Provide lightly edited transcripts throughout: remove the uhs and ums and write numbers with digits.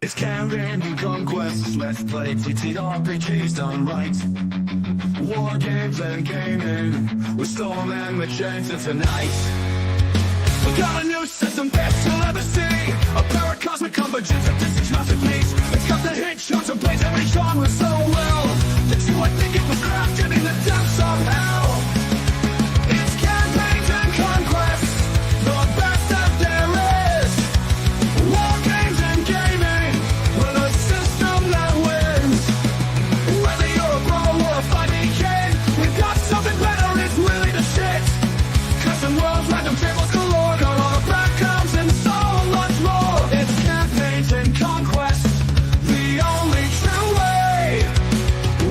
It's campaign and conquest, let's play TTRPGs done right. War games and gaming, with Storm and Magenta tonight. We got a new system best you'll ever see. A paracosmic convergence of this masterpiece. It's got the hit shots and plays every genre so well that you would think it was crafted in the depths of hell. It's campaigns and conquests, the best that there is. War games and gaming, with a system that wins. Whether you're a pro or a fighting kid, we've got something better, it's really the shit. Custom worlds, random tables galore, got all the backgrounds and so much more. It's campaigns and conquests, the only true way.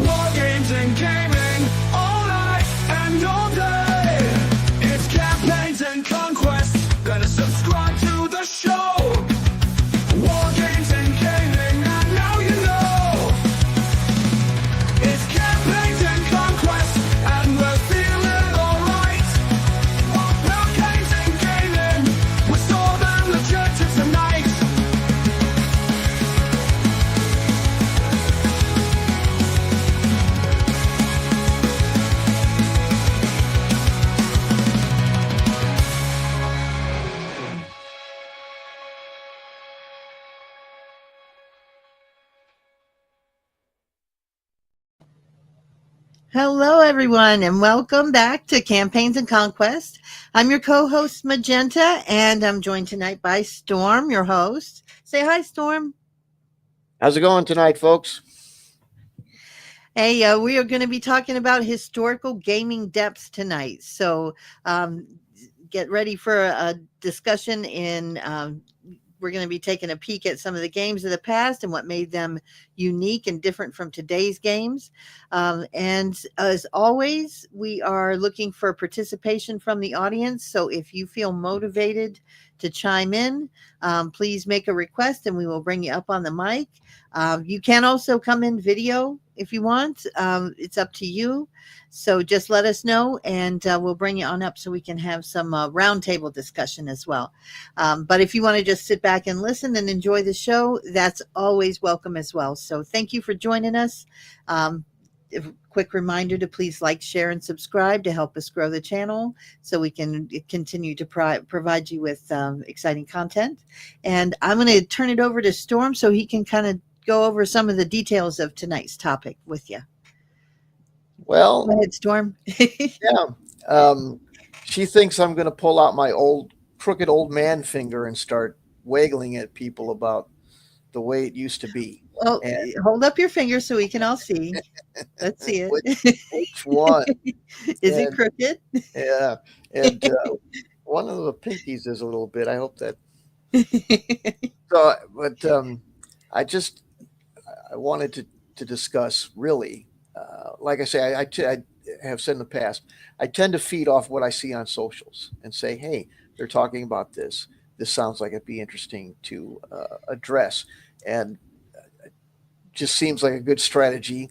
War games and gaming, all night and all day. It's campaigns and conquests, better subscribe to the show. War games and gaming, and now you know. It's campaigns and conquests, and we're feeling alright. War games and gaming, we're Storm and Magenta tonight. Hello, everyone, and welcome back to Campaigns and Conquest. I'm your co-host, Magenta, and I'm joined tonight by Storm, your host. Say hi, Storm. How's it going tonight, folks? Hey, we are going to be talking about historical gaming depths tonight. So get ready for a discussion we're going to be taking a peek at some of the games of the past and what made them unique and different from today's games. And as always, we are looking for participation from the audience. So if you feel motivated to chime in, please make a request and we will bring you up on the mic. You can also come in video if you want. It's up to you. So just let us know and we'll bring you on up so we can have some roundtable discussion as well. But if you want to just sit back and listen and enjoy the show, that's always welcome as well. So thank you for joining us. A quick reminder to please like, share, and subscribe to help us grow the channel so we can continue to provide you with exciting content. And I'm going to turn it over to Storm so he can kind of go over some of the details of tonight's topic with you. Well, Go ahead, Storm. yeah. She thinks I'm going to pull out my crooked old man finger and start waggling at people about the way it used to be. Well, hold up your finger so we can all see. Let's see it. Which one? Is it crooked? Yeah. And one of the pinkies is a little bit. I hope that. So, but I wanted to discuss really. Like I say, I have said in the past, I tend to feed off what I see on socials and say, hey, they're talking about this. This sounds like it'd be interesting to address. And it just seems like a good strategy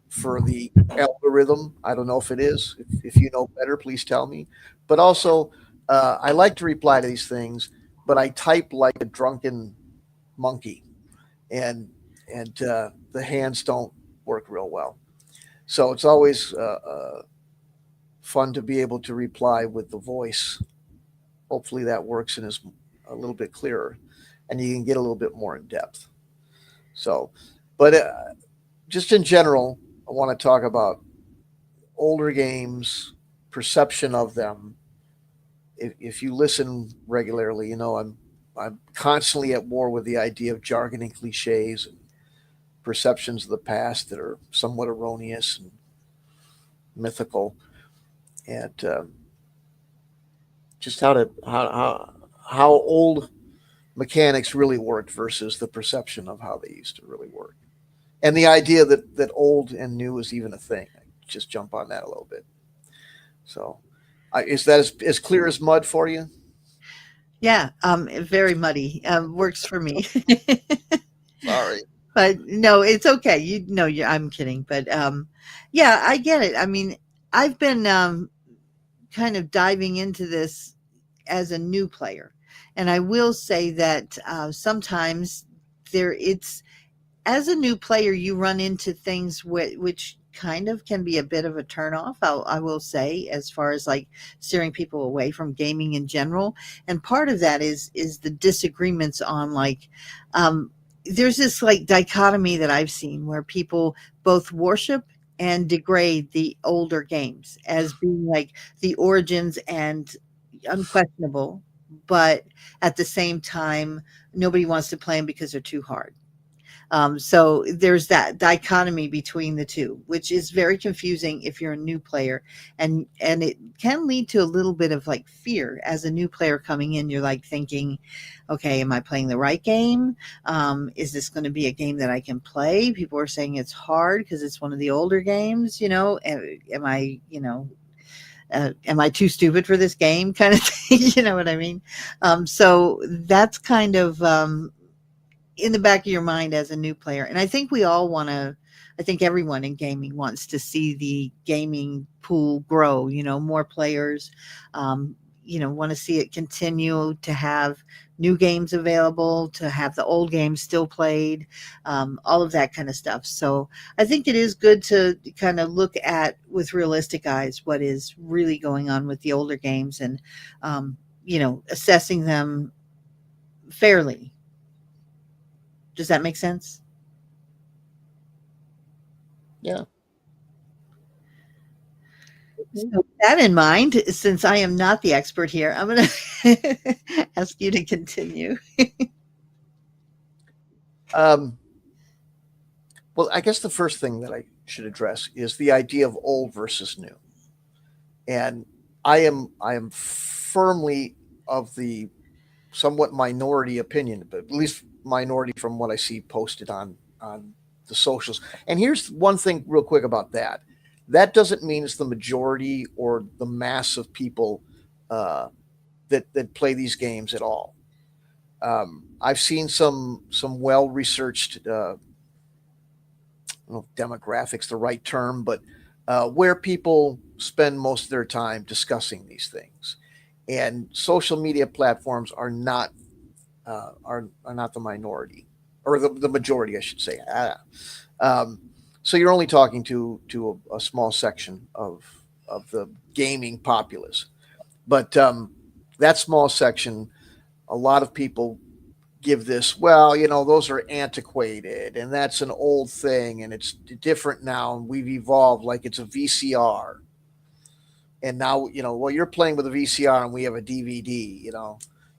for the algorithm. I don't know if it is. If you know better, please tell me. But also, I like to reply to these things, but I type like a drunken monkey. And the hands don't work real well. So it's always fun to be able to reply with the voice. Hopefully that works and is a little bit clearer and you can get a little bit more in depth. So, but just in general, I want to talk about older games, perception of them. If you listen regularly, you know I'm constantly at war with the idea of jargon and cliches and perceptions of the past that are somewhat erroneous and mythical, and just how old mechanics really worked versus the perception of how they used to really work, and the idea that old and new is even a thing. I just jump on that a little bit. So, is that as clear as mud for you? Yeah, very muddy. Works for me. Sorry. But no, it's okay. You know, I'm kidding. But yeah, I get it. I mean, I've been kind of diving into this as a new player. And I will say that sometimes it's, as a new player, you run into things which kind of can be a bit of a turnoff. I will say, as far as like steering people away from gaming in general, and part of that is the disagreements on like, there's this like dichotomy that I've seen where people both worship and degrade the older games as being like the origins and unquestionable, but at the same time, nobody wants to play them because they're too hard. So there's that dichotomy between the two, which is very confusing if you're a new player, and it can lead to a little bit of like fear as a new player coming in. You're like thinking, okay, am I playing the right game? Is this going to be a game that I can play? People are saying it's hard because it's one of the older games. Am I, am I too stupid for this game kind of thing? You know what I mean? So that's kind of in the back of your mind as a new player. And I think we all want to, I think everyone in gaming wants to see the gaming pool grow, more players, want to see it continue to have new games available, to have the old games still played, all of that kind of stuff. So I think it is good to kind of look at with realistic eyes what is really going on with the older games and, assessing them fairly. Does that make sense? Yeah. So with that in mind, since I am not the expert here, I'm going to ask you to continue. Well, I guess the first thing that I should address is the idea of old versus new. And I am firmly of the somewhat minority opinion, but at least minority from what I see posted on the socials. And here's one thing real quick about that. That doesn't mean it's the majority or the mass of people that play these games at all. I've seen some well researched, I don't know if demographics the right term, but where people spend most of their time discussing these things. And social media platforms are not are not the minority or the majority, I should say. So you're only talking to a small section of the gaming populace, but that small section, a lot of people give this, well, those are antiquated and that's an old thing and it's different now and we've evolved like it's a VCR. And now, well, you're playing with a VCR and we have a DVD,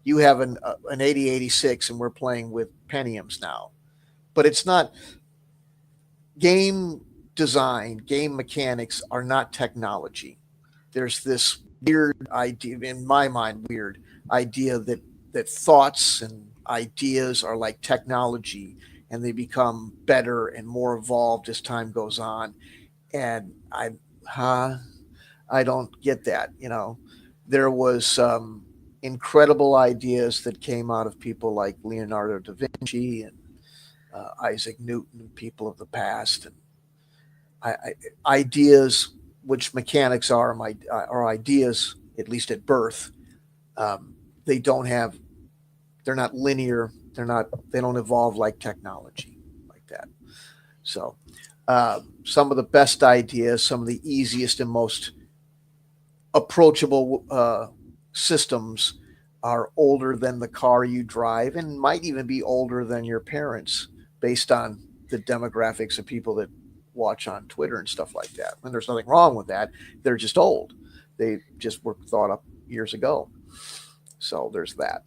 you have an 8086 and we're playing with Pentiums now. But it's not game design, game mechanics are not technology. There's this weird idea, in my mind, weird idea that thoughts and ideas are like technology and they become better and more evolved as time goes on. And I don't get that. There was some incredible ideas that came out of people like Leonardo da Vinci and Isaac Newton and people of the past, and ideas which mechanics are ideas at least at birth. They don't have, they're not linear. They don't evolve like technology like that. So some of the best ideas, some of the easiest and most approachable systems are older than the car you drive and might even be older than your parents based on the demographics of people that watch on Twitter and stuff like that. And there's nothing wrong with that. They're just old. They just were thought up years ago. So there's that.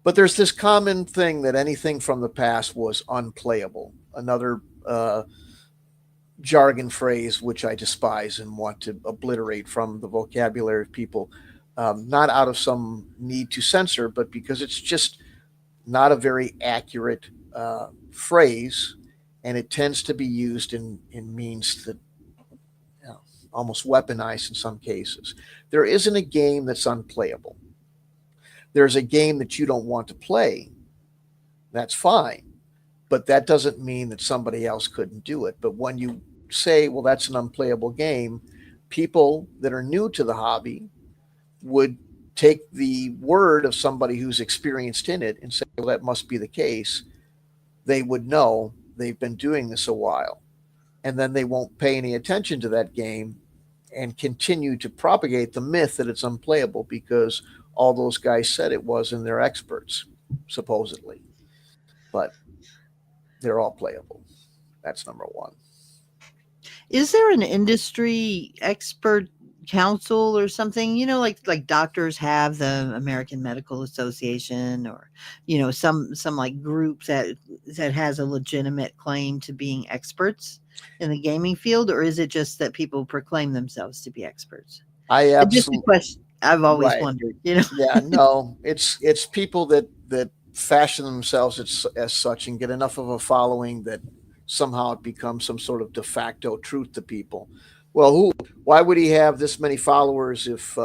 But there's this common thing that anything from the past was unplayable. Another jargon phrase which I despise and want to obliterate from the vocabulary of people, not out of some need to censor, but because it's just not a very accurate phrase, and it tends to be used in means that almost weaponized in some cases. There isn't a game that's unplayable. There's a game that you don't want to play. That's fine. But that doesn't mean that somebody else couldn't do it. But when you say, well, that's an unplayable game, people that are new to the hobby would take the word of somebody who's experienced in it and say, well, that must be the case, they would know they've been doing this a while. And then they won't pay any attention to that game and continue to propagate the myth that it's unplayable because all those guys said it was and they're experts, supposedly. But they're all playable. That's number one. Is there an industry expert council or something? Like doctors have the American Medical Association, or some like group that has a legitimate claim to being experts in the gaming field, or is it just that people proclaim themselves to be experts? I Just a absolutely question I've always right. wondered. Yeah, no, it's people that fashion themselves as such and get enough of a following that somehow it becomes some sort of de facto truth to people. Well, why would he have this many followers if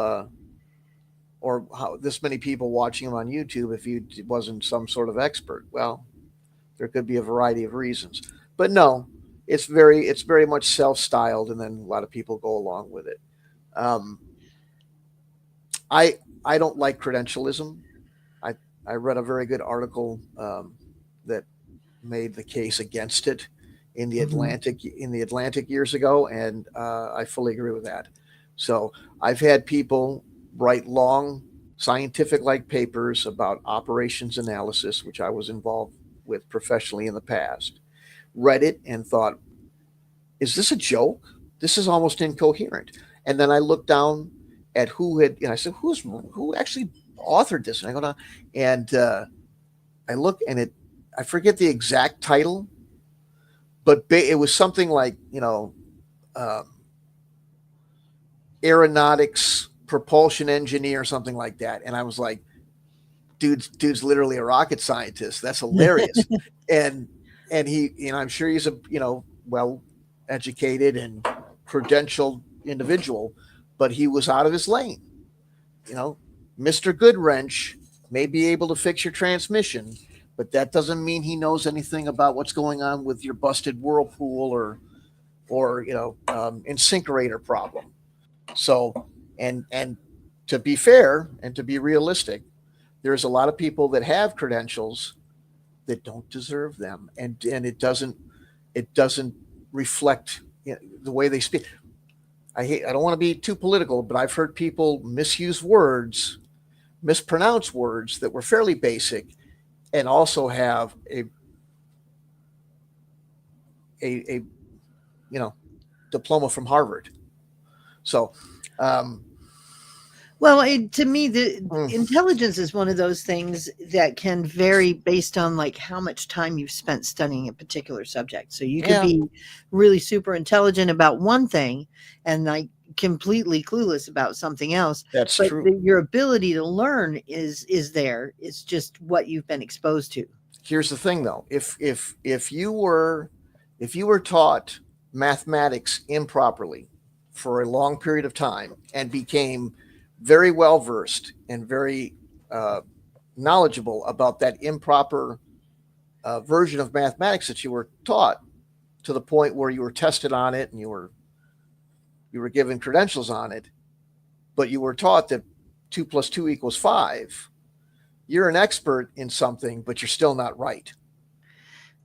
this many people watching him on YouTube if he wasn't some sort of expert? Well, there could be a variety of reasons, but no, it's very much self-styled, and then a lot of people go along with it. Um, I don't like credentialism. I read a very good article that made the case against it in the Mhm. Atlantic years ago, and I fully agree with that. So I've had people write long scientific like papers about operations analysis, which I was involved with professionally in the past. Read it and thought, is this a joke? This is almost incoherent. And then I looked down at I said, who actually authored this? And I go down and I look and I forget the exact title, but it was something like, um, aeronautics propulsion engineer, something like that. And I was like, dude's literally a rocket scientist. That's hilarious. and I'm sure he's a, well educated and credentialed individual, but he was out of his lane. You know, Mr. Goodwrench may be able to fix your transmission, but that doesn't mean he knows anything about what's going on with your busted whirlpool or incinerator problem. So, and to be fair and to be realistic, there's a lot of people that have credentials that don't deserve them, and it doesn't reflect the way they speak. I don't want to be too political, but I've heard people misuse words, mispronounce words that were fairly basic, and also have a diploma from Harvard. So, um, Well, to me, the mm, intelligence is one of those things that can vary based on like how much time you've spent studying a particular subject. So you could yeah, be really super intelligent about one thing and like completely clueless about something else, that's but true. your ability to learn is there. It's just what you've been exposed to. Here's the thing, though: if you were taught mathematics improperly for a long period of time and became very well versed and very uh, knowledgeable about that improper version of mathematics that you were taught, to the point where you were tested on it and you were given credentials on it, but you were taught that 2 plus 2 equals 5. You're an expert in something, but you're still not right.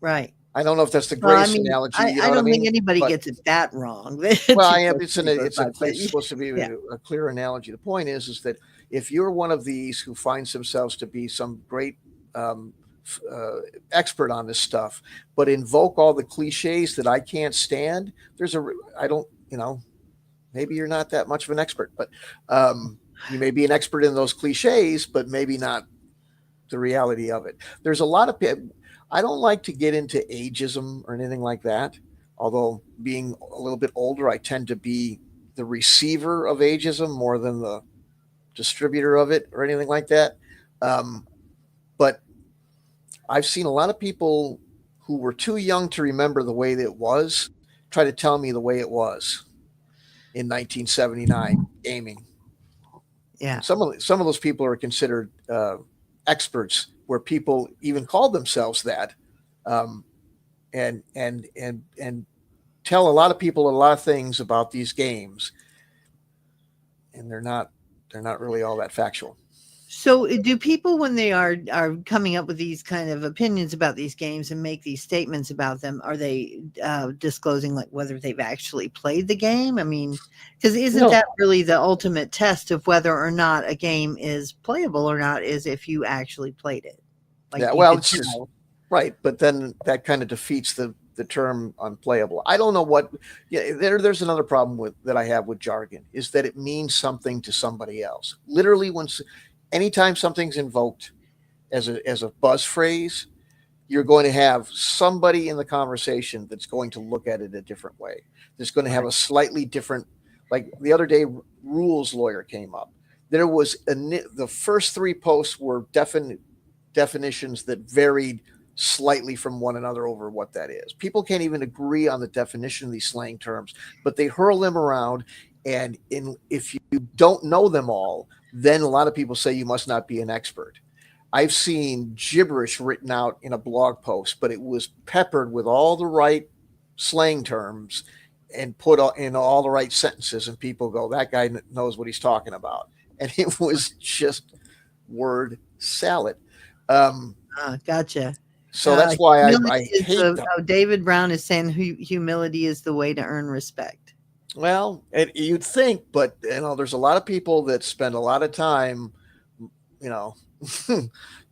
Right. I don't know if that's the Well, I greatest mean, analogy, I, you know I what I don't think mean? anybody But gets it that wrong. well, Two I am. plus two equals five. But It's supposed to be yeah, a clear analogy. The point is that if you're one of these who finds themselves to be some great um, expert on this stuff, but invoke all the cliches that I can't stand, I don't, maybe you're not that much of an expert, but you may be an expert in those cliches, but maybe not the reality of it. There's a lot of people. I don't like to get into ageism or anything like that. Although being a little bit older, I tend to be the receiver of ageism more than the distributor of it or anything like that. Um, but I've seen a lot of people who were too young to remember the way that it was try to tell me the way it was in 1979 gaming. yeah. And some of those people are considered experts, where people even call themselves that, um, and tell a lot of people a lot of things about these games, and they're not they're not really all that factual. So, do people, when they are coming up with these kind of opinions about these games and make these statements about them, are they disclosing like whether they've actually played the game? I mean, because isn't No. that really the ultimate test of whether or not a game is playable or not? Is if you actually played it, like Yeah, you well, could it's just tell. right, but then that kind of defeats the term unplayable. I don't know what. Yeah, there's another problem with that I have with jargon is that it means something to somebody else. Literally, anytime something's invoked as a buzz phrase, you're going to have somebody in the conversation that's going to look at it a different way. That's going to have Right. a slightly different. Like the other day, rules lawyer came up. There was the first three posts were definitions that varied slightly from one another over what that is. People can't even agree on the definition of these slang terms, but they hurl them around. And if you don't know them all, then a lot of people say you must not be an expert. I've seen gibberish written out in a blog post, but it was peppered with all the right slang terms and put in all the right sentences. And people go, that guy knows what he's talking about. And it was just word salad. Um, Gotcha. so that's why Humility I is hate them. David Brown is saying humility is the way to earn respect. Well, you'd think, but there's a lot of people that spend a lot of time, you know,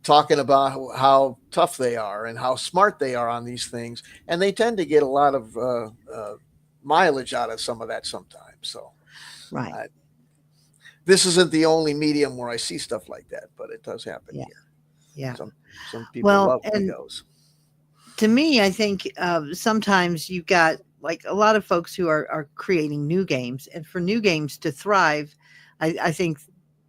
talking about how tough they are and how smart they are on these things, and they tend to get a lot of mileage out of some of that sometimes. So, Right. this isn't the only medium where I see stuff like that, but it does happen Yeah. here. Yeah. Some people Well, love and egos. to me, I think sometimes you've got like a lot of folks who are creating new games, and for new games to thrive, I think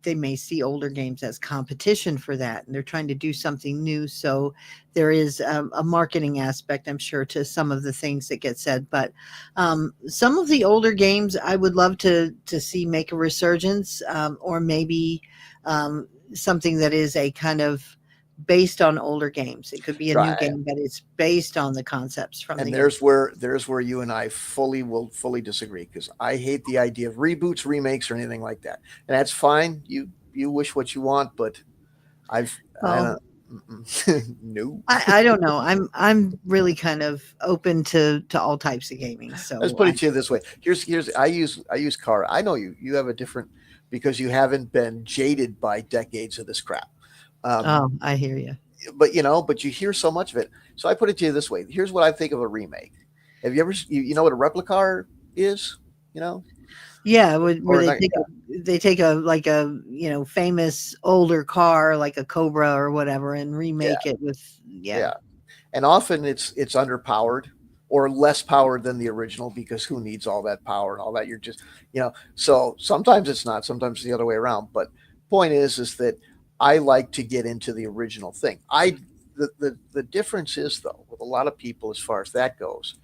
they may see older games as competition for that, and they're trying to do something new. So there is a marketing aspect, I'm sure, to some of the things that get said. But some of the older games, I would love to see make a resurgence, or maybe something that is a kind of based on older games. It could be a new Right. game, but it's based on the concepts from And the there's where you and I will fully disagree, because I hate the idea of reboots, remakes, or anything like that. And that's fine. You wish what you want, but I well, don't. No. I don't know. I'm really kind of open to all types of gaming. Let's So put it to you this way. Here's I use car. I know you have a different, because you haven't been jaded by decades of this crap. Um, oh, I hear you. but you hear so much of it. So I put it to you this way. Here's what I think of a remake. Have you ever you know what a replica is? You know, Yeah, where or not, they take a like a famous older car like a Cobra or whatever and yeah, remake it with yeah. And often it's underpowered or less powered than the original, because who needs all that power and all that? You're just, so sometimes it's not, sometimes it's the other way around. But point is that I like to get into the original thing. The difference is, though, with a lot of people as far as that goes,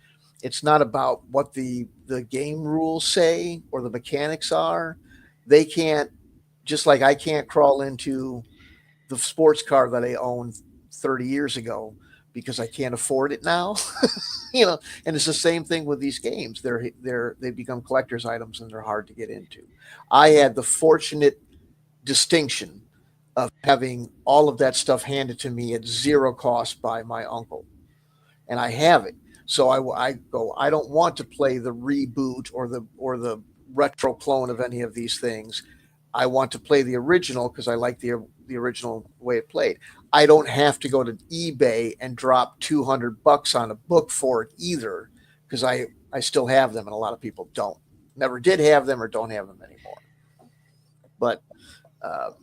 it's not about what the game rules say or the mechanics are. They can't, just like I can't crawl into the sports car that I owned 30 years ago because I can't afford it now. And it's the same thing with these games. They become collector's items and they're hard to get into. I had the fortunate distinction of having all of that stuff handed to me at zero cost by my uncle, and I have it. So I go, I don't want to play the reboot or the retro clone of any of these things. I want to play the original because I like the original way it played. I don't have to go to eBay and drop $200 on a book for it either, because I still have them, and a lot of people don't. Never did have them or don't have them anymore. But um,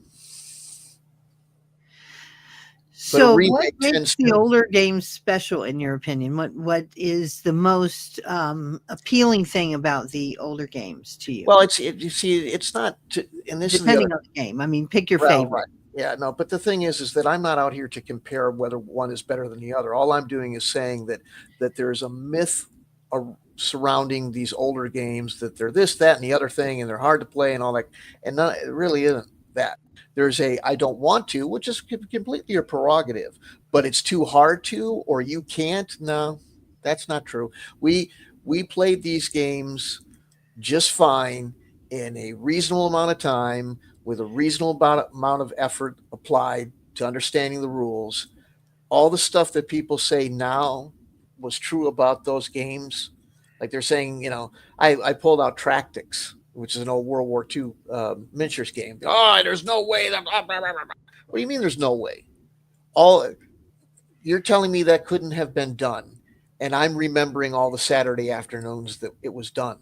but a So, what remake makes tends the to. older games special in your opinion? What is the most appealing thing about the older games to you? Well, you see, it's not. And this is the other. Depending on the game. I mean, pick your Well, favorite. right. Yeah, no, but the thing is that I'm not out here to compare whether one is better than the other. All I'm doing is saying that there's a myth surrounding these older games, that they're this, that, and the other thing, and they're hard to play and all that. And it really isn't that. There's I don't want to, which is completely your prerogative, but it's too hard to, or you can't. No, that's not true. We played these games just fine in a reasonable amount of time with a reasonable amount of effort applied to understanding the rules. All the stuff that people say now was true about those games. Like they're saying, I pulled out Tractics, which is an old World War II miniatures game. Oh, there's no way that. Blah, blah, blah, blah. What do you mean there's no way? You're telling me that couldn't have been done, and I'm remembering all the Saturday afternoons that it was done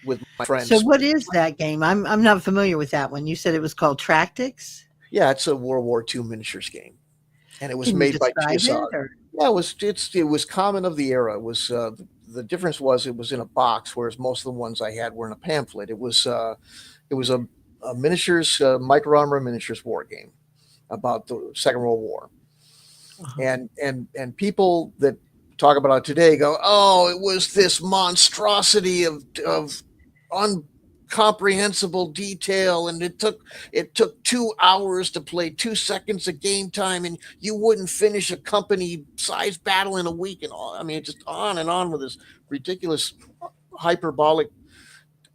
with my So friends. what is that game? I'm not familiar with that one. You said it was called Tractics. Yeah, it's a World War II miniatures game, and it was Can you made by describe TSR. it? Or Yeah, it was common of the era. It was the difference was it was in a box, whereas most of the ones I had were in a pamphlet. It was a miniatures micro armor miniatures war game about the Second World War, and people that talk about it today go, oh, it was this monstrosity of uncomprehensible detail, and it took 2 hours to play 2 seconds of game time, and you wouldn't finish a company size battle in a week, and all. I mean, just on and on with this ridiculous hyperbolic,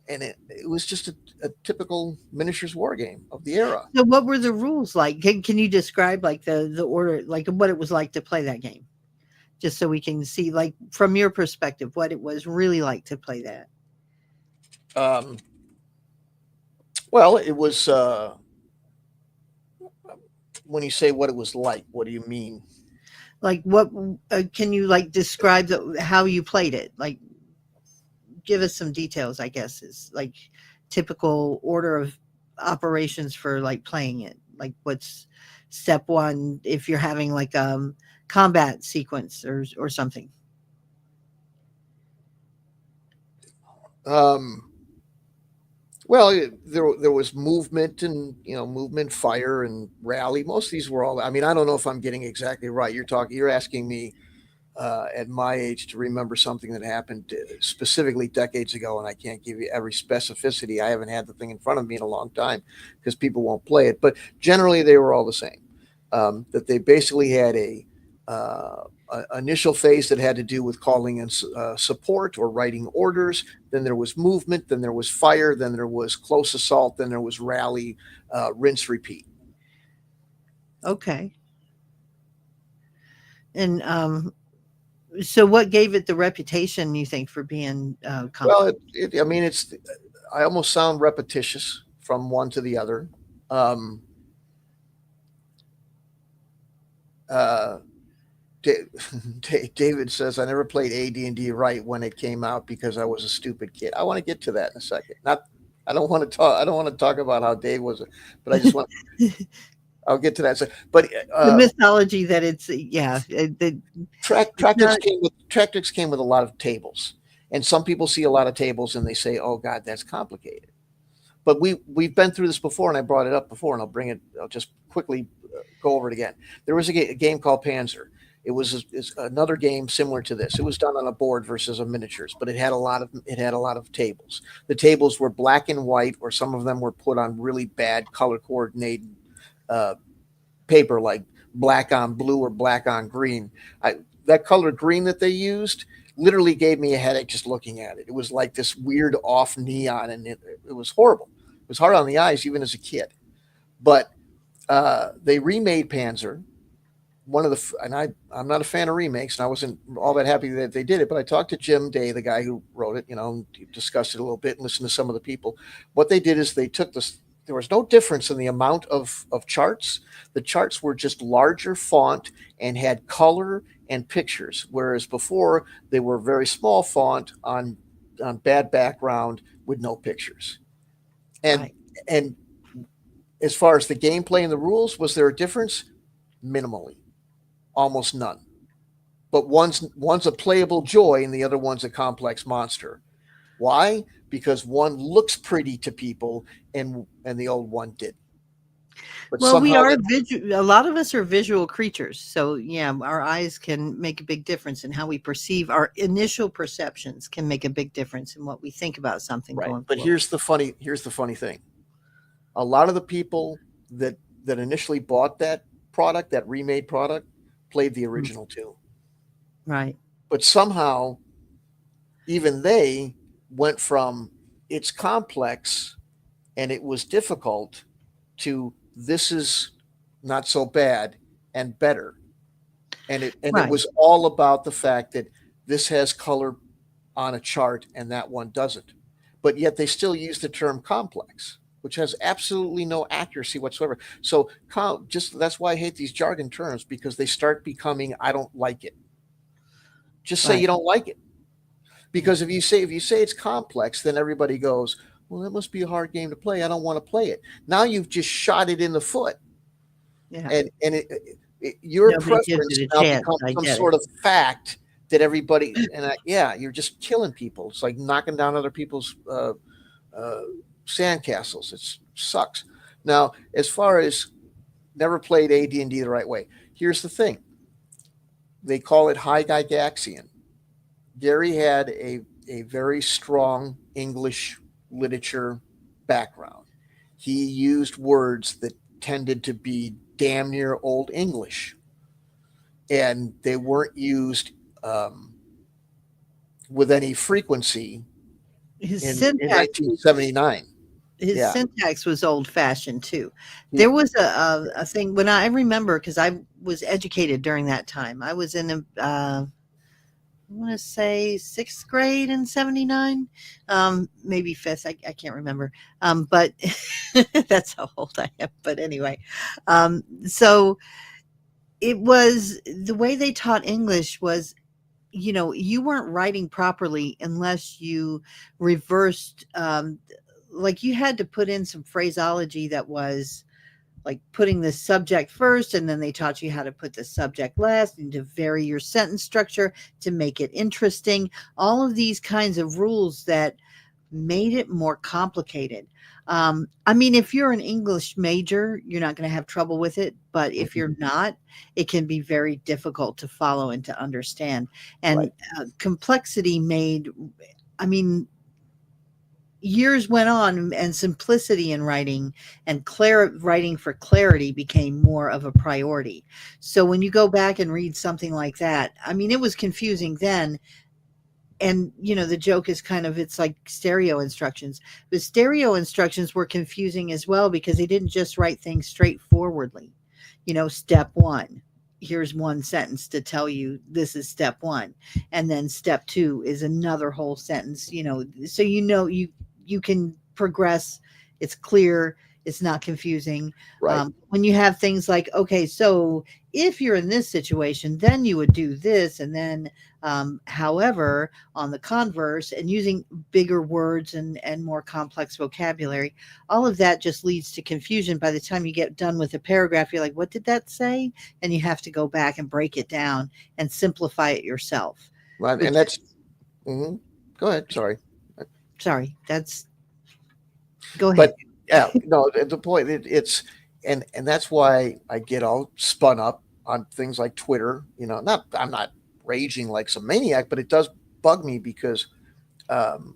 and it was just a typical miniatures war game of the era. so what were the rules like? Can you describe like the order, like what it was like to play that game? Just so we can see, like from your perspective, what it was really like to play that. Um, well, it was when you say what it was like, what do you mean? Like what can you like describe how you played it? Like give us some details, I guess, is like typical order of operations for like playing it. Like what's step one if you're having like combat sequence or something. Well, there was movement and movement, fire, and rally. Most of these were all. I mean, I don't know if I'm getting exactly right. You're asking me at my age to remember something that happened specifically decades ago, and I can't give you every specificity. I haven't had the thing in front of me in a long time because people won't play it. But generally, they were all the same. That they basically had a initial phase that had to do with calling in support or writing orders. Then there was movement. Then there was fire. Then there was close assault. Then there was rally, rinse, repeat. Okay. And so what gave it the reputation you think for being Well, I mean, I almost sound repetitious from one to the other. Um, uh, David says, I never played AD&D right when it came out because I was a stupid kid. I want to get to that in a second. I don't want to talk about how Dave was, but I just want. I'll get to that. But the mythology that it's Tractics came with a lot of tables, and some people see a lot of tables and they say, "Oh God, that's complicated." But we've been through this before, and I brought it up before, and I'll just quickly go over it again. There was a game called Panzer. It was another game similar to this. It was done on a board versus a miniatures, but it had a lot of tables. The tables were black and white, or some of them were put on really bad color coordinated paper, like black on blue or black on green. That color green that they used literally gave me a headache just looking at it. It was like this weird off neon, and it was horrible. It was hard on the eyes even as a kid. But they remade Panzer. I'm not a fan of remakes, and I wasn't all that happy that they did it. But I talked to Jim Day, the guy who wrote it, and discussed it a little bit and listened to some of the people. What they did is they took this. There was no difference in the amount of charts. The charts were just larger font and had color and pictures, whereas before they were very small font on bad background with no pictures. And right. And as far as the gameplay and the rules, was there a difference? Minimally, almost none. But one's a playable joy and the other one's a complex monster. Why? Because one looks pretty to people and the old one didn't. But Well, we somehow are a lot of us are visual creatures. So yeah, our eyes can make a big difference in how we perceive. Our initial perceptions can make a big difference in what we think about something right. going But forward. here's the funny thing. A lot of the people that initially bought that product, that remade product, played the original too. Right. But somehow even they went from it's complex and it was difficult to this is not so bad and better. And it Right. was all about the fact that this has color on a chart and that one doesn't. But yet they still use the term complex, which has absolutely no accuracy whatsoever. So just that's why I hate these jargon terms, because they start becoming I don't like it. Just say Right. you don't like it. Because if you say it's complex, then everybody goes, well, that must be a hard game to play. I don't want to play it. Now you've just shot it in the foot, Yeah. and your Nobody gives preference it a now chance. becomes I some get it. sort of fact that everybody yeah, you're just killing people. It's like knocking down other people's uh, sandcastles. It sucks. Now, as far as never played AD&D the right way, here's the thing: they call it high Gygaxian. Gary had a very strong English literature background. He used words that tended to be damn near Old English, and they weren't used um, with any frequency His in syntax was 1979. his Yeah. syntax was old fashioned too. He, There was a thing when I remember, because I was educated during that time. I was in I want to say sixth grade in '79, maybe fifth. I can't remember. But that's how old I am. But anyway, so it was the way they taught English was, you weren't writing properly unless you reversed, like you had to put in some phraseology that was like putting the subject first, and then they taught you how to put the subject last and to vary your sentence structure to make it interesting. All of these kinds of rules that made it more complicated. I mean, if you're an English major, you're not going to have trouble with it. But if you're not, it can be very difficult to follow and to understand. And right. complexity made, I mean, years went on and simplicity in writing and writing for clarity became more of a priority. So when you go back and read something like that, I mean, it was confusing then. And the joke is kind of, it's like stereo instructions. The stereo instructions were confusing as well because they didn't just write things straightforwardly. Step one, here's one sentence to tell you this is step one, and then step two is another whole sentence, so you can progress. It's clear, it's not confusing. Right. When you have things like, okay, so if you're in this situation, then you would do this, and then however, on the converse, and using bigger words and more complex vocabulary, all of that just leads to confusion. By the time you get done with a paragraph, you're like, what did that say? And you have to go back and break it down and simplify it yourself. Right. Which, And that's mhm. Go ahead. Sorry. sorry, go ahead. But yeah, no, the point it's and that's why I get all spun up on things like Twitter. Not I'm not raging like some maniac, but it does bug me because um,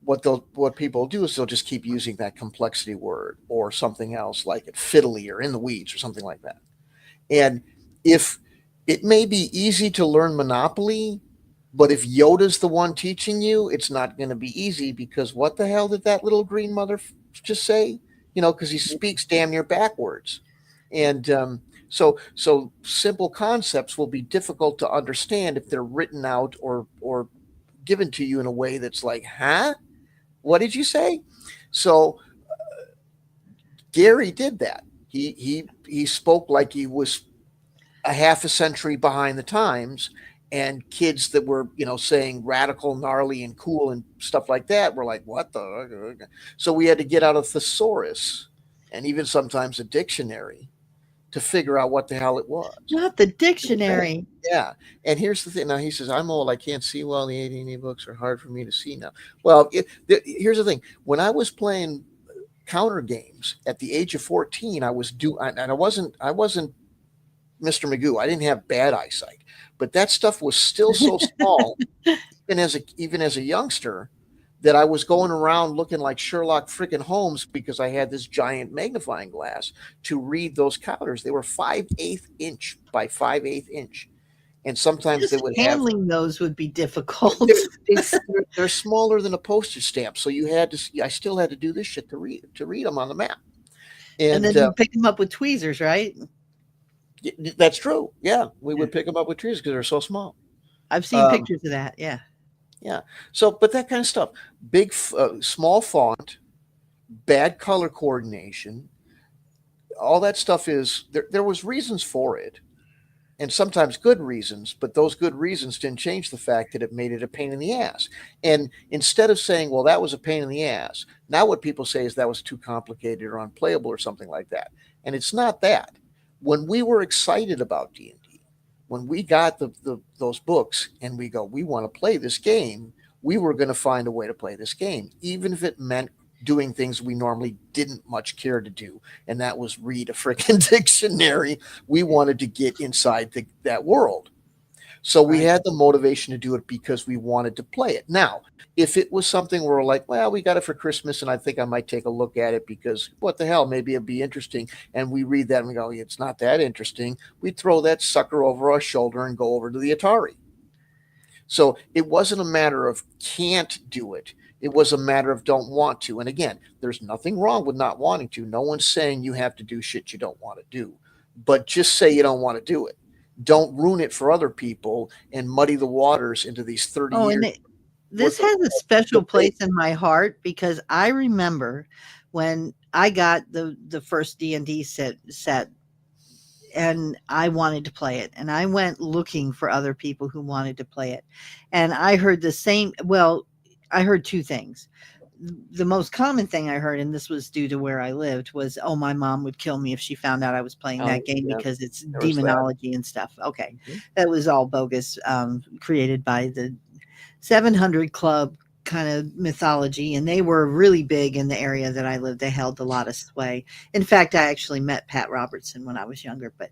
what people do is they'll just keep using that complexity word or something else like it, fiddly or in the weeds or something like that. And if it may be easy to learn Monopoly, but if Yoda's the one teaching you, it's not going to be easy because what the hell did that little green mother just say? Because he speaks damn near backwards. And so simple concepts will be difficult to understand if they're written out or given to you in a way that's like, huh? What did you say? So Gary did that. He spoke like he was a half a century behind the times, and kids that were saying radical, gnarly, and cool and stuff like that were like, what the? So we had to get out a thesaurus and even sometimes a dictionary to figure out what the hell it was. Not the dictionary. Yeah. And here's the thing. Now he says, I'm old. I can't see well. The AD&D books are hard for me to see now. Well, here's the thing. When I was playing counter games at the age of 14, and I wasn't Mr. Magoo. I didn't have bad eyesight, but that stuff was still so small, even as a youngster, that I was going around looking like Sherlock freaking Holmes because I had this giant magnifying glass to read those counters. They were 5/8 inch by 5/8 inch, and sometimes they Just would have. handling those would be difficult. They're smaller than a postage stamp, so I still had to do this shit to read them on the map. And And then you pick them up with tweezers, right? that's true. Yeah, we Yeah. would pick them up with trees because they're so small. I've seen Um, pictures of that. Yeah. yeah. So, but that kind of stuff, small font, bad color coordination, all that stuff is there. There was reasons for it, and sometimes good reasons, but those good reasons didn't change the fact that it made it a pain in the ass. And instead of saying, well, that was a pain in the ass, now what people say is that was too complicated or unplayable or something like that. And it's not that. When we were excited about D&D, when we got those books and we go, we want to play this game, we were going to find a way to play this game, even if it meant doing things we normally didn't much care to do. And that was read a freaking dictionary. We wanted to get inside that world. So we Right. had the motivation to do it because we wanted to play it. Now, if it was something where we're like, well, we got it for Christmas and I think I might take a look at it because what the hell, maybe it'd be interesting. And we read that and we go, it's not that interesting. We'd throw that sucker over our shoulder and go over to the Atari. So it wasn't a matter of can't do it. It was a matter of don't want to. And again, there's nothing wrong with not wanting to. No one's saying you have to do shit you don't want to do. But just say you don't want to do it. Don't ruin it for other people and muddy the waters into these 30 Oh, years this worth of has a special debate. place in my heart because I remember when I got the first D&D set and I wanted to play it and I went looking for other people who wanted to play it. And I heard the same, well, I heard two things. The most common thing I heard, and this was due to where I lived, was, "Oh, my mom would kill me if she found out I was playing Oh, that game yeah, because it's there was that. demonology and stuff." Okay, Mhm. that was all bogus, created by the 700 Club kind of mythology, and they were really big in the area that I lived. They held a lot of sway. In fact, I actually met Pat Robertson when I was younger, but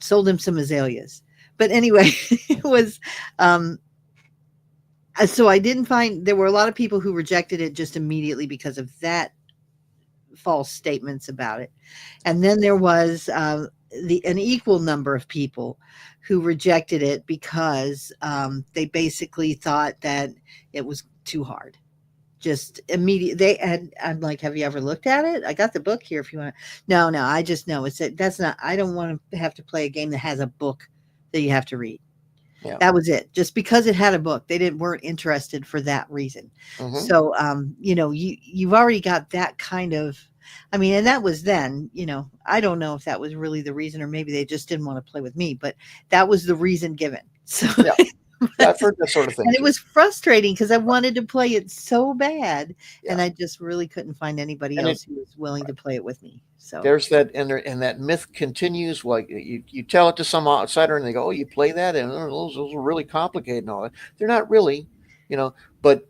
sold him some azaleas. But anyway, it was um, so I didn't find there were a lot of people who rejected it just immediately because of that false statements about it. And then there was an equal number of people who rejected it because they basically thought that it was too hard. Just immediate. They had. I'm like, have you ever looked at it? I got the book here. If you want. No, no. I just know it's that's not. I don't want to have to play a game that has a book that you have to read. Yeah. That was it. Just because it had a book, they didn't weren't interested for that reason. Hmm. So, you've already got that kind of. I mean, and that was then. I don't know if that was really the reason, or maybe they just didn't want to play with me. But that was the reason given. So, Yeah. Yeah, I've heard that sort of thing and it too. was frustrating because I wanted to play it so bad, Yeah. and I just really couldn't find anybody And it else who was willing to play it with me. So, there's that and that myth continues. Like you tell it to some outsider and they go, oh, you play that and those are really complicated and all that. They're not really, but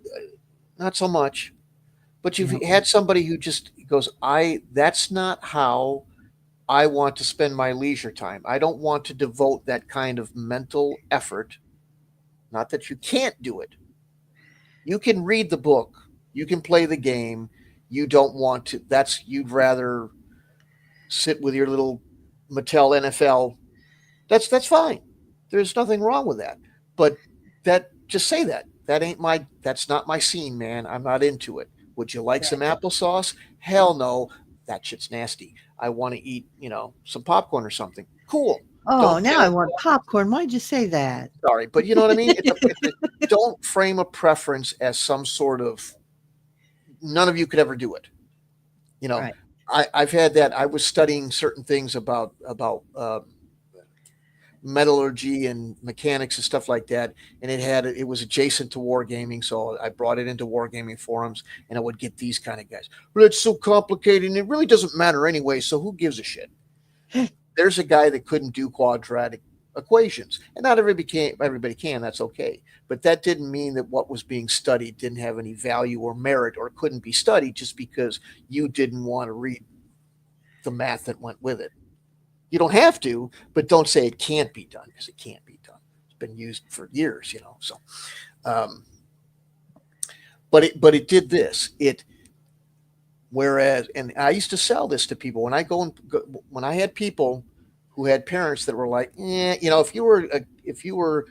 not so much. But you've no. had somebody who just goes, that's not how I want to spend my leisure time. I don't want to devote that kind of mental effort. Not that you can't do it. You can read the book, you can play the game. You don't want to. You'd rather sit with your little Mattel NFL. That's fine. There's nothing wrong with that. But just say that. That's not my scene, man. I'm not into it. Would you like some applesauce? Hell no. That shit's nasty. I want to eat, some popcorn or something. Cool. Oh, Don't now I want popcorn. Why'd you say that? sorry, but you know what I mean? Don't frame a preference as some sort of none of you could ever do it. You know, Right. I've had that. I was studying certain things about metallurgy and mechanics and stuff like that, and it was adjacent to wargaming, so I brought it into wargaming forums, and I would get these kind of guys. Well, it's so complicated, and it really doesn't matter anyway. So who gives a shit? There's a guy that couldn't do quadratic equations, and not everybody can. That's okay, but that didn't mean that what was being studied didn't have any value or merit or couldn't be studied just because you didn't want to read the math that went with it. You don't have to, but don't say it can't be done because it can't be done. It's been used for years, So, um, but it did this. Whereas, and I used to sell this to people when I had people who had parents that were like, if you were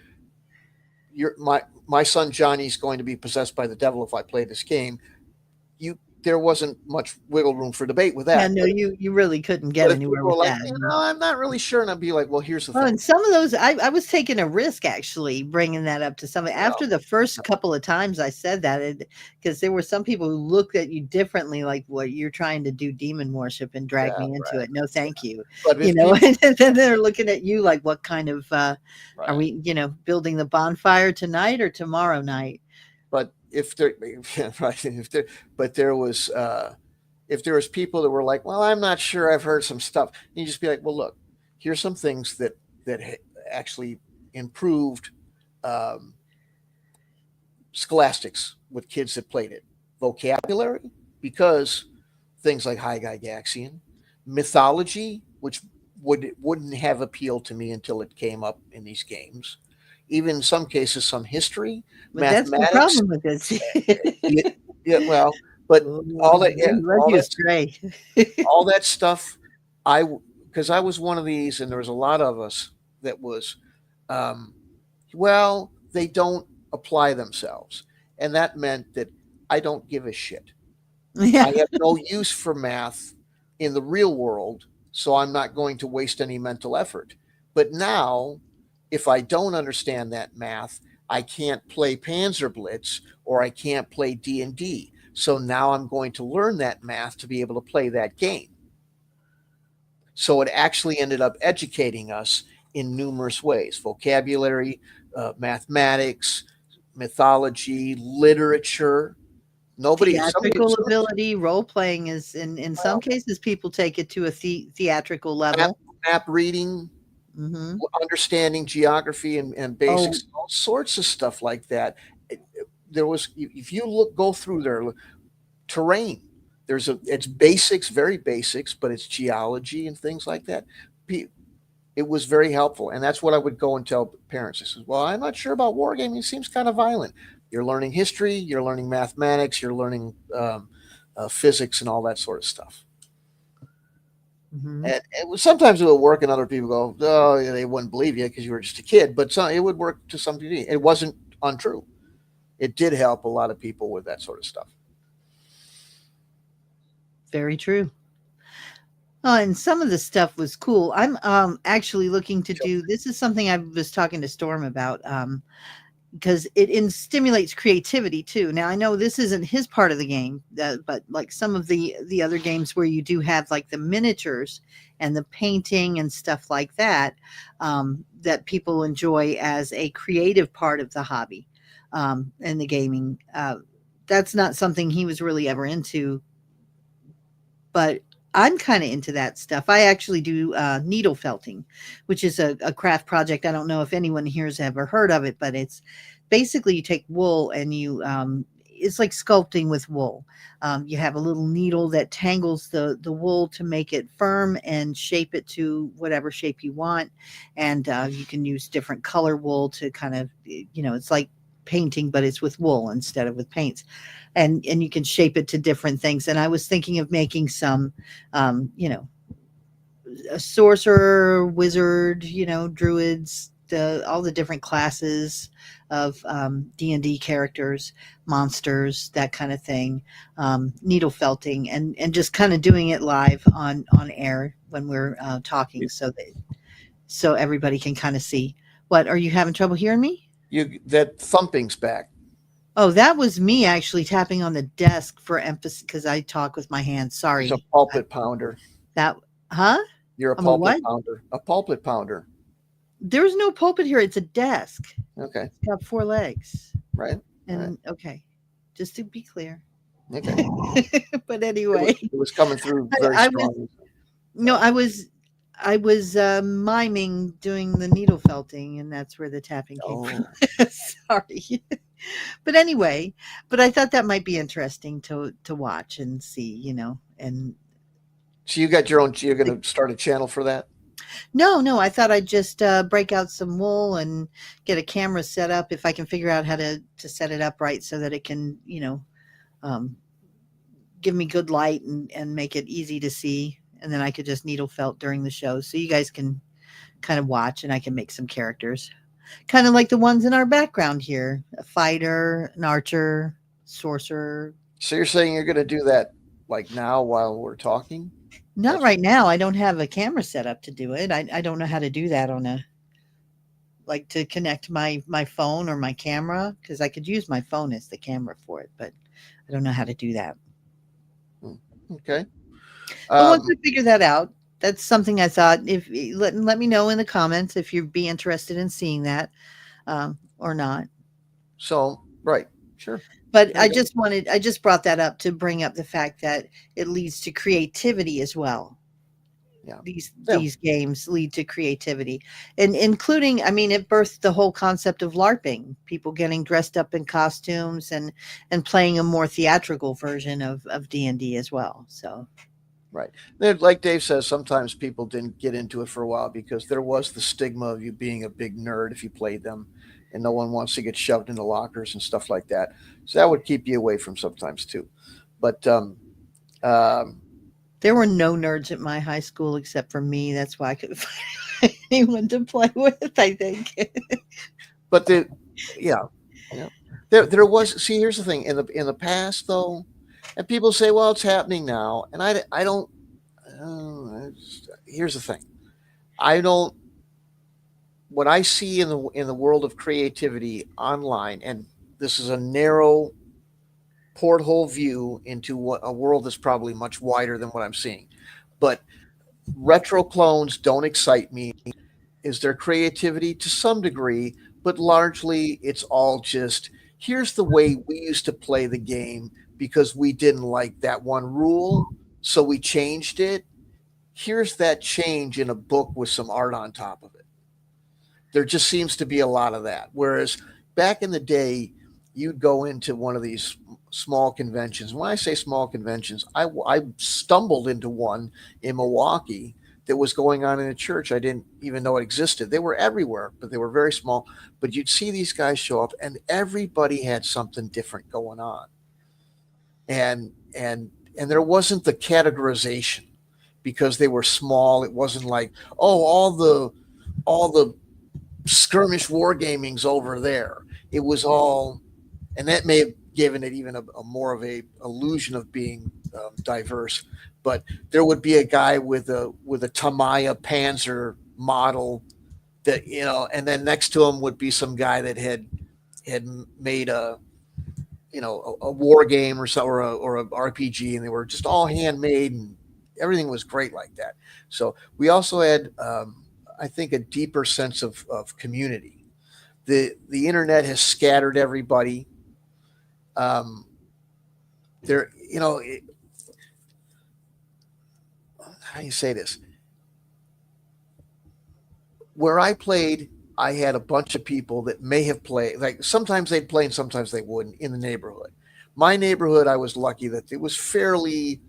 my son Johnny's going to be possessed by the devil if I play this game. there wasn't much wiggle room for debate with Yeah, that. no, you really couldn't get But if anywhere people were with like, that. I'm not really sure, and I'd be like, well, here's the Oh, thing. and some of those, I was taking a risk actually bringing that up to somebody Well, after the first couple of times I said that, because there were some people who looked at you differently, like, what, you're trying to do demon worship and drag yeah, me into it. No, thank you. but You if know, people, and then they're looking at you like, what kind of, are right. we, building the bonfire tonight or tomorrow night? But if there, right, but there was, if there was people that were like, well, I'm not sure, I've heard some stuff, and you just be like, well, look, here's some things that actually improved um, scholastics with kids that played it. Vocabulary, because things like high Gygaxian, mythology, which wouldn't have appealed to me until it came up in these games. Even in some cases, some history, But that's the mathematics. problem with this. Yeah, yeah, well, but all that, yeah, Led you astray. all that stuff. Because I was one of these, and there was a lot of us that was, um, well, they don't apply themselves, and that meant that I don't give a shit. Yeah. I have no use for math in the real world, so I'm not going to waste any mental effort. But now, if I don't understand that math, I can't play Panzer Blitz or I can't play D&D. So now I'm going to learn that math to be able to play that game. So it actually ended up educating us in numerous ways: vocabulary, mathematics, mythology, literature. Theatrical ability, role playing is in some cases people take it to a theatrical level. Map reading, Mhm. understanding geography and Oh, basics, all sorts of stuff like that. There was, if you go through their terrain, it's basics, very basics, but it's geology and things like that. It was very helpful, and that's what I would go and tell parents. I says, well, I'm not sure about wargaming. It seems kind of violent. You're learning history, you're learning mathematics, you're learning physics and all that sort of stuff. mhm. And sometimes it would work, and other people go, oh, yeah, they wouldn't believe you because you were just a kid. But it would work to some degree. It wasn't untrue. It did help a lot of people with that sort of stuff. Very true. Oh, and some of the stuff was cool. I'm actually looking to do, this is something I was talking to Storm about, because it stimulates creativity too. Now I know this isn't his part of the game, but like some of the other games where you do have like the miniatures and the painting and stuff like that, that people enjoy as a creative part of the hobby, and the gaming. That's not something he was really ever into, but I'm kind of into that stuff. I actually do needle felting, which is a craft project. I don't know if anyone here has ever heard of it, but it's basically you take wool and it's like sculpting with wool. You have a little needle that tangles the wool to make it firm and shape it to whatever shape you want. And you can use different color wool to kind of, it's like painting, but it's with wool instead of with paints. And you can shape it to different things. And I was thinking of making some, a sorcerer, wizard, druids, all the different classes of D&D characters, monsters, that kind of thing, needle felting, and just kind of doing it live on air when we're talking, so everybody can kind of see. What, are you having trouble hearing me? That thumping's back. Oh, that was me actually tapping on the desk for emphasis because I talk with my hands. Sorry. He's a pulpit pounder. Huh? You're a I'm pulpit what? pounder. A pulpit pounder. There's no pulpit here. It's a desk. Okay. It's got 4 legs. Right. And right. Okay, just to be clear. Okay. But anyway, it was coming through very strong. I was miming doing the needle felting, and that's where the tapping came from. Sorry. But anyway, I thought that might be interesting to watch and see, and so you got your own, you're going to start a channel for that? No, I thought I'd just break out some wool and get a camera set up if I can figure out how to set it up right so that it can, give me good light and make it easy to see. And then I could just needle felt during the show. So you guys can kind of watch, and I can make some characters. Kind of like the ones in our background here: a fighter, an archer, sorcerer, So you're saying you're going to do that like now while we're talking? Not That's right now. I don't have a camera set up to do it. I don't know how to do that on a like to connect my phone or my camera because I could use my phone as the camera for it, but I don't know how to do that. hmm, okay. But once I Um, figure that out, that's something I thought if let me know in the comments if you'd be interested in seeing that or not. so right, sure. But There you go. I just brought that up to bring up the fact that it leads to creativity as well. Yeah, yeah, These games lead to creativity, and including, I mean, it birthed the whole concept of LARPing, people getting dressed up in costumes and playing a more theatrical version of D&D as well. So right. Like Dave says, sometimes people didn't get into it for a while because there was the stigma of you being a big nerd if you played them, and no one wants to get shoved into lockers and stuff like that. So that would keep you away from sometimes too. But um, there were no nerds at my high school except for me. That's why I couldn't find anyone to play with, I think. but the yeah, yeah. There was, see, here's the thing, in the past though, and people say, well, it's happening now, and I don't. Here's the thing, I don't. What I see in the world of creativity online, and this is a narrow porthole view into what a world that's probably much wider than what I'm seeing, but retro clones don't excite me. Is there creativity to some degree, but largely it's all just here's the way we used to play the game because we didn't like that one rule, so we changed it. Here's that change in a book with some art on top of it. There just seems to be a lot of that. Whereas back in the day, you'd go into one of these small conventions. When I say small conventions, I stumbled into one in Milwaukee that was going on in a church. I didn't even know it existed. They were everywhere, but they were very small. But you'd see these guys show up, and everybody had something different going on, and there wasn't the categorization because they were small. It wasn't like, oh, all the skirmish wargaming's over there. It was all, and that may have given it even a more of a illusion of being diverse. But there would be a guy with a Tamiya Panzer model that, and then next to him would be some guy that had made a war game or so, or a RPG, and they were just all handmade, and everything was great like that. So we also had, I think, a deeper sense of community. The internet has scattered everybody. Um, there, how do you say this? Where I played, I had a bunch of people that may have played. Like sometimes they'd play and sometimes they wouldn't in the neighborhood. My neighborhood, I was lucky that it was fairly,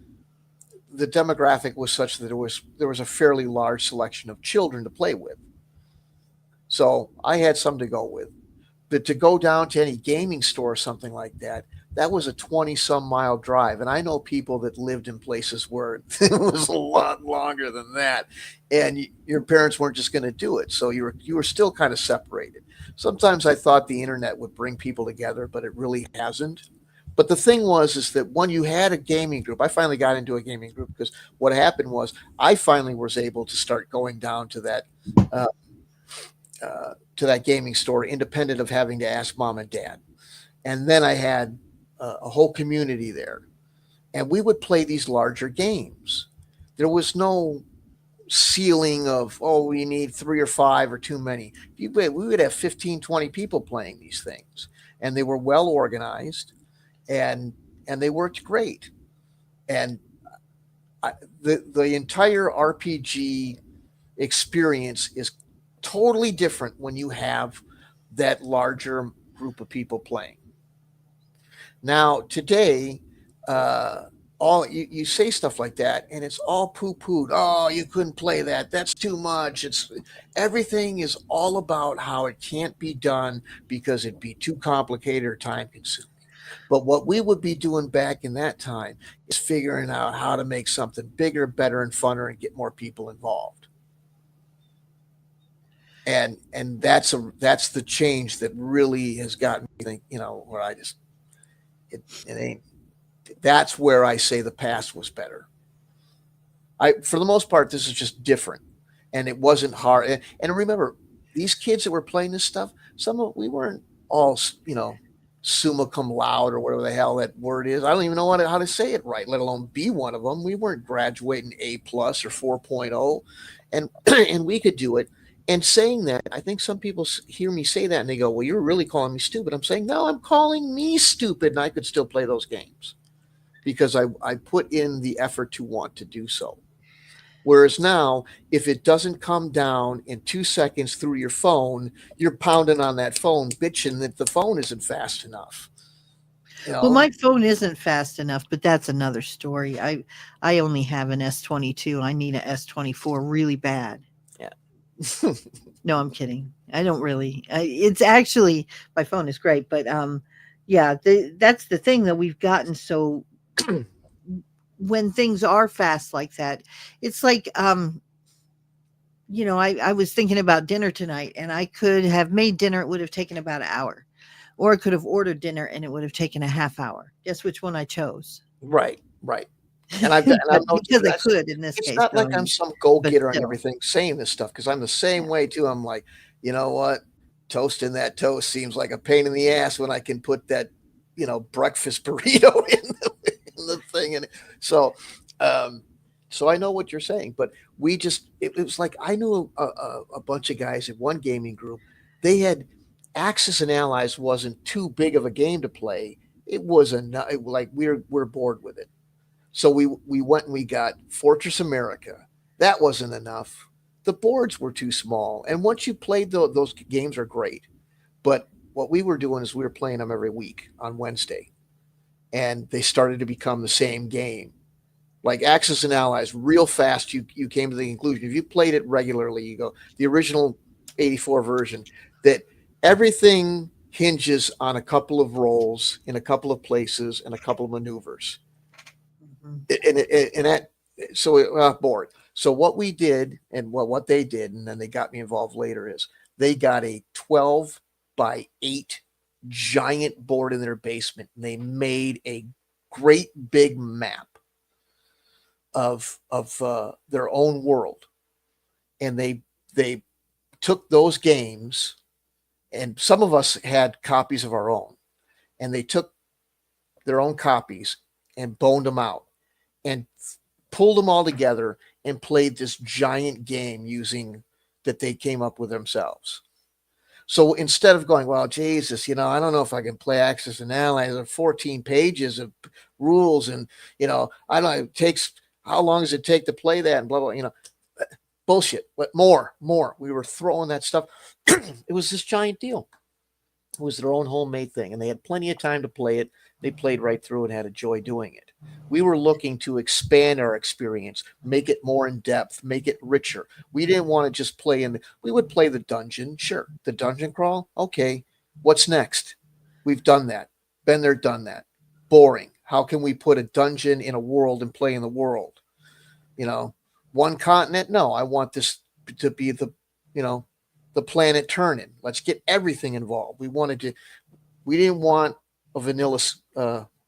the demographic was such that there was a fairly large selection of children to play with. So I had some to go with. But to go down to any gaming store or something like that, that was a 20 some mile drive. And I know people that lived in places where it was a lot longer than that. And your parents weren't just going to do it. So you were still kind of separated. Sometimes I thought the internet would bring people together, but it really hasn't. But the thing was, is that when you had a gaming group, I finally got into a gaming group because what happened was I finally was able to start going down uh, to that gaming store, independent of having to ask mom and dad. And then I had a whole community there, and we would play these larger games. There was no ceiling of, oh, we need three or five or too many. We would have 15, 20 people playing these things, and they were well organized, and and they worked great. And I, the entire RPG experience is totally different when you have that larger group of people playing. Now, today, uh, all you say stuff like that, and it's all poo pooed. Oh, you couldn't play that. That's too much. It's everything is all about how it can't be done because it'd be too complicated or time consuming. But what we would be doing back in that time is figuring out how to make something bigger, better, and funner, and get more people involved. And that's the change that really has gotten me think, where I just it ain't That's where I say the past was better. For the most part, this is just different, and it wasn't hard. And remember, these kids that were playing this stuff, we weren't all summa cum laude or whatever the hell that word is. I don't even know how to say it right, let alone be one of them. We weren't graduating A plus or 4.0, and and we could do it. And saying that, I think some people hear me say that and they go, "Well, you're really calling me stupid." I'm saying, no, I'm calling me stupid, and I could still play those games because I put in the effort to want to do so. Whereas now, if it doesn't come down in 2 seconds through your phone, you're pounding on that phone, bitching that the phone isn't fast enough. Well, my phone isn't fast enough, but that's another story. I only have an S22. I need a S24 really bad. Yeah. No, I'm kidding. I don't really. It's actually, my phone is great, but yeah, that's the thing that we've gotten so when things are fast like that, it's like I was thinking about dinner tonight, and I could have made dinner. It would have taken about an hour, or I could have ordered dinner and it would have taken a half hour. Guess which one I chose? Right. And I've But no, because I could in this it's case, not like I'm some go but getter and still, everything saying this stuff because I'm the same yeah. way too. I'm like, you know what? Toasting that toast seems like a pain in the ass when I can put that, breakfast burrito in the thing. And so, so I know what you're saying, but it was like I knew a bunch of guys in one gaming group. They had Axis and Allies wasn't too big of a game to play. It was like we're bored with it. So we went and we got Fortress America. That wasn't enough. The boards were too small. And once you played those games are great. But what we were doing is we were playing them every week on Wednesday. And they started to become the same game. Like Axis and Allies, real fast you came to the conclusion. If you played it regularly, you go, the original 84 version, that everything hinges on a couple of rolls in a couple of places and a couple of maneuvers Mhm. and that so we got bored. So what we did and what they did, and then they got me involved later, is they got a 12 by 8 giant board in their basement, and they made a great big map of their own world, and they took those games, and some of us had copies of our own, and they took their own copies and boned them out and pulled them all together and played this giant game using that they came up with themselves. So instead of going, well, Jesus, I don't know if I can play Axis and Allies. There are 14 pages of rules, and I don't know. It takes how long does it take to play that, and blah blah. Bullshit. But more. We were throwing that stuff. It was this giant deal. It was their own homemade thing, and they had plenty of time to play it. They played right through and had a joy doing it. We were looking to expand our experience, make it more in depth, make it richer. We didn't want to just play we would play the dungeon, sure. The dungeon crawl, okay. What's next? We've done that. Been there, done that. Boring. How can we put a dungeon in a world and play in the world? One continent? No, I want this to be the planet turning. Let's get everything involved. We didn't want a vanilla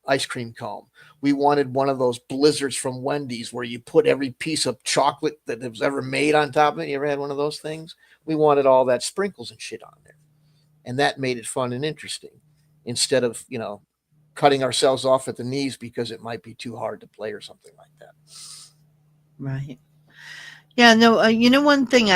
ice cream cone. We wanted one of those blizzards from Wendy's where you put every piece of chocolate that was ever made on top of it. You ever had one of those things? We wanted all that sprinkles and shit on there. And that made it fun and interesting instead of, cutting ourselves off at the knees because it might be too hard to play or something like that. Right. Yeah, no, one thing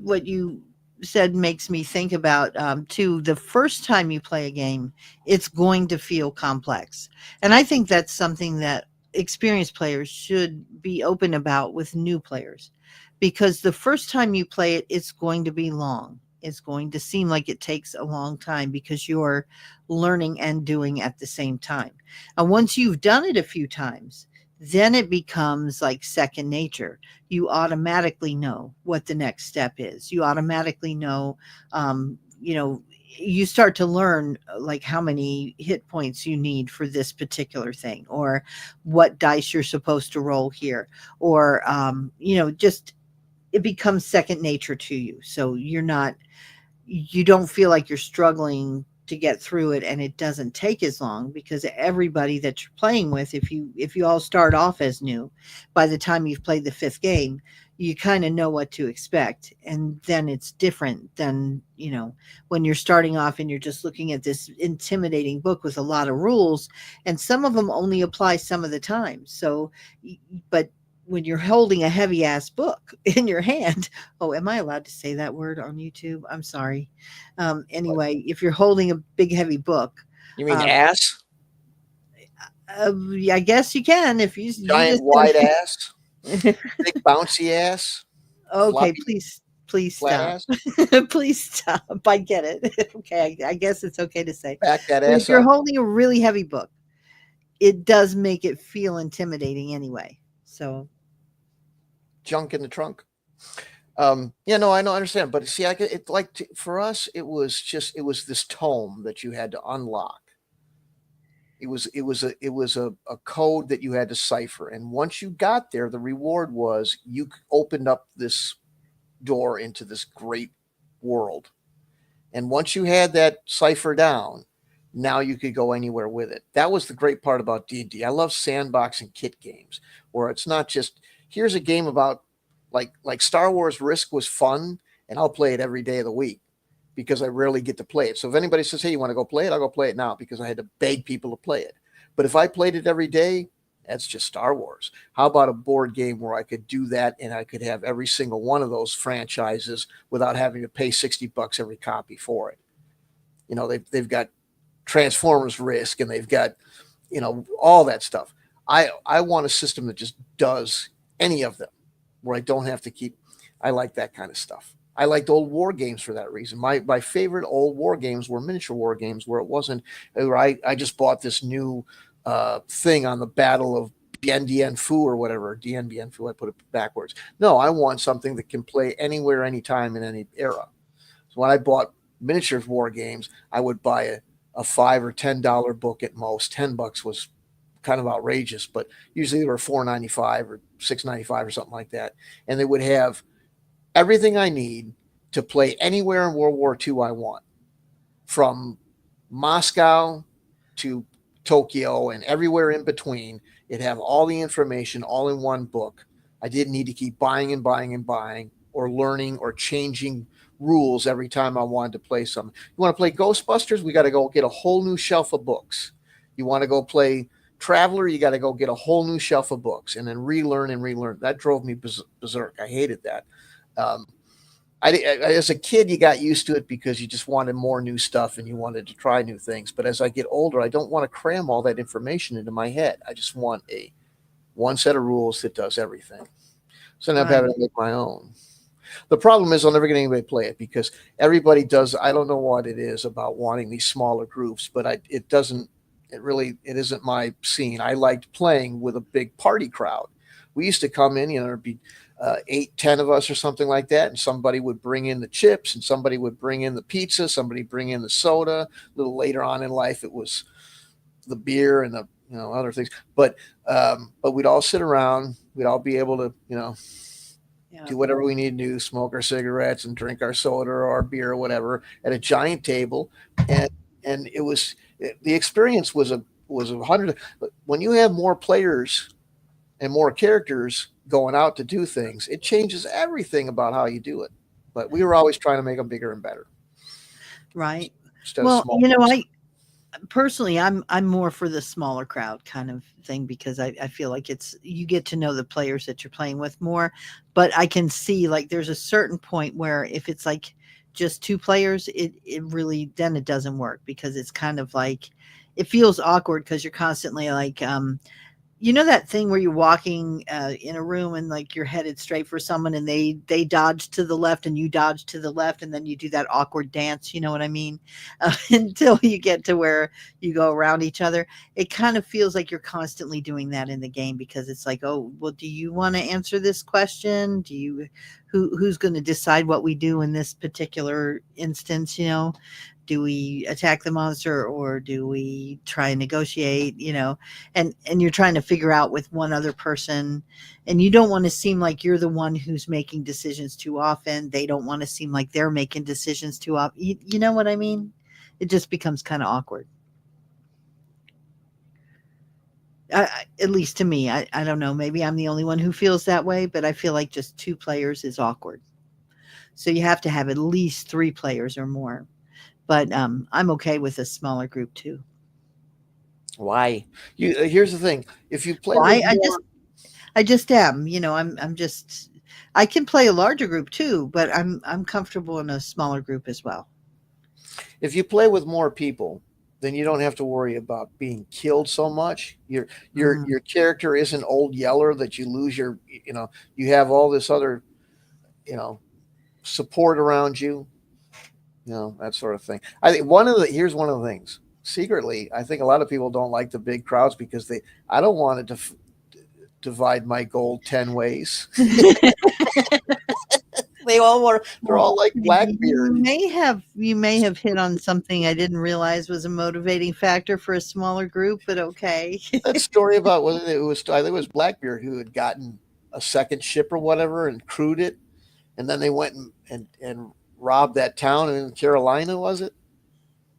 what you said makes me think about too, the first time you play a game, it's going to feel complex. And I think that's something that experienced players should be open about with new players, because the first time you play it, it's going to be long. It's going to seem like it takes a long time because you're learning and doing at the same time. And once you've done it a few times, then it becomes like second nature. You automatically know what the next step is. You automatically know, you start to learn like how many hit points you need for this particular thing, or what dice you're supposed to roll here, or, just it becomes second nature to you. So you don't feel like you're struggling to get through it, and it doesn't take as long because everybody that you're playing with, if you all start off as new, by the time you've played the fifth game, you kind of know what to expect. And then it's different than, when you're starting off and you're just looking at this intimidating book with a lot of rules, and some of them only apply some of the time. So, but when you're holding a heavy ass book in your hand, oh, am I allowed to say that word on YouTube? I'm sorry. Anyway, if you're holding a big heavy book, You mean um, ass? I guess you can if you Giant just wide ass? said, Big bouncy ass? okay, Floppy please flat stop. ass? Please stop. I get it. Okay, I guess it's okay to say. Back that But if ass you're up. holding a really heavy book, it does make it feel intimidating anyway. So, Junk in the trunk. Yeah, no, I don't understand. But see, it like for us, it was this tome that you had to unlock. It was a code that you had to cipher, and once you got there, the reward was you opened up this door into this great world. And once you had that cipher down, now you could go anywhere with it. That was the great part about D&D. I love sandbox and kit games where it's not just here's a game about like Star Wars Risk was fun, and I'll play it every day of the week because I rarely get to play it. So if anybody says, "Hey, you want to go play it?" I'll go play it now because I had to beg people to play it. But if I played it every day, that's just Star Wars. How about a board game where I could do that and I could have every single one of those franchises without having to pay $60 every copy for it? They've got Transformers Risk, and they've got all that stuff. I want a system that just does any of them where I don't have to keep. I like that kind of stuff. I liked old war games for that reason. My favorite old war games were miniature war games where it wasn't where I just bought this new thing on the Battle of Dien Bien Phu or whatever. Dien Bien Phu, I put it backwards. No, I want something that can play anywhere, anytime, in any era. So when I bought miniature war games, I would buy a $5 or $10 book at most. $10 was kind of outrageous, but usually they were $4.95 or $6.95 or something like that. And they would have everything I need to play anywhere in World War II I want, from Moscow to Tokyo and everywhere in between. It'd have all the information all in one book. I didn't need to keep buying and buying and buying or learning or changing rules every time I wanted to play something. You want to play Ghostbusters? We got to go get a whole new shelf of books. You want to go play Traveler? You got to go get a whole new shelf of books and then relearn and relearn. That drove me berserk. I hated that. As a kid, you got used to it because you just wanted more new stuff and you wanted to try new things. But as I get older, I don't want to cram all that information into my head. I just want one set of rules that does everything. So now I'm having to make my own. The problem is I'll never get anybody to play it because everybody does. I don't know what it is about wanting these smaller groups, but it isn't my scene. I liked playing with a big party crowd. We used to come in, there'd be 8, 10 of us or something like that. And somebody would bring in the chips and somebody would bring in the pizza, somebody bring in the soda. A little later on in life, it was the beer and the, other things, but we'd all sit around, we'd all be able to, do whatever we need to do, smoke our cigarettes and drink our soda or our beer or whatever at a giant table. And the experience was a 100. When you have more players and more characters going out to do things, it changes everything about how you do it. But we were always trying to make them bigger and better. right. Instead Well, of small. Personally, I'm more for the smaller crowd kind of thing because I feel like you get to know the players that you're playing with more. But I can see like there's a certain point where if it's like just 2 players, it really then it doesn't work because it's kind of like it feels awkward because you're constantly like that thing where you're walking in a room and like you're headed straight for someone and they dodge to the left and you dodge to the left and then you do that awkward dance, you know what I mean? Until you get to where you go around each other. It kind of feels like you're constantly doing that in the game because it's like, oh, well, do you want to answer this question? Who's going to decide what we do in this particular instance, Do we attack the monster or do we try and negotiate, and you're trying to figure out with one other person and you don't want to seem like you're the one who's making decisions too often. They don't want to seem like they're making decisions too often. You know what I mean? It just becomes kind of awkward. At least to me, I don't know. Maybe I'm the only one who feels that way, but I feel like just two players is awkward. So you have to have at least three players or more. But I'm okay with a smaller group too. Why? Here's the thing: if you play Why? with more, I just am. I'm just. I can play a larger group too, but I'm comfortable in a smaller group as well. if you play with more people, then you don't have to worry about being killed so much. Mm. Your character isn't old yeller that you lose your, you have all this other, you know, support around you, that sort of thing. I think here's one of the things. Secretly, I think a lot of people don't like the big crowds because I don't want it to divide my gold 10 ways. They're all like Blackbeard. You may have hit on something I didn't realize was a motivating factor for a smaller group, but okay. That story about I think it was Blackbeard who had gotten a second ship or whatever and crewed it, and then they went and robbed that town in Carolina, was it?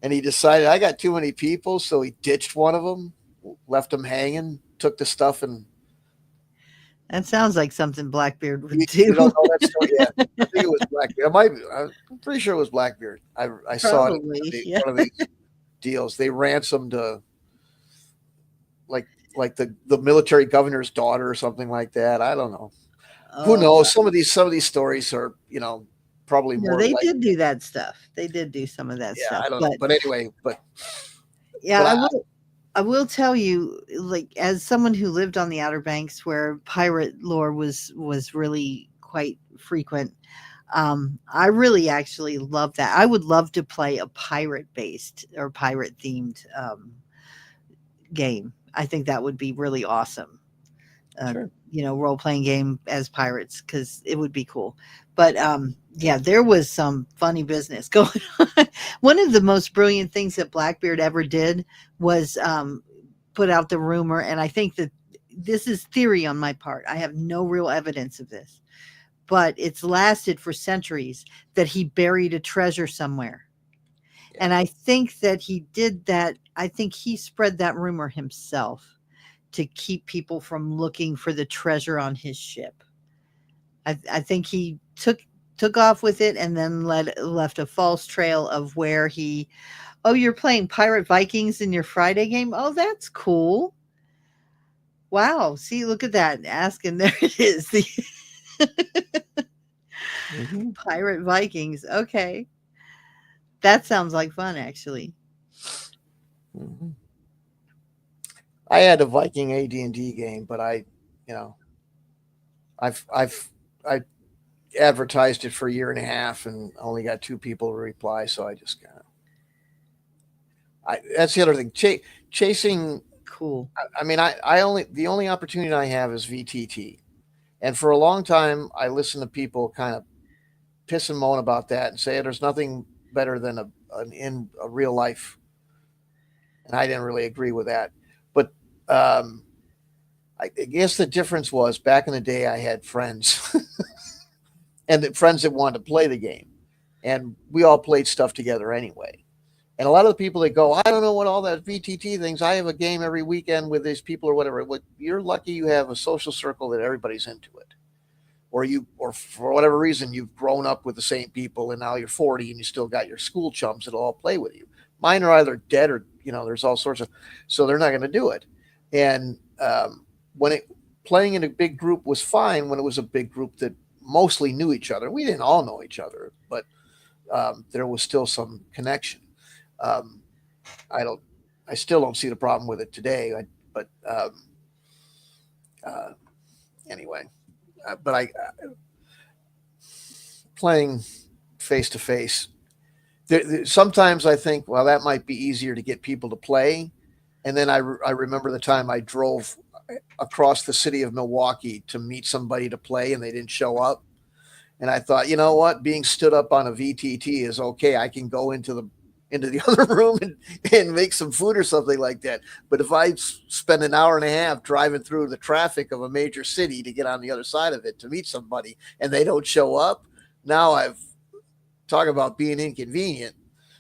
And he decided I got too many people, so he ditched one of them, left them hanging, took the stuff, and That sounds like something Blackbeard would you do. don't know that story yet. I think it was Blackbeard. I'm pretty sure it was Blackbeard. I saw it in Probably, yeah. one of these deals. They ransomed like the military governor's daughter or something like that. I don't know. Who knows? Some of these stories are, probably No, more they like, did do that stuff. They did do some of that yeah, stuff. I don't know. But anyway, yeah, but I will tell you, like, as someone who lived on the Outer Banks where pirate lore was really quite frequent, I really actually love that. I would love to play a pirate based or pirate themed game. I think that would be really awesome. sure. Role playing game as pirates, because it would be cool. But yeah, there was some funny business going on. One of the most brilliant things that Blackbeard ever did was put out the rumor, and I think that this is theory on my part. I have no real evidence of this, but it's lasted for centuries, that he buried a treasure somewhere. Yeah. And I think that he did that. I think he spread that rumor himself to keep people from looking for the treasure on his ship. I think he took off with it and then left a false trail of where he. Oh, you're playing Pirate Vikings in your Friday game? Oh, that's cool. Wow. See, look at that. Asking, there it is. The Mm-hmm. Pirate Vikings. Okay. That sounds like fun, actually. Mm-hmm. I had a Viking AD&D game, but I advertised it for a year and a half and only got 2 people to reply, so I just kind of. That's the other thing. Chasing. Cool. I mean, the only opportunity I have is VTT, and for a long time, I listened to people kind of piss and moan about that and say there's nothing better than a real life, and I didn't really agree with that. But I guess the difference was back in the day, I had friends, and friends that wanted to play the game, and we all played stuff together anyway. And a lot of the people that go, I don't know what all that VTT things. I have a game every weekend with these people or whatever. You're lucky you have a social circle that everybody's into it, or for whatever reason you've grown up with the same people and now you're 40 and you still got your school chums that all play with you. Mine are either dead or there's all sorts of, so they're not going to do it. And playing in a big group was fine when it was a big group that mostly knew each other. We didn't all know each other, but there was still some connection. I still don't see the problem with it today. Anyway, but playing face to face. Sometimes I think, well, that might be easier to get people to play, and then I remember the time I drove across the city of Milwaukee to meet somebody to play, and they didn't show up. And I thought, you know what, being stood up on a VTT is okay. I can go into the other room and make some food or something like that. But if I spend an hour and a half driving through the traffic of a major city to get on the other side of it to meet somebody and they don't show up, now I've talked about being inconvenient.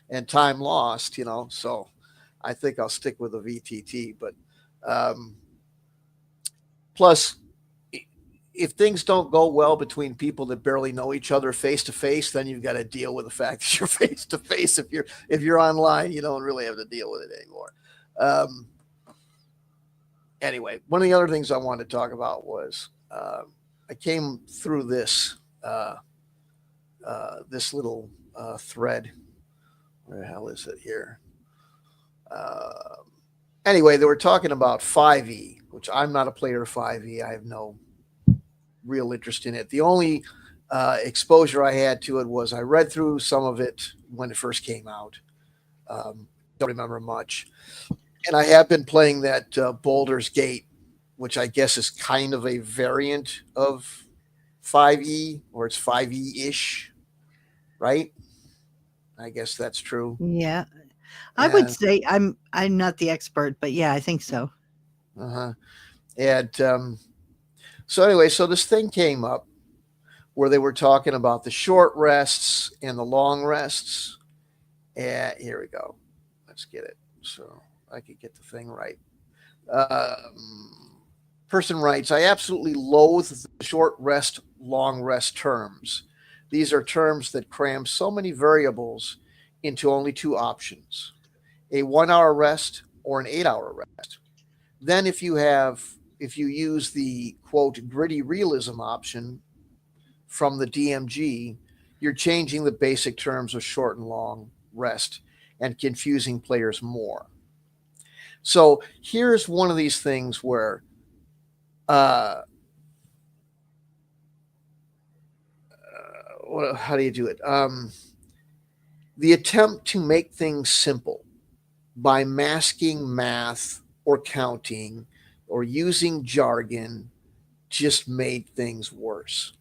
and time lost, so I think I'll stick with the VTT. But um, plus, if things don't go well between people that barely know each other face to face, then you've got to deal with the fact that you're face to face. If you're online, you don't really have to deal with it anymore. Um, anyway, one of the other things I wanted to talk about was I came through this little thread. Where the hell is it here? Uh, anyway, they were talking about 5e, which I'm not a player of 5e. I have no real interest in it. The only exposure I had to it was I read through some of it when it first came out. Don't remember much. And I have been playing that Boulder's Gate, which I guess is kind of a variant of 5e, or it's 5e ish, right? I guess that's true. Yeah. I would And say I'm not the expert, but yeah, I think so. uh-huh. And so anyway, so this thing came up where they were talking about the short rests and the long rests. And here we go. Let's get it so I could get the thing right. Person writes, I absolutely loathe the short rest, long rest terms. These are terms that cram so many variables into only two options: a 1 hour rest or an 8 hour rest. Then, if you use the quote gritty realism option from the DMG, you're changing the basic terms of short and long rest and confusing players more. So here's one of these things where uh, how do you do it? The attempt to make things simple by masking math or counting or using jargon just made things worse,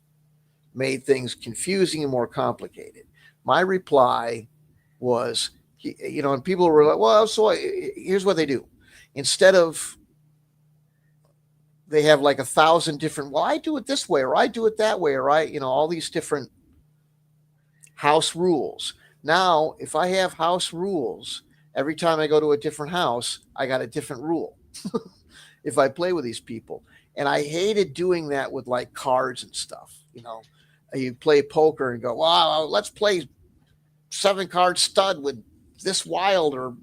made things confusing and more complicated. My reply was, and people were like, well, here's what they do. Instead of, they have like 1,000 different, well, I do it this way, or I do it that way, or all these different house rules. Now, if I have house rules, every time I go to a different house, I got a different rule if I play with these people. And I hated doing that with like cards and stuff. You play poker and go, wow, let's play 7 card stud with this wild, or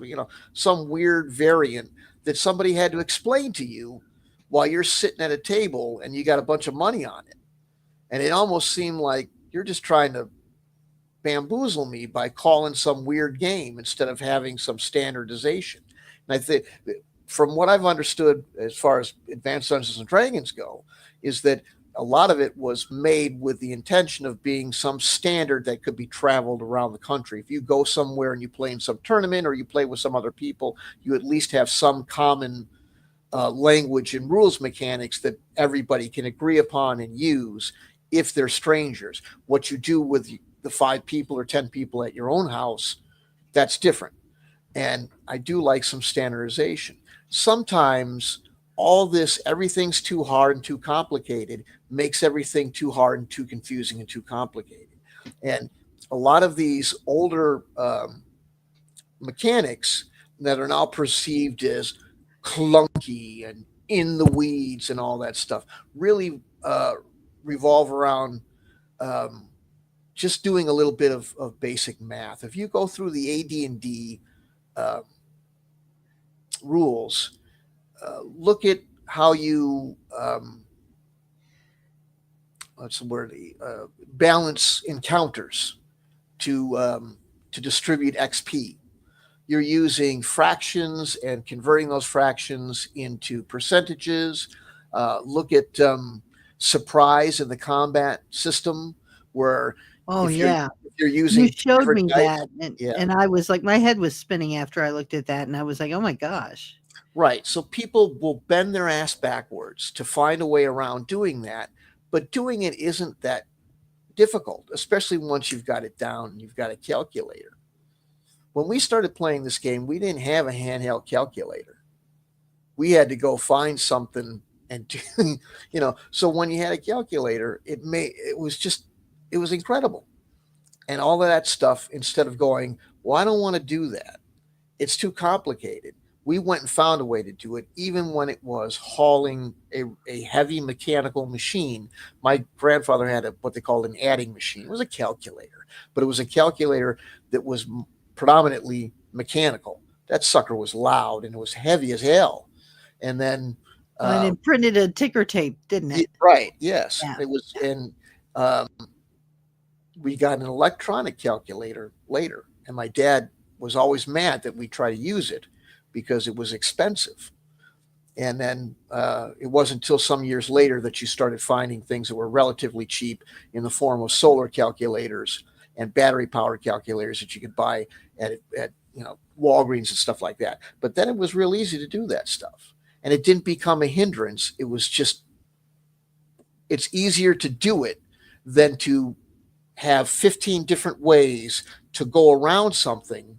some weird variant that somebody had to explain to you while you're sitting at a table and you got a bunch of money on it. And it almost seemed like you're just trying to bamboozle me by calling some weird game instead of having some standardization. And I think, from what I've understood as far as Advanced Dungeons and Dragons go, is that a lot of it was made with the intention of being some standard that could be traveled around the country. If you go somewhere and you play in some tournament or you play with some other people, you at least have some common language and rules mechanics that everybody can agree upon and use if they're strangers. What you do with the 5 people or 10 people at your own house, that's different. And I do like some standardization. Sometimes everything's too hard and too complicated, makes everything too hard and too confusing and too complicated. And a lot of these older mechanics that are now perceived as clunky and in the weeds and all that stuff really revolve around just doing a little bit of basic math. If you go through the AD&D rules, look at how you what's the word? Balance encounters to distribute XP. You're using fractions and converting those fractions into percentages. Look at surprise in the combat system, where Oh if you're yeah. if you're You using showed different me dice, that, and yeah, and I was like, my head was spinning after I looked at that, and I was like, oh my gosh. right. So people will bend their ass backwards to find a way around doing that, but doing it isn't that difficult, especially once you've got it down and you've got a calculator. When we started playing this game, we didn't have a handheld calculator. We had to go find something and do, so when you had a calculator, it was incredible. And all of that stuff, instead of going, Well, I don't want to do that. It's too complicated. We went and found a way to do it, even when it was hauling a heavy mechanical machine. My grandfather had what they called an adding machine. It was a calculator, but it was a calculator that was predominantly mechanical. That sucker was loud and it was heavy as hell. And then, And uh, it printed a ticker tape, didn't it? right, yes, Yeah. it was. And um, we got an electronic calculator later, and my dad was always mad that we try to use it because it was expensive. And then it wasn't until some years later that you started finding things that were relatively cheap in the form of solar calculators and battery powered calculators that you could buy at Walgreens and stuff like that. But then it was real easy to do that stuff, and it didn't become a hindrance. It was just, it's easier to do it than to have 15 different ways to go around something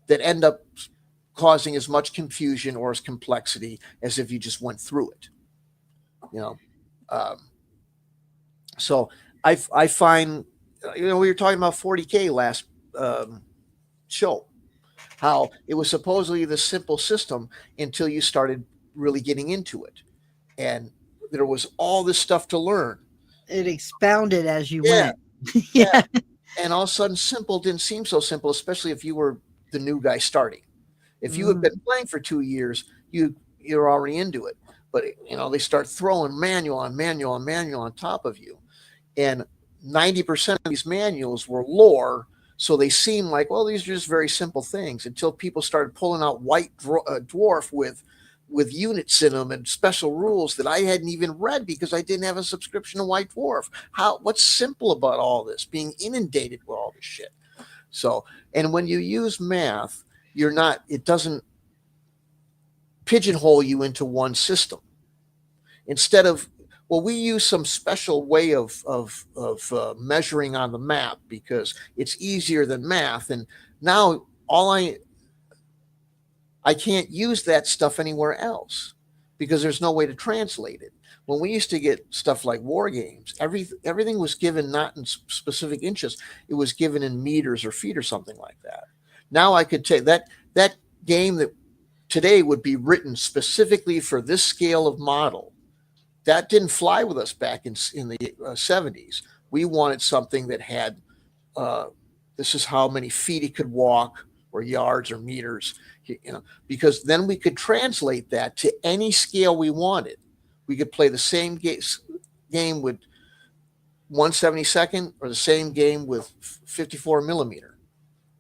that end up causing as much confusion or as complexity as if you just went through it. You know, um, so I find, we were talking about 40K last show, how it was supposedly the simple system until you started really getting into it, and there was all this stuff to learn. It expounded as you Yeah, went. yeah. Yeah. And all of a sudden, simple didn't seem so simple, especially if you were the new guy starting. If you had Mm. been playing for 2 years, you're already into it. But they start throwing manual on manual on manual on top of you, and 90% of these manuals were lore. So they seem like, well, these are just very simple things, until people started pulling out white dwarf with units in them and special rules that I hadn't even read because I didn't have a subscription to White Dwarf. What's simple about all this? Being inundated with all this shit. So, and when you use math, it doesn't pigeonhole you into one system. Instead of, well, we use some special way of measuring on the map because it's easier than math, and now I can't use that stuff anywhere else because there's no way to translate it. When we used to get stuff like war games, everything was given not in specific inches; it was given in meters or feet or something like that. Now I could take that game that today would be written specifically for this scale of model. That didn't fly with us back in the 70s. We wanted something that had uh, this is how many feet he could walk, or yards or meters, because then we could translate that to any scale we wanted. We could play the same game with 1/72 or the same game with 54 millimeter.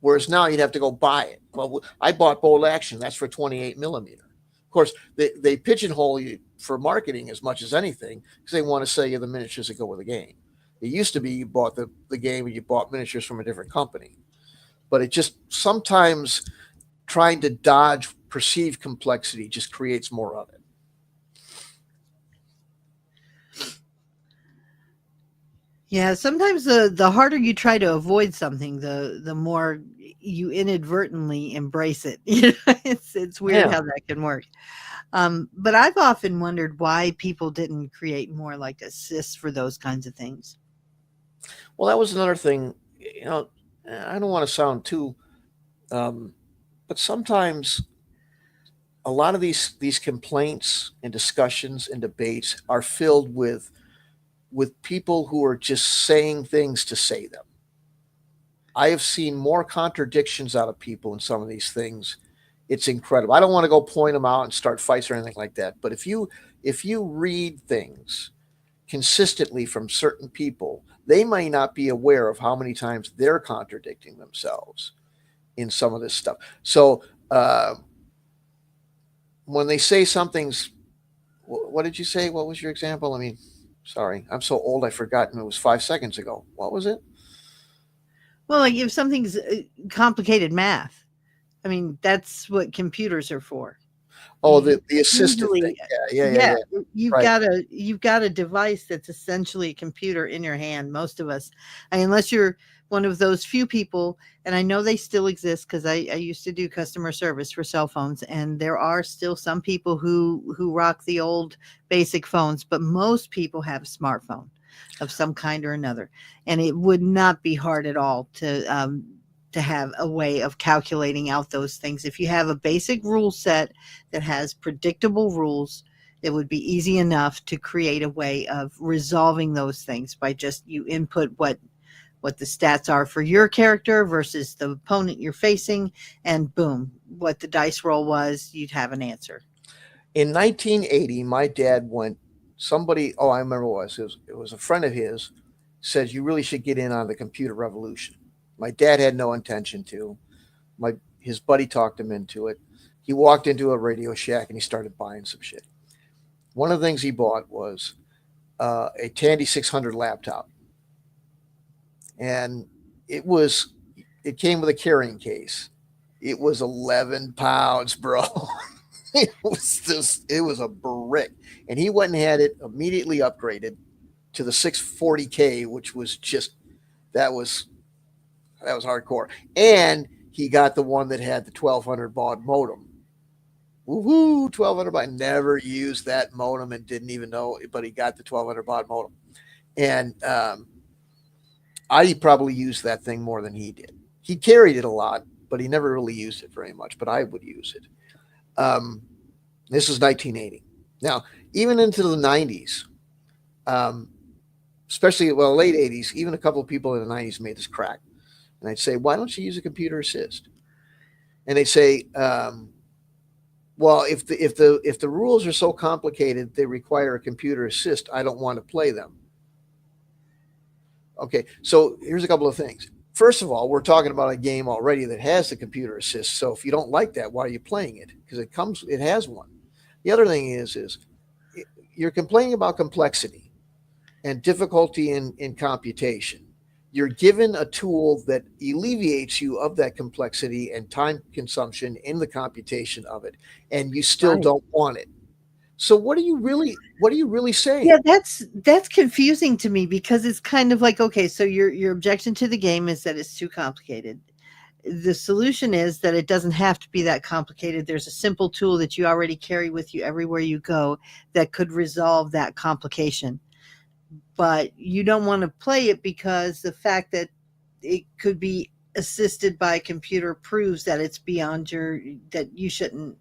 Whereas now you'd have to go buy it. Well, I bought Bold Action. That's for 28 millimeter. Of course, they pigeonhole you for marketing as much as anything because they want to sell you the miniatures that go with the game. It used to be you bought the game and you bought miniatures from a different company. But it just sometimes trying to dodge perceived complexity just creates more of it. Yeah, sometimes the harder you try to avoid something, the more you inadvertently embrace it. It's weird Yeah. how that can work. But I've often wondered why people didn't create more like assists for those kinds of things. Well, that was another thing. I don't want to sound too, um, but sometimes a lot of these complaints and discussions and debates are filled with people who are just saying things to say them. I have seen more contradictions out of people in some of these things. It's incredible. I don't want to go point them out and start fights or anything like that. But if you read things consistently from certain people, they may not be aware of how many times they're contradicting themselves in some of this stuff. So when they say something's, what did you say? What was your example? I mean, sorry, I'm so old I've forgotten. It was 5 seconds ago. What was it? Well, like if something's complicated math, I mean, that's what computers are for. Oh, You the assistant thing. usually, Yeah. you've Right. got a device that's essentially a computer in your hand. Most of us, unless you're one of those few people, and I know they still exist because I used to do customer service for cell phones, and there are still some people who rock the old basic phones, but most people have a smartphone of some kind or another, and it would not be hard at all to to have a way of calculating out those things. If you have a basic rule set that has predictable rules, it would be easy enough to create a way of resolving those things by just you input what the stats are for your character versus the opponent you're facing, and boom, what the dice roll was, you'd have an answer. In 1980, my dad went, I remember it was a friend of his, said, you really should get in on the computer revolution. My dad had no intention to. His buddy talked him into it. He walked into a Radio Shack and he started buying some shit. One of the things he bought was a Tandy 600 laptop. And it came with a carrying case. It was 11 pounds, bro. It was a brick. And he went and had it immediately upgraded to the 640K, which was that was hardcore. And he got the one that had the 1200 baud modem. Woohoo, 1200 baud. Never used that modem and didn't even know, but he got the 1200 baud modem. And I probably used that thing more than he did. He carried it a lot, but he never really used it very much, but I would use it. This was 1980. Now, even into the 90s, especially, late 80s, even a couple of people in the 90s made this crack. And I'd say, why don't you use a computer assist? And they'd say, well, if the rules are so complicated, they require a computer assist, I don't want to play them. Okay, so here's a couple of things. First of all, we're talking about a game already that has the computer assist. So if you don't like that, why are you playing it? Because it has one. The other thing is you're complaining about complexity and difficulty in computation. You're given a tool that alleviates you of that complexity and time consumption in the computation of it, and you still don't want it. So what are you really saying? Yeah, that's confusing to me, because it's kind of like, okay, so your objection to the game is that it's too complicated. The solution is that it doesn't have to be that complicated. There's a simple tool that you already carry with you everywhere you go that could resolve that complication. But you don't want to play it because the fact that it could be assisted by a computer proves that it's beyond that you shouldn't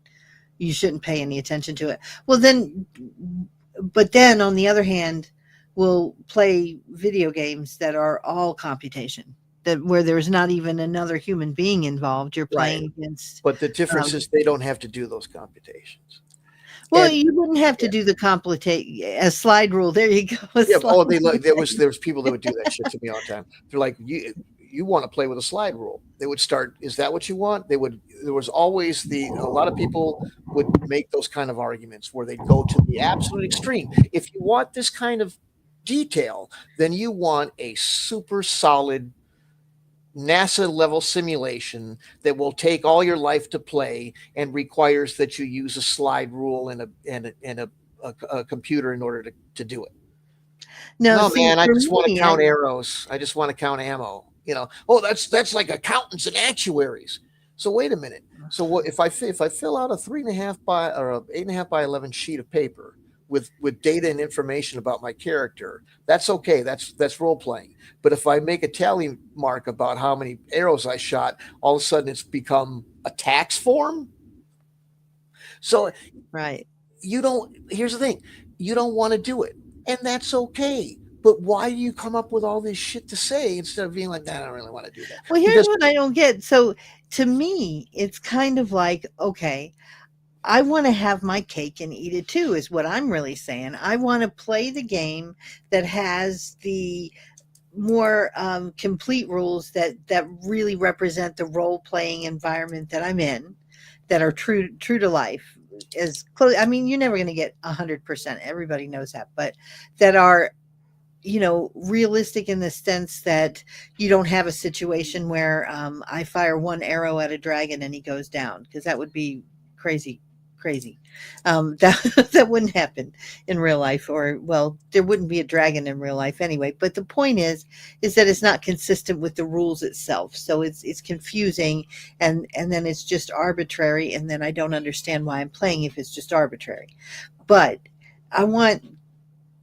pay any attention to it. But then on the other hand, we'll play video games that are all computation, where there's not even another human being involved. You're playing against. But the difference is they don't have to do those computations. Well, you wouldn't have to do a slide rule. There you go. There was people that would do that shit to me all the time. They're like, you want to play with a slide rule. They would start, is that what you want? There was always a lot of people would make those kind of arguments where they'd go to the absolute extreme. If you want this kind of detail, then you want a super solid NASA level simulation that will take all your life to play and requires that you use a slide rule and a computer in order to do it. No, man, I just want to count arrows. I just want to count ammo. That's like accountants and actuaries. So wait a minute. So what if I fill out a 3.5 by or a 8.5 by 11 sheet of paper with data and information about my character? That's okay. That's role playing. But if I make a tally mark about how many arrows I shot, all of a sudden it's become a tax form. So here's the thing. You don't want to do it, and that's okay. But why do you come up with all this shit to say instead of being like, nah, I don't really want to do that? Well, here's what I don't get. So to me, it's kind of like, okay, I want to have my cake and eat it too, is what I'm really saying. I want to play the game that has the more complete rules that really represent the role-playing environment that I'm in, that are true to life. As close, I mean, you're never going to get 100%. Everybody knows that, but that are, realistic in the sense that you don't have a situation where I fire one arrow at a dragon and he goes down, because that would be crazy. That wouldn't happen in real life, or, well, there wouldn't be a dragon in real life anyway. But the point is that it's not consistent with the rules itself. So it's confusing, and then it's just arbitrary. And then I don't understand why I'm playing if it's just arbitrary. But I want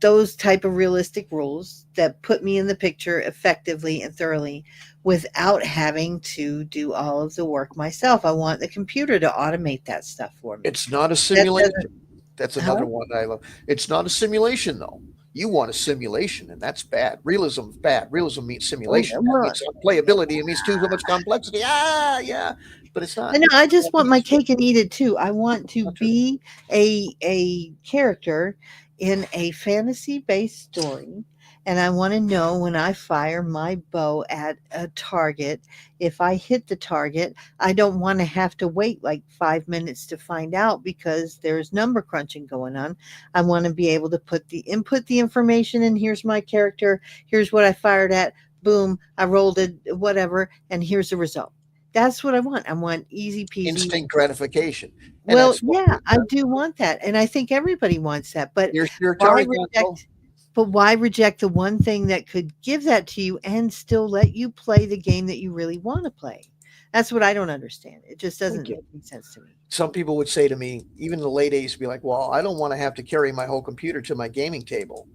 those type of realistic rules that put me in the picture effectively and thoroughly without having to do all of the work myself. I want the computer to automate that stuff for me. It's not a That simulation. doesn't, That's huh? another one I love. It's not a simulation, though. You want a simulation, and that's bad. Realism is bad. Realism means simulation. That Well, means playability. It means too much complexity. Ah, yeah, but it's I not. know. I just want my cake and eat it too. I want to Not true. be a character in a fantasy based story, and I want to know when I fire my bow at a target, if I hit the target, I don't want to have to wait like 5 minutes to find out because there's number crunching going on. I want to be able to input the information, and here's my character. Here's what I fired at. Boom! I rolled it, whatever, and here's the result. That's what I want. I want easy peasy. Instant gratification, and Well, that's what yeah, I do want that, and I think everybody wants that, but you're why targeting on. Oh, reject why reject the one thing that could give that to you and still let you play the game that you really wanna play? That's what I don't understand. It just I doesn't get make any sense to me. some people would say to me, even in the late 80s, be like, well, I don't want to have to carry my whole computer to my gaming table.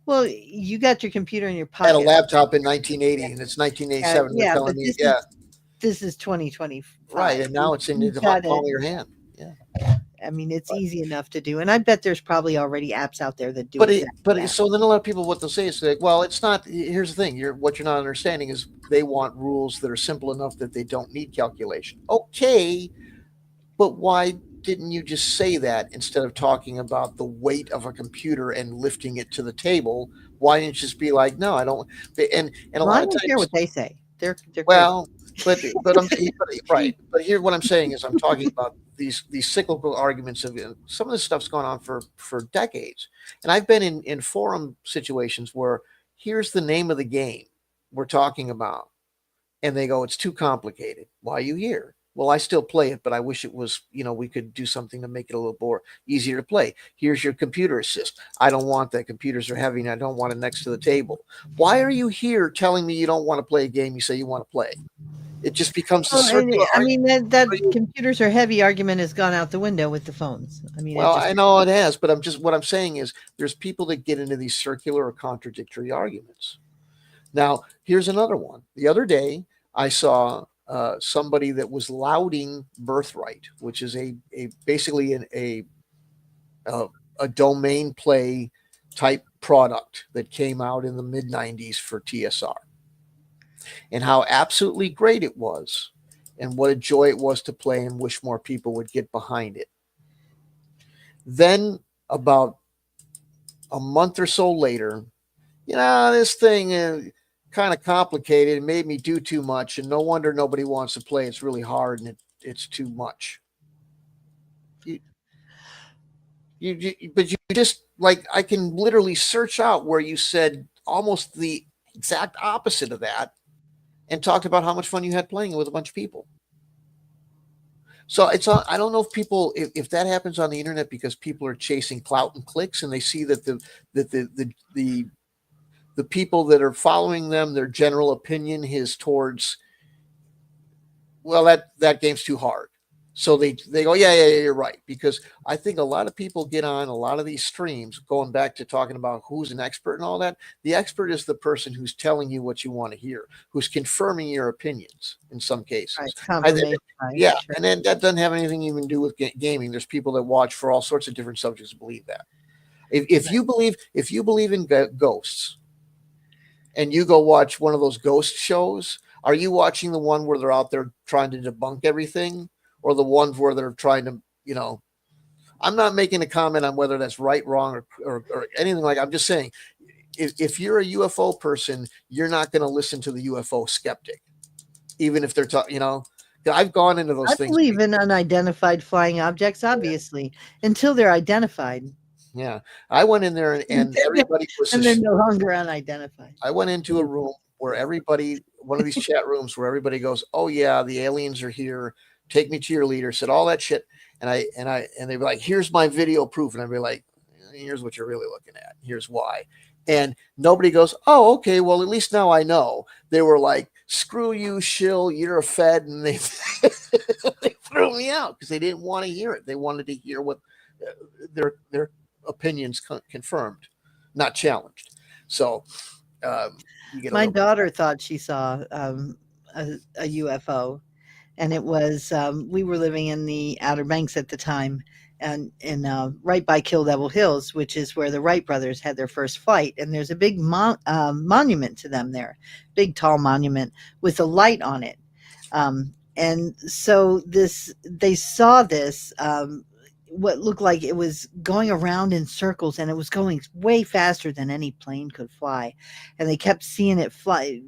Well, you got your computer in your I had a pocket. laptop in 1980 and it's 1987. They're Yeah, telling but me, yeah, this is right. 2025. And now it's in You the got palm it. of your hand. Yeah. I mean, it's But, easy enough to do, and I bet there's probably already apps out there that do exactly that. so then a lot of people, what they'll say is like, well, it's not, here's the thing. What you're not understanding is they want rules that are simple enough that they don't need calculation. Okay. But why didn't you just say that instead of talking about the weight of a computer and lifting it to the table? Why didn't you just be like, no, I don't? And a Well, I lot of don't care times, what they say. They're crazy. well, right. But here, what I'm saying is, I'm talking about these cyclical arguments of some of this stuff's gone on for decades, and I've been in forum situations where here's the name of the game we're talking about, and they go, it's too complicated. Why are you here? Well, I still play it, but I wish it was, we could do something to make it a little more easier to play. Here's your computer assist. I don't want that. Computers are heavy and I don't want it next to the table. Why are you here telling me you don't want to play a game you say you want to play? It just becomes the Well, circular I mean that argument. computers are heavy argument has gone out the window with the phones. I mean, it Well, just I know it has, but what I'm saying is there's people that get into these circular or contradictory arguments. Now, here's another one. The other day, I saw somebody that was lauding Birthright, which is basically a a domain play type product that came out in the mid 90s for TSR, and how absolutely great it was, and what a joy it was to play, and wish more people would get behind it. Then, about a month or so later, this thing kind of complicated. It made me do too much, and no wonder nobody wants to play. It's really hard, and it's too much. You, but you just like I can literally search out where you said almost the exact opposite of that, and talked about how much fun you had playing it with a bunch of people. So I don't know if people if that happens on the internet because people are chasing clout and clicks, and they see that the people that are following them, their general opinion is towards, well, that game's too hard. So they go, yeah, you're right. Because I think a lot of people get on a lot of these streams, going back to talking about who's an expert and all that. The expert is the person who's telling you what you want to hear, who's confirming your opinions in some cases. confirmation. Yeah, Sure. and then that doesn't have anything even to do with gaming. There's people that watch for all sorts of different subjects and believe that. If you believe in ghosts, and you go watch one of those ghost shows, are you watching the one where they're out there trying to debunk everything, or the ones where they're trying to, I'm not making a comment on whether that's right, wrong, or anything like that. I'm just saying, if you're a UFO person, you're not going to listen to the UFO skeptic, even if they're talking, I've gone into those I things. believe in unidentified flying objects, obviously, until they're identified. Yeah. I went in there and everybody was, and they're no longer unidentified. I went into a room where one of these chat rooms where everybody goes, oh yeah, the aliens are here. Take me to your leader, said all that shit. And they'd be like, here's my video proof. And I'd be like, here's what you're really looking at. Here's why. And nobody goes, oh, okay, well, at least now I know. They were like, screw you, shill, you're a Fed. And they, they threw me out because they didn't want to hear it. They wanted to hear what their opinions confirmed. not challenged. So you get a My little bit. daughter thought she saw a UFO, and it was we were living in the Outer Banks at the time, and right by Kill Devil Hills, which is where the Wright brothers had their first flight. And there's a big monument to them there, big tall monument with a light on it. And so this they saw this. What looked like it was going around in circles, and it was going way faster than any plane could fly, and they kept seeing it fly,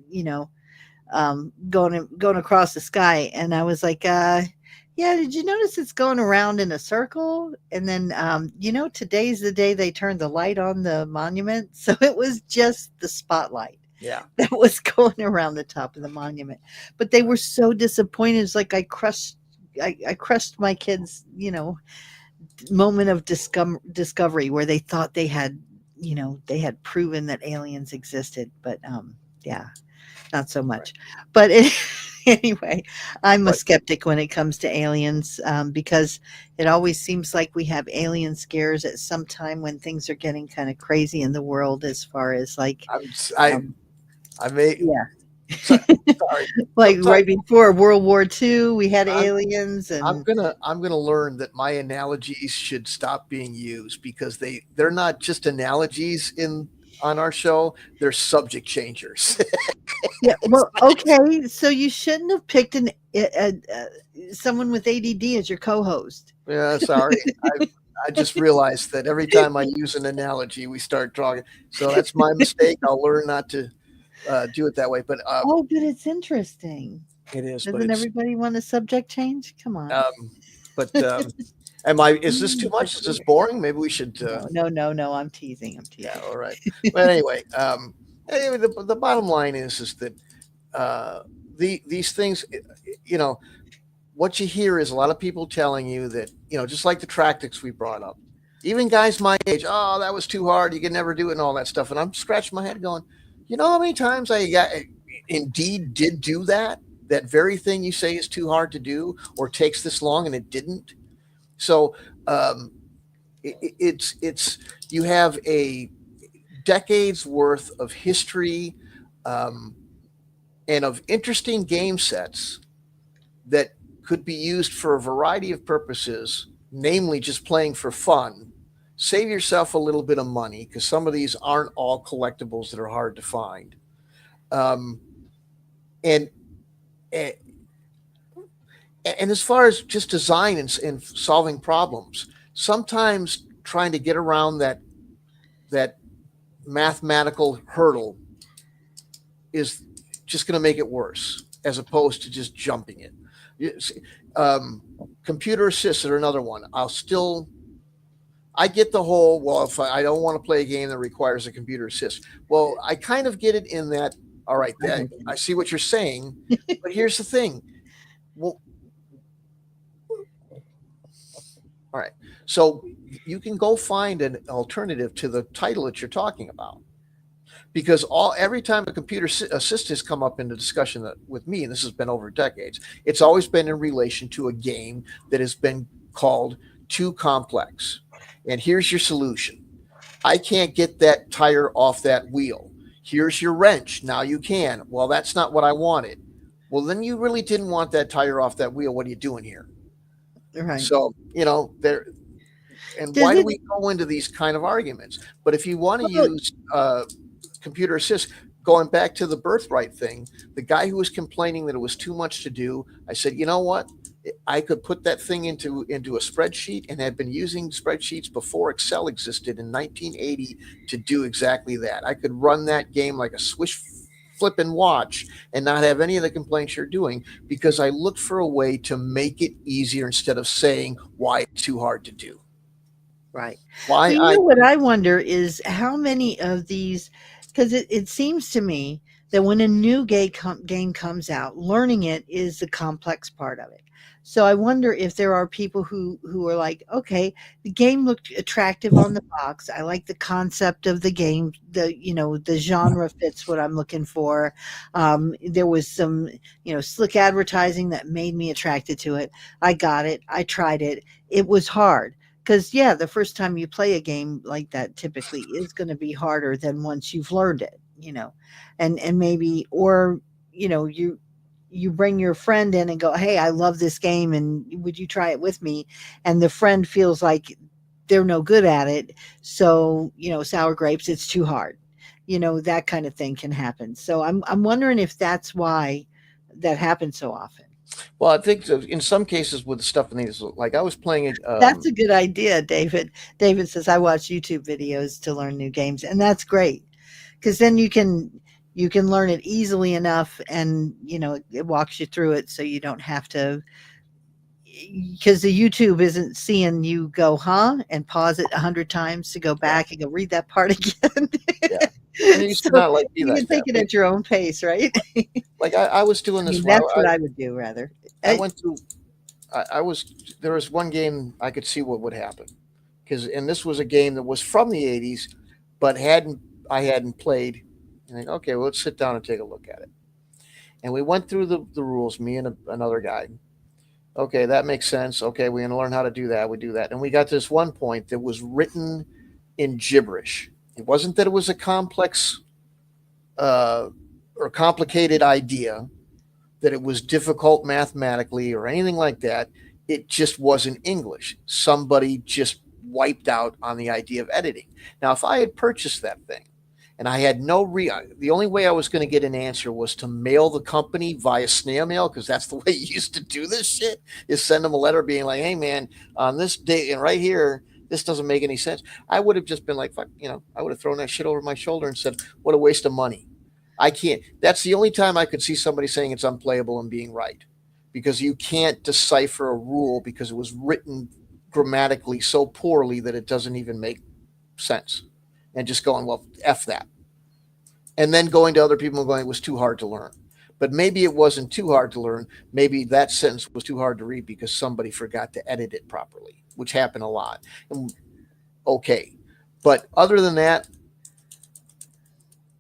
going across the sky. And I was like, yeah, did you notice it's going around in a circle? And then today's the day they turned the light on the monument, so it was just the spotlight Yeah. that was going around the top of the monument. But they were so disappointed. It's like I crushed my kids, moment of discovery where they thought they had proven that aliens existed. But yeah, not so much. But anyway, I'm a Right. skeptic when it comes to aliens, because it always seems like we have alien scares at some time when things are getting kind of crazy in the world, as far as like, um, I may. yeah, Sorry. like Sometimes right before World War II, we had I'm aliens, and I'm gonna learn that my analogies should stop being used because they're not just analogies in on our show. They're subject changers. yeah. Well, okay, so you shouldn't have picked someone with ADD as your co-host. Yeah, sorry. I just realized that every time I use an analogy, we start talking. So that's my mistake. I'll learn not to do it that way. But Oh, but it's interesting. it is. But Doesn't it's. everybody want a subject change? Come on. But am I? Is this too much? Is this boring? Maybe we should. No. I'm teasing. I'm Yeah. teasing. All right. But anyway, anyway, the bottom line is that these things, you know, what you hear is a lot of people telling you that, just like the tactics we brought up, even guys my age, oh, that was too hard. You can never do it and all that stuff. And I'm scratching my head going, you know how many times indeed did do that? That very thing you say is too hard to do or takes this long and it didn't. So it's you have a decades worth of history and of interesting game sets that could be used for a variety of purposes, namely just playing for fun. Save yourself a little bit of money because some of these aren't all collectibles that are hard to find. Um, and, and and as far as just design and solving problems, sometimes trying to get around that mathematical hurdle is just going to make it worse as opposed to just jumping it. Computer assists are another one. I get the whole, well, if I don't want to play a game that requires a computer assist. Well, I kind of get it in that, all right, I see what you're saying, but here's the thing. Well, all right. So you can go find an alternative to the title that you're talking about. Because every time a computer assist has come up in the discussion with me, and this has been over decades, it's always been in relation to a game that has been called too complex. And here's your solution. I can't get that tire off that wheel. Here's your wrench. Now you can. Well, that's not what I wanted. Well, then you really didn't want that tire off that wheel. What are you doing here? Right. So, there. And Does why do it- we go into these kind of arguments? But if you want to Well, use computer assist, going back to the birthright thing, the guy who was complaining that it was too much to do, I said, you know what? I could put that thing into a spreadsheet and had been using spreadsheets before Excel existed in 1980 to do exactly that. I could run that game like a swish flip and watch and not have any of the complaints you're doing because I looked for a way to make it easier instead of saying why it's too hard to do. Right. Why Well, what I wonder is how many of these, because it seems to me that when a new game comes out, learning it is the complex part of it. So I wonder if there are people who are like, okay, the game looked attractive on the box. I like the concept of the game. The genre fits what I'm looking for. There was some, slick advertising that made me attracted to it. I got it. I tried it. It was hard. Because yeah, the first time you play a game like that typically is going to be harder than once you've learned it, and maybe, or you bring your friend in and go, hey, I love this game, and would you try it with me? And the friend feels like they're no good at it, so sour grapes, it's too hard. That kind of thing can happen. So I'm wondering if that's why that happens so often. Well, I think in some cases with stuff in these, like I was playing it. That's a good idea, David. David says I watch YouTube videos to learn new games, and that's great because then you can learn it easily enough, and it walks you through it, so you don't have to, because the YouTube isn't seeing you go, huh, and pause it 100 times to go Yeah, back and go read that part again. yeah. And it used to So not like be you like can take that. it at your own pace, right? Like I was doing I this mean, where that's what I would do rather. I went through. I was there was one game I could see what would happen and this was a game that was from the '80s, but hadn't played. And I think, okay, well, let's sit down and take a look at it. And we went through the rules, me and another guy. Okay, that makes sense. Okay, we're going to learn how to do that. We do that. And we got to this one point that was written in gibberish. It wasn't that it was a complex uh, or complicated idea, that it was difficult mathematically or anything like that. It just wasn't English. Somebody just wiped out on the idea of editing. Now, if I had purchased that thing and I had the only way I was going to get an answer was to mail the company via snail mail, because that's the way you used to do this shit, is send them a letter being like, hey man, on this date and right here, this doesn't make any sense. I would have just been like, fuck, I would have thrown that shit over my shoulder and said, what a waste of money. I can't. That's the only time I could see somebody saying it's unplayable and being right, because you can't decipher a rule because it was written grammatically so poorly that it doesn't even make sense. And just going, well, F that. And then going to other people and going, it was too hard to learn. But maybe it wasn't too hard to learn. Maybe that sentence was too hard to read because somebody forgot to edit it properly, which happened a lot. And, okay. But other than that,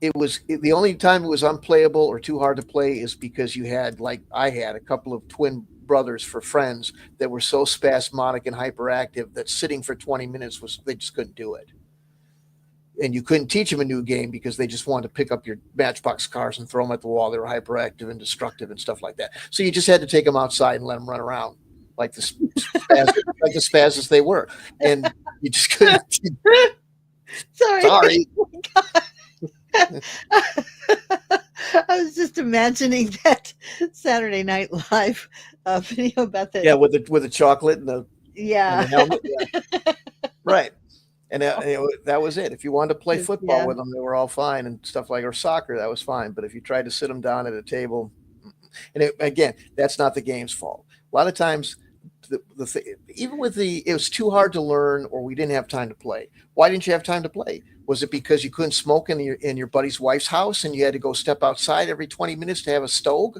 the only time it was unplayable or too hard to play is because you had, like I had, a couple of twin brothers for friends that were so spasmodic and hyperactive that sitting for 20 minutes they just couldn't do it. And you couldn't teach them a new game because they just wanted to pick up your Matchbox cars and throw them at the wall. They were hyperactive and destructive and stuff like that. So you just had to take them outside and let them run around like the spazzes they were. And you just couldn't. Sorry. I was just imagining that Saturday Night Live video about that. Yeah, with the chocolate and the helmet. Yeah. Right. And that was it. If you wanted to play football with them, they were all fine and stuff like, or soccer, that was fine. But if you tried to sit them down at a table, and again, that's not the game's fault. A lot of times, even with it was too hard to learn, or we didn't have time to play. Why didn't you have time to play? Was it because you couldn't smoke in your buddy's wife's house and you had to go step outside every 20 minutes to have a stove?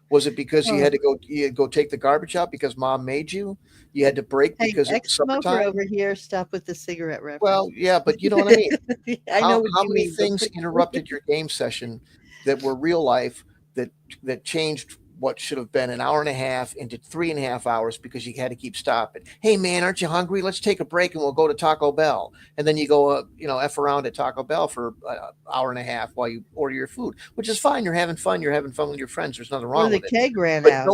Was it because you had to go take the garbage out because mom made you? You had to break because it's smoker over here. Stop with the cigarette reference. Well, yeah, but you know what I mean. I know how many things interrupted your game session that were real life that changed what should have been an hour and a half into 3.5 hours because you had to keep stopping. Hey man, aren't you hungry? Let's take a break and we'll go to Taco Bell. And then you go, F around at Taco Bell for an hour and a half while you order your food, which is fine. You're having fun. You're having fun with your friends. There's nothing wrong with it. Or the keg ran out.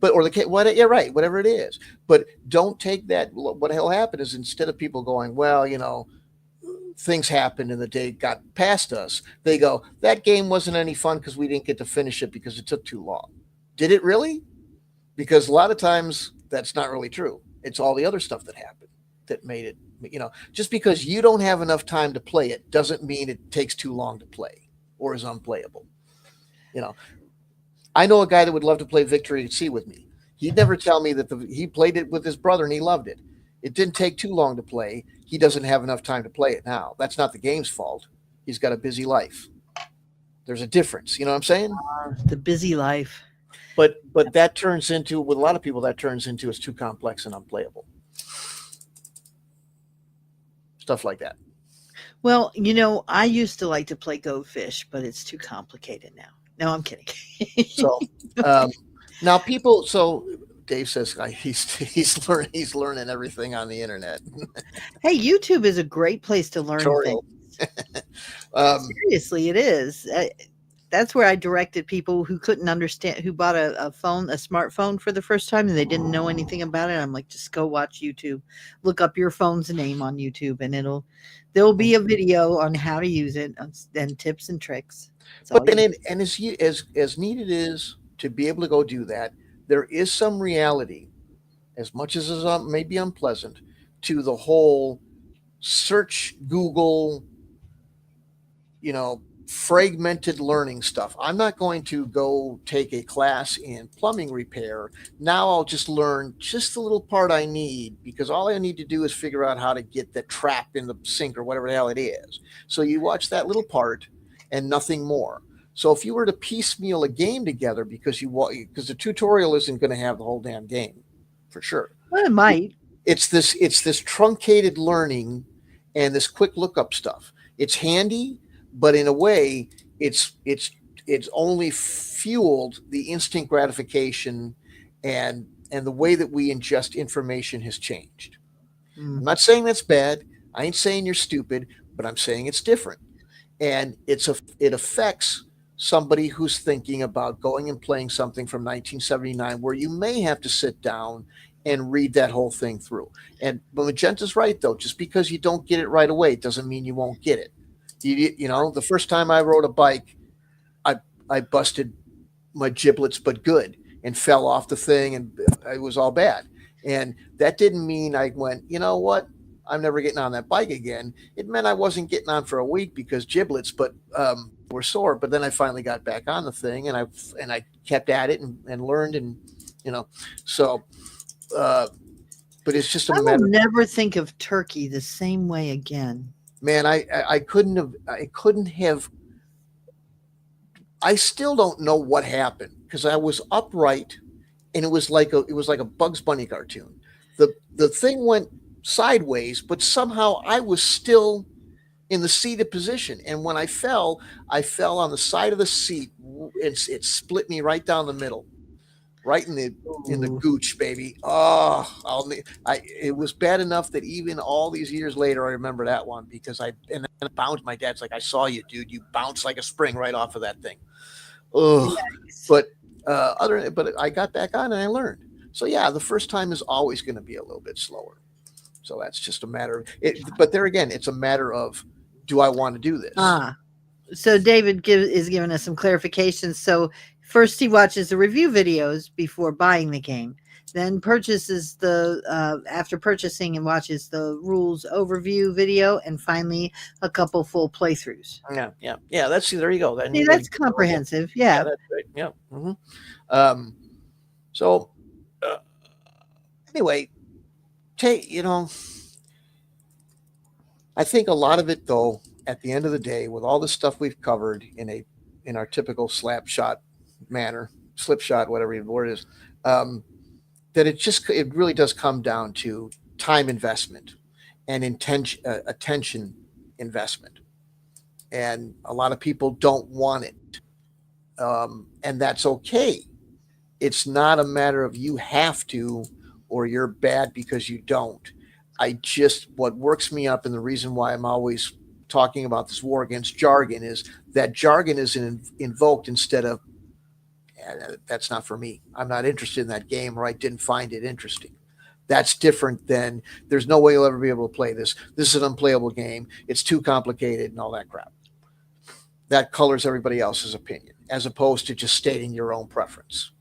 Or the keg, yeah, right. Whatever it is. But don't take that. What the hell happened is, instead of people going, well, things happened and the day got past us, they go, that game wasn't any fun because we didn't get to finish it because it took too long. Did it really? Because a lot of times that's not really true. It's all the other stuff that happened that made it, just because you don't have enough time to play it doesn't mean it takes too long to play or is unplayable. I know a guy that would love to play Victory at Sea with me. He'd never tell me that he played it with his brother and he loved it. It didn't take too long to play. He doesn't have enough time to play it now. That's not the game's fault. He's got a busy life. There's a difference. You know what I'm saying? The busy life. But that turns into, with a lot of people, it's too complex and unplayable. Stuff like that. Well, I used to like to play Go Fish, but it's too complicated now. No, I'm kidding. So now people, Dave says he's learning everything on the internet. Hey, YouTube is a great place to learn things. Tutorial. um, Seriously, it is. That's where I directed people who couldn't understand, who bought a phone, a smartphone for the first time, and they didn't know anything about it. I'm like, just go watch YouTube, look up your phone's name on YouTube, and there'll be a video on how to use it and tips and tricks. That's all but you. and as neat it is to be able to go do that, there is some reality, as much as it may be unpleasant, to the whole search Google, fragmented learning stuff. I'm not going to go take a class in plumbing repair. Now I'll just learn just the little part I need, because all I need to do is figure out how to get the trap in the sink or whatever the hell it is. So you watch that little part and nothing more. So if you were to piecemeal a game together, because the tutorial isn't going to have the whole damn game, for sure. Well, it might. It's this truncated learning and this quick lookup stuff. It's handy, but in a way, it's only fueled the instant gratification, and the way that we ingest information has changed. I'm not saying that's bad. I ain't saying you're stupid, but I'm saying it's different, and it affects somebody who's thinking about going and playing something from 1979, where you may have to sit down and read that whole thing through. But Magenta's right, though. Just because you don't get it right away doesn't mean you won't get it. The first time I rode a bike, I busted my giblets, but good, and fell off the thing, and it was all bad. And that didn't mean I went, you know what, I'm never getting on that bike again. It meant I wasn't getting on for a week because giblets, but were sore. But then I finally got back on the thing, and I kept at it and learned, and so. But it's just a I matter. will never think of turkey the same way again. Man, I couldn't have. I still don't know what happened, because I was upright, and it was like a Bugs Bunny cartoon. The thing went sideways, but somehow I was still in the seated position. And when I fell on the side of the seat, and it split me right down the middle, right in the gooch, baby. Oh, it was bad enough that even all these years later, I remember that one, because I bounced. My dad's like, I saw you, dude. You bounced like a spring right off of that thing. Oh, Nice. but but I got back on and I learned. So yeah, the first time is always going to be a little bit slower. So that's just a matter of it. But there again, it's a matter of, do I want to do this? So David is giving us some clarification. So first he watches the review videos before buying the game, then purchases after purchasing, and watches the rules overview video, and finally a couple full playthroughs. Yeah. There you go. See, that's comprehensive. Yeah. That's right. Yeah. Mm-hmm. So anyway, I think a lot of it, though, at the end of the day, with all the stuff we've covered in our typical slap shot manner, slip shot, whatever the word is, that it really does come down to time investment and attention investment. And a lot of people don't want it. And that's okay. It's not a matter of you have to, or you're bad because you don't. What works me up, and the reason why I'm always talking about this war against jargon, is that jargon is invoked instead of, that's not for me. I'm not interested in that game, or I didn't find it interesting. That's different than, there's no way you'll ever be able to play this. This is an unplayable game. It's too complicated and all that crap. That colors everybody else's opinion, as opposed to just stating your own preference.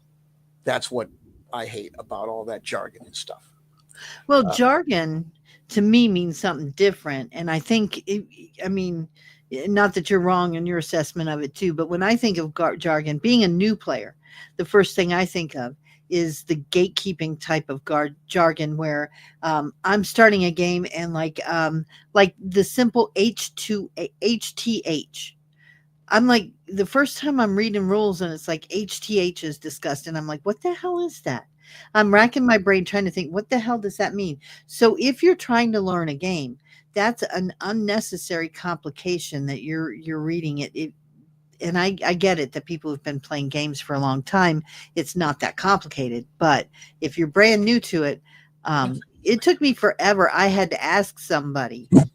That's what I hate about all that jargon and stuff. Well, jargon to me means something different. And I think, not that you're wrong in your assessment of it too, but when I think of jargon, being a new player, the first thing I think of is the gatekeeping type of jargon, where I'm starting a game, and like the simple HTH. I'm like, the first time I'm reading rules and it's like HTH is discussed, and I'm like, what the hell is that? I'm racking my brain trying to think, what the hell does that mean? So if you're trying to learn a game, that's an unnecessary complication that you're reading it. and I get it that people who've been playing games for a long time, it's not that complicated. But if you're brand new to it, it took me forever. I had to ask somebody what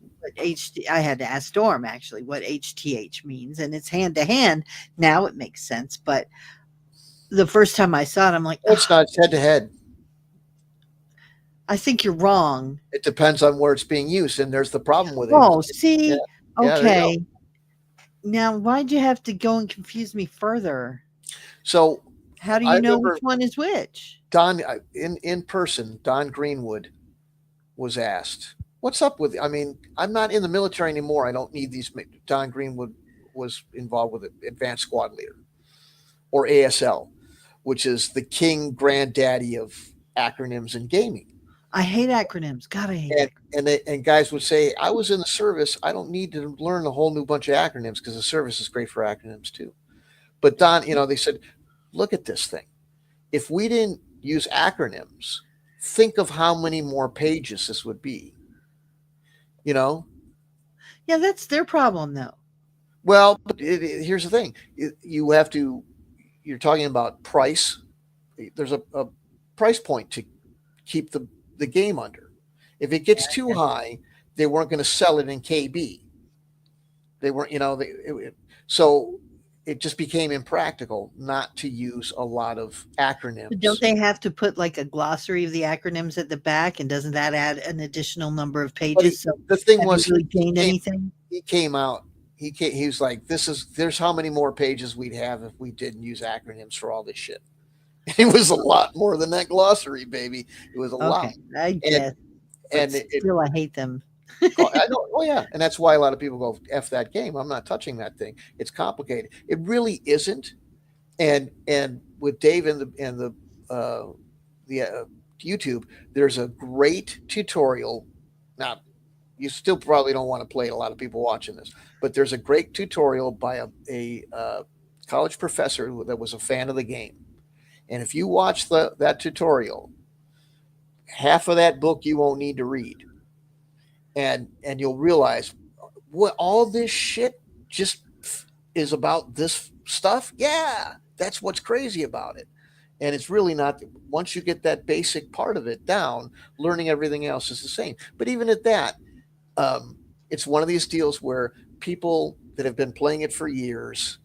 I had to ask Storm actually what HTH means, and it's hand to hand. Now it makes sense, but the first time I saw it, I'm like, It's not head to head. I think you're wrong. It depends on where it's being used, and there's the problem with it. Oh, Yeah, see, yeah, there you go. okay. Now, why'd you have to go and confuse me further? So How do I you know remember which one is which? Don in person. Don Greenwood was asked, "What's up with?" I mean, I'm not in the military anymore. I don't need these. Don Greenwood was involved with Advanced Squad Leader, or ASL, which is the king granddaddy of acronyms in gaming. I hate acronyms. God, I hate acronyms. And guys would say, "I was in the service. I don't need to learn a whole new bunch of acronyms because the service is great for acronyms too." But Don, they said, "Look at this thing. If we didn't use acronyms, think of how many more pages this would be." You know, Yeah, that's their problem, though. well, but here's the thing: you have to. You're talking about price. There's a price point to keep the game under. If it gets too high, they weren't going to sell it in KB. They weren't, so it just became impractical not to use a lot of But don't acronyms. they have to put like a glossary of the acronyms at the back? And doesn't that add an additional number of But pages? So the thing have you was, really gained anything? he came out. He was like, there's how many more pages we'd have if we didn't use acronyms for all this shit. It was a lot more than that glossary, baby. It was a lot. Okay, I And guess. But and still, I hate them. oh, I know. Oh yeah, and that's why a lot of people go f that game. I'm not touching that thing. It's complicated. It really isn't. And with Dave and the YouTube, there's a great tutorial. Now, you still probably don't want to play it. A lot of people watching this, but there's a great tutorial by a college professor that was a fan of the game. And if you watch that tutorial, half of that book you won't need to read, and you'll realize what all this shit just is about this stuff. Yeah, that's what's crazy about it. And it's really not. Once you get that basic part of it down, learning everything else is the same. But even at that, it's one of these deals where people that have been playing it for years,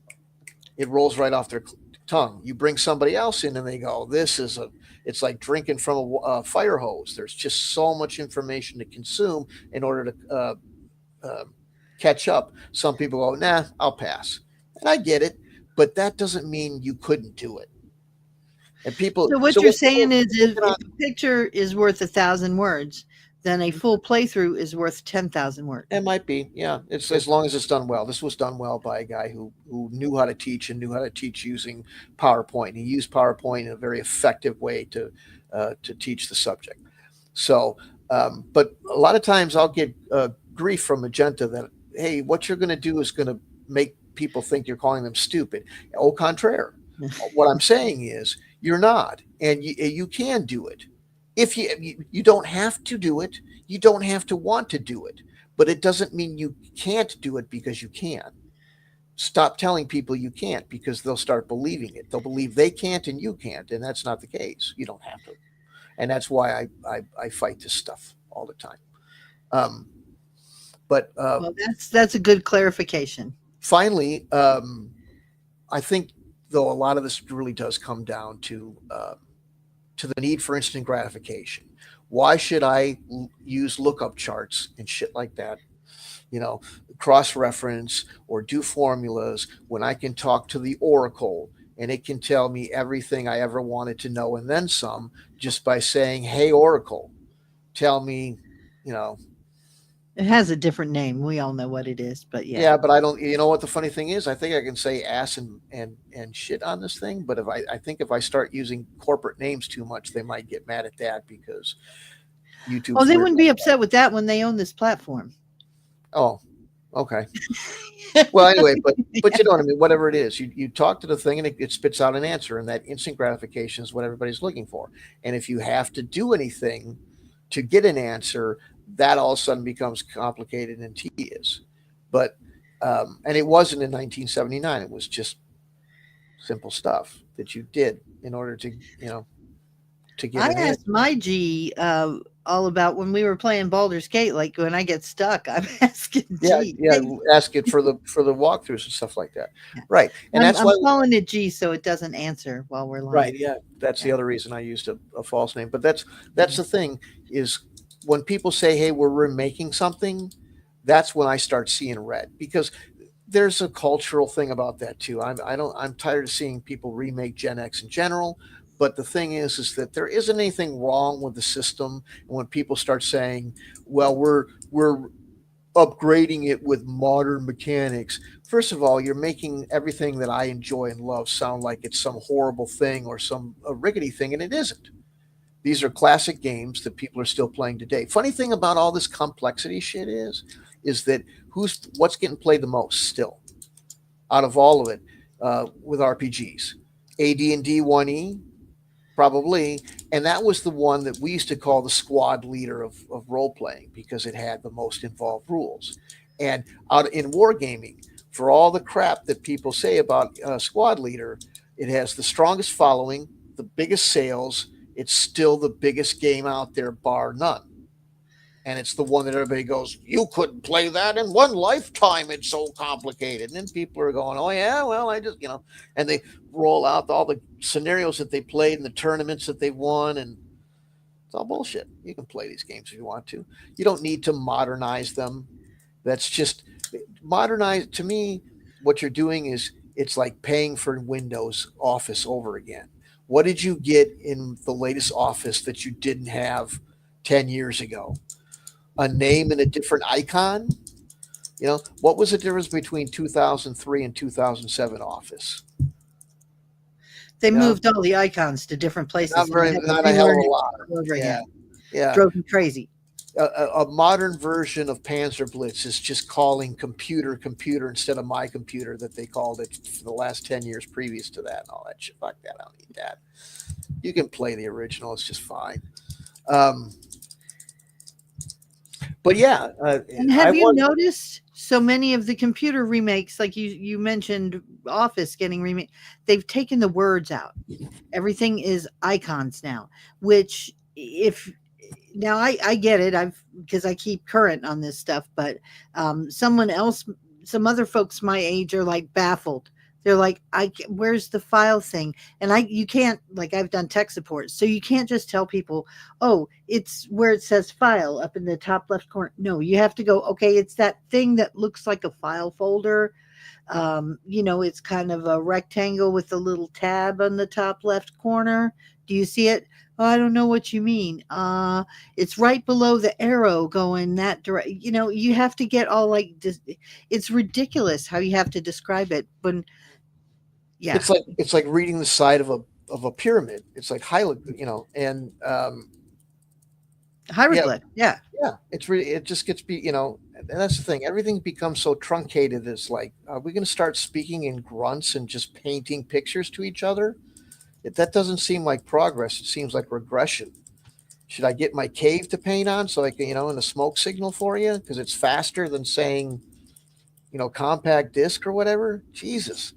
it rolls right off their tongue. You bring somebody else in and they go, it's like drinking from a fire hose. There's just so much information to consume in order to uh, catch up. Some people go, nah, I'll pass. And I get it, but that doesn't mean you couldn't do it. And people, So what so you're when people saying is, if picking on, a picture is worth 1,000 words, then a full playthrough is worth 10,000 words. it might be, yeah. It's as long as it's done well. This was done well by a guy who knew how to teach and knew how to teach using PowerPoint. He used PowerPoint in a very effective way to teach the subject. So, but a lot of times I'll get grief from Magenta that, hey, what you're going to do is going to make people think you're calling them stupid. Au contraire. What I'm saying is you're not, and you can do it. If you don't have to do it, you don't have to want to do it, but it doesn't mean you can't do it because you can. Stop telling people you can't because they'll start believing it. They'll believe they can't and you can't, and that's not the case. You don't have to, and that's why I fight this stuff all the time. Um, but Well, that's a good clarification. finally, I think though a lot of this really does come down to the need for instant gratification. Why should I use lookup charts and shit like that? Cross reference or do formulas when I can talk to the Oracle and it can tell me everything I ever wanted to know and then some just by saying, "Hey, Oracle, tell me," you know, It has a different name. We all know what it is, but yeah. yeah, but I don't. You know what the funny thing is? I think I can say ass and shit on this thing, but I think if I start using corporate names too much, they might get mad at that because YouTube's Oh, they weird wouldn't be like upset with that when they own this platform. that. Oh, okay. Well, anyway, but you know what I mean. Whatever it is, you talk to the thing and it spits out an answer, and that instant gratification is what everybody's looking for. And if you have to do anything to get an answer, that all of a sudden becomes complicated and tedious. But And it wasn't in 1979. It was just simple stuff that you did in order to, to get I an answer. asked my G all about when we were playing Baldur's Gate. Like when I get stuck, I'm asking Yeah, G. yeah. Hey, Ask it for the walkthroughs and stuff like that. Right, and that's I'm why. calling it G so it doesn't answer while we're Right. live. Yeah. That's the Yeah. other reason I used a false name. But that's the thing is when people say, "Hey, we're remaking something," that's when I start seeing red because there's a cultural thing about that too. I'm tired of seeing people remake Gen X in general. But the thing is that there isn't anything wrong with the system. And when people start saying, "Well, we're upgrading it with modern mechanics." First of all, you're making everything that I enjoy and love sound like it's some horrible thing or some a rickety thing, and it isn't. These are classic games that people are still playing today. Funny thing about all this complexity shit is that what's getting played the most still out of all of it with RPGs. AD&D 1E, probably. And that was the one that we used to call the squad leader of role playing because it had the most involved rules. And out in wargaming, for all the crap that people say about squad leader, it has the strongest following, the biggest sales. It's still the biggest game out there, bar none. And it's the one that everybody goes, "You couldn't play that in one lifetime. It's so complicated." And then people are going, "Oh, yeah, well, I just, and they roll out all the scenarios that they played and the tournaments that they won. And it's all bullshit. You can play these games if you want to. You don't need to modernize them. That's just modernize. To me, what you're doing is it's like paying for Windows Office over again. What did you get in the latest Office that you didn't have 10 years ago? A name and a different icon. What was the difference between 2003 and 2007 Office? They You know, moved all the icons to different not places, and you very, had to not a hell of relearn a it lot. all over Yeah, again. yeah. Drove me crazy. A modern version of Panzer Blitz is just calling computer instead of my computer that they called it for the last 10 years previous to that and all that shit. Fuck that. I don't need that. You can play the original. It's just fine. Um, but yeah, And I have you want. noticed so many of the computer remakes, like you mentioned Office getting remade, they've taken the words out. Everything is icons now, which if now I get it, I've because I keep current on this stuff, but someone else, some other folks my age are like baffled. They're like, where's the file thing? And you can't, like, I've done tech support, so you can't just tell people, oh, it's where it says file up in the top left corner. No, you have to go, okay, it's that thing that looks like a file folder. It's kind of a rectangle with a little tab on the top left corner. Do you see it? Oh, I don't know what you mean. It's right below the arrow going that direction. You have to get all like it's ridiculous how you have to describe it. But yeah, It's like reading the side of a pyramid. It's like highly, and yeah, hieroglyph. Yeah. yeah. It's really it just gets and that's the thing. Everything becomes so truncated. It's like, are we going to start speaking in grunts and just painting pictures to each other? That doesn't seem like progress. It seems like regression. Should I get my cave to paint on so I can, and a smoke signal for you because it's faster than saying, compact disc or whatever? Jesus.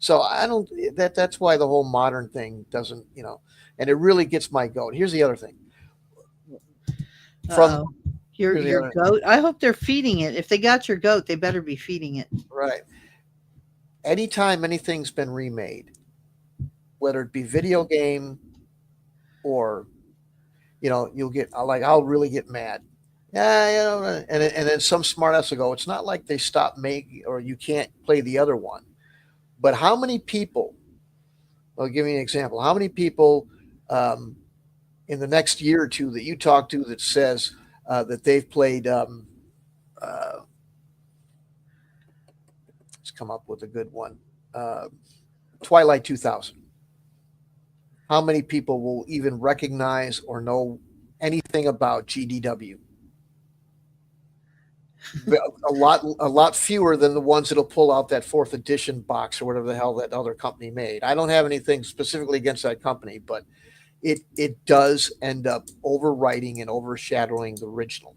So I don't. That's why the whole modern thing doesn't, and it really gets my goat. Here's the other thing. From Uh-oh. Your here's the your other goat. I hope they're feeding it. If they got your goat, they better be feeding it. right. Anytime anything's been remade, whether it be video game or you'll get like I'll really get mad. Yeah, and then some smart ass will go. It's not like they stopped making or you can't play the other one. But how many people? I'll give you an example. How many people um, in the next year or two that you talk to that says that they've played? Uh, let's come up with a good one. Uh, Twilight 2000. How many people will even recognize or know anything about GDW? A lot fewer than the ones that'll pull out that fourth edition box or whatever the hell that other company made. I don't have anything specifically against that company, but it does end up overwriting and overshadowing the original.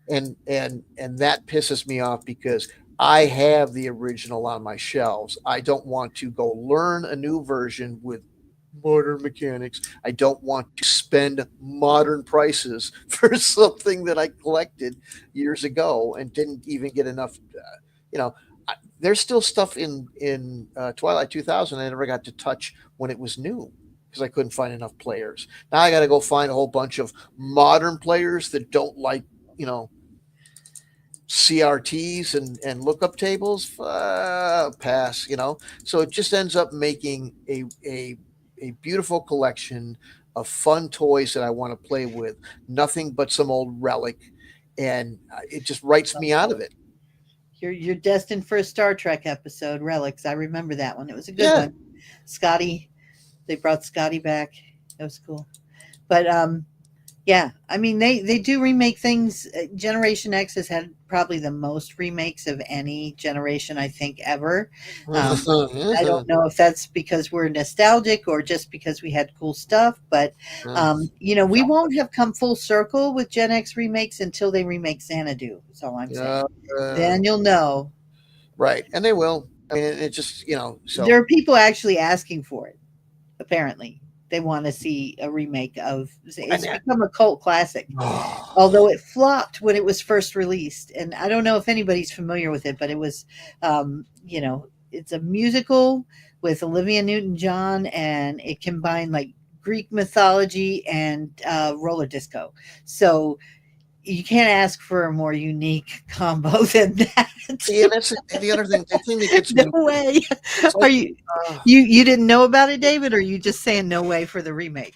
and that pisses me off because I have the original on my shelves. I don't want to go learn a new version with modern mechanics. I don't want to spend modern prices for something that I collected years ago and didn't even get enough. You know, there's still stuff in Twilight 2000 I never got to touch when it was new because I couldn't find enough players. Now I got to go find a whole bunch of modern players that don't like you know CRTs and lookup tables, pass, So it just ends up making a beautiful collection of fun toys that I want to play with, nothing but some old relic. And it just writes me out of it. You're destined for a Star Trek episode, Relics. I remember that one. It was a good Yeah. one. Scotty, they brought Scotty back. That was cool. But yeah, I mean they do remake things. Generation X has had probably the most remakes of any generation I think ever. I don't know if that's because we're nostalgic or just because we had cool stuff, but we won't have come full circle with Gen X remakes until they remake Xanadu. That's all I'm saying. Uh, Then you'll know. right. And they will. I mean, it just, There so. are people actually asking for it. Apparently, they want to see a remake of. And It's become a cult classic, although it flopped when it was first released. And I don't know if anybody's familiar with it, but it was, it's a musical with Olivia Newton-John, and it combined like Greek mythology and roller disco. So you can't ask for a more unique combo than that. See, and that's the other thing. The thing that gets No me. way. It's Are like, you uh, you didn't know about it, David, or are you just saying no way for the remake?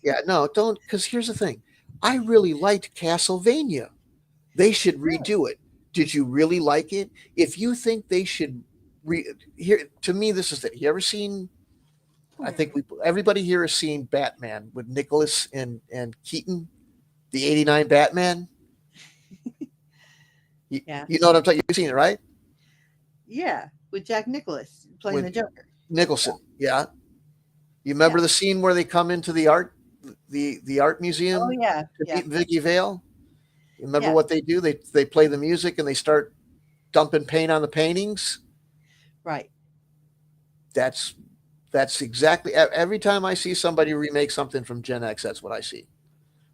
yeah, no, don't. Because here's the thing. I really liked Castlevania. They should redo it. Did you really like it? If you think they should here to me this is it. You ever seen I think everybody here has seen Batman with Nicholas and Keaton, the 89 Batman. You, Yeah. you know what I'm talking You've seen it, right? Yeah, with Jack Nicholas playing the With Joker. Nicholson. Yeah. You Yeah. remember the scene where they come into the art Oh museum yeah. to Yeah. meet Vicky Vale? You remember Yeah. what they do? They play the music and they start dumping paint on the paintings. Right. That's that's exactly every time I see somebody remake something from Gen X, that's what I see.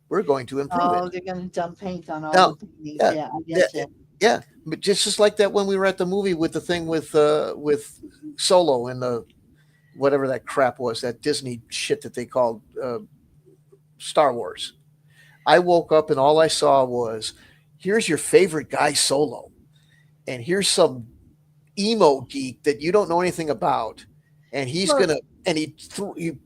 We're going to improve Oh, it. they're gonna dump paint on all Now, the paintings. yeah, Yeah, I yeah, get you. yeah. But just like that when we were at the movie with the thing with Solo and the whatever that crap was, that Disney shit that they called Star Wars. I woke up and all I saw was, here's your favorite guy Solo, and here's some emo geek that you don't know anything about, and he's Well, gonna and he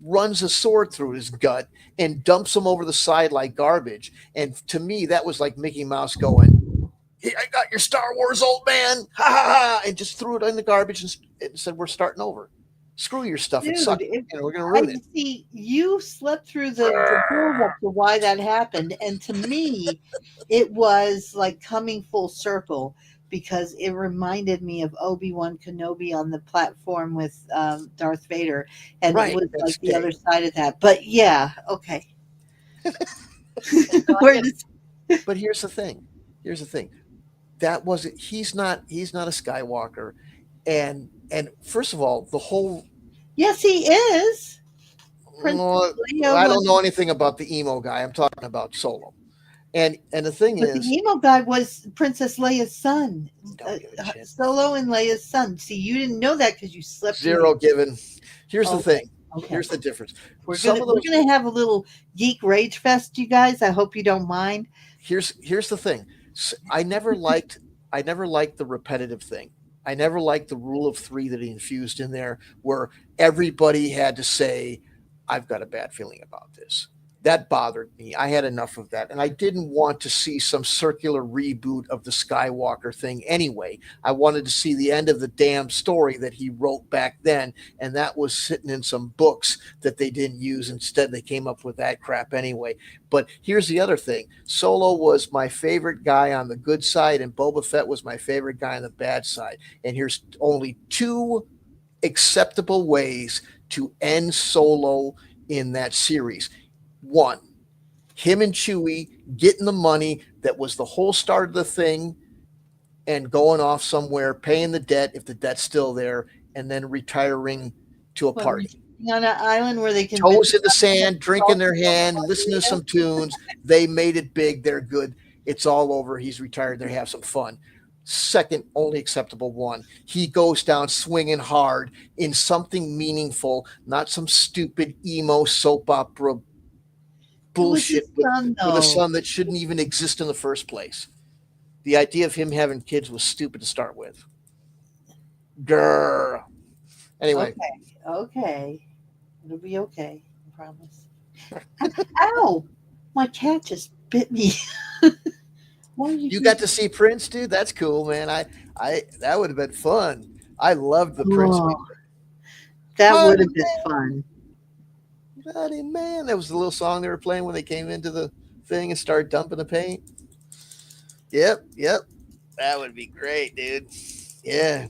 runs a sword through his gut and dumps him over the side like garbage. And to me, that was like Mickey Mouse going, "Hey, I got your Star Wars, old man!" Ha ha ha! And just threw it in the garbage and said, "We're starting over. Screw your stuff. It dude, sucks. We're gonna I ruin it." see you slept through the build up to why that happened, and to me, it was like coming full circle because it reminded me of Obi-Wan Kenobi on the platform with Darth Vader, and it Right. was That's like the Dave. other side of that. But yeah, okay. No, I We're get it. just, But here's the thing. Here's the thing. That wasn't. He's not a Skywalker. And first of all, the whole yes, he is. Princess well, Leia I was, don't know anything about the emo guy. I'm talking about Solo. And the thing but the is, emo guy was Princess Leia's son, don't give a shit. Solo and Leia's son. See, you didn't know that because you slept through the. Zero given. Here's the Okay, thing. okay. Here's the difference. We're Some gonna of we're those. gonna have a little geek rage fest, you guys. I hope you don't mind. Here's the thing. I never liked the repetitive thing. I never liked the rule of three that he infused in there, where everybody had to say, "I've got a bad feeling about this." That bothered me. I had enough of that, and I didn't want to see some circular reboot of the Skywalker thing anyway. I wanted to see the end of the damn story that he wrote back then, and that was sitting in some books that they didn't use. Instead, they came up with that crap anyway. But here's the other thing. Solo was my favorite guy on the good side, and Boba Fett was my favorite guy on the bad side. And here's only two acceptable ways to end Solo in that series. One, Him and Chewie getting the money that was the whole start of the thing and going off somewhere, paying the debt if the debt's still there, and then retiring to a What, party. on an island where they can Toes in the sand, drinking their hand, listening to some tunes. They made it big. They're good. It's all over. He's retired. They have some fun. Second, only acceptable one. He goes down swinging hard in something meaningful, not some stupid emo soap opera bullshit with a son that shouldn't even exist in the first place. The idea of him having kids was stupid to start with. Grr. Anyway, Okay. It'll be okay. I promise. Ow! My cat just bit me. Why are you got to see Prince, dude. That's cool, man. I that would have been fun. I loved the Prince Oh, music. that would Buddy have been fun. man, buddy man. That was the little song they were playing when they came into the thing and started dumping the paint. Yep. That would be great, dude. Yeah.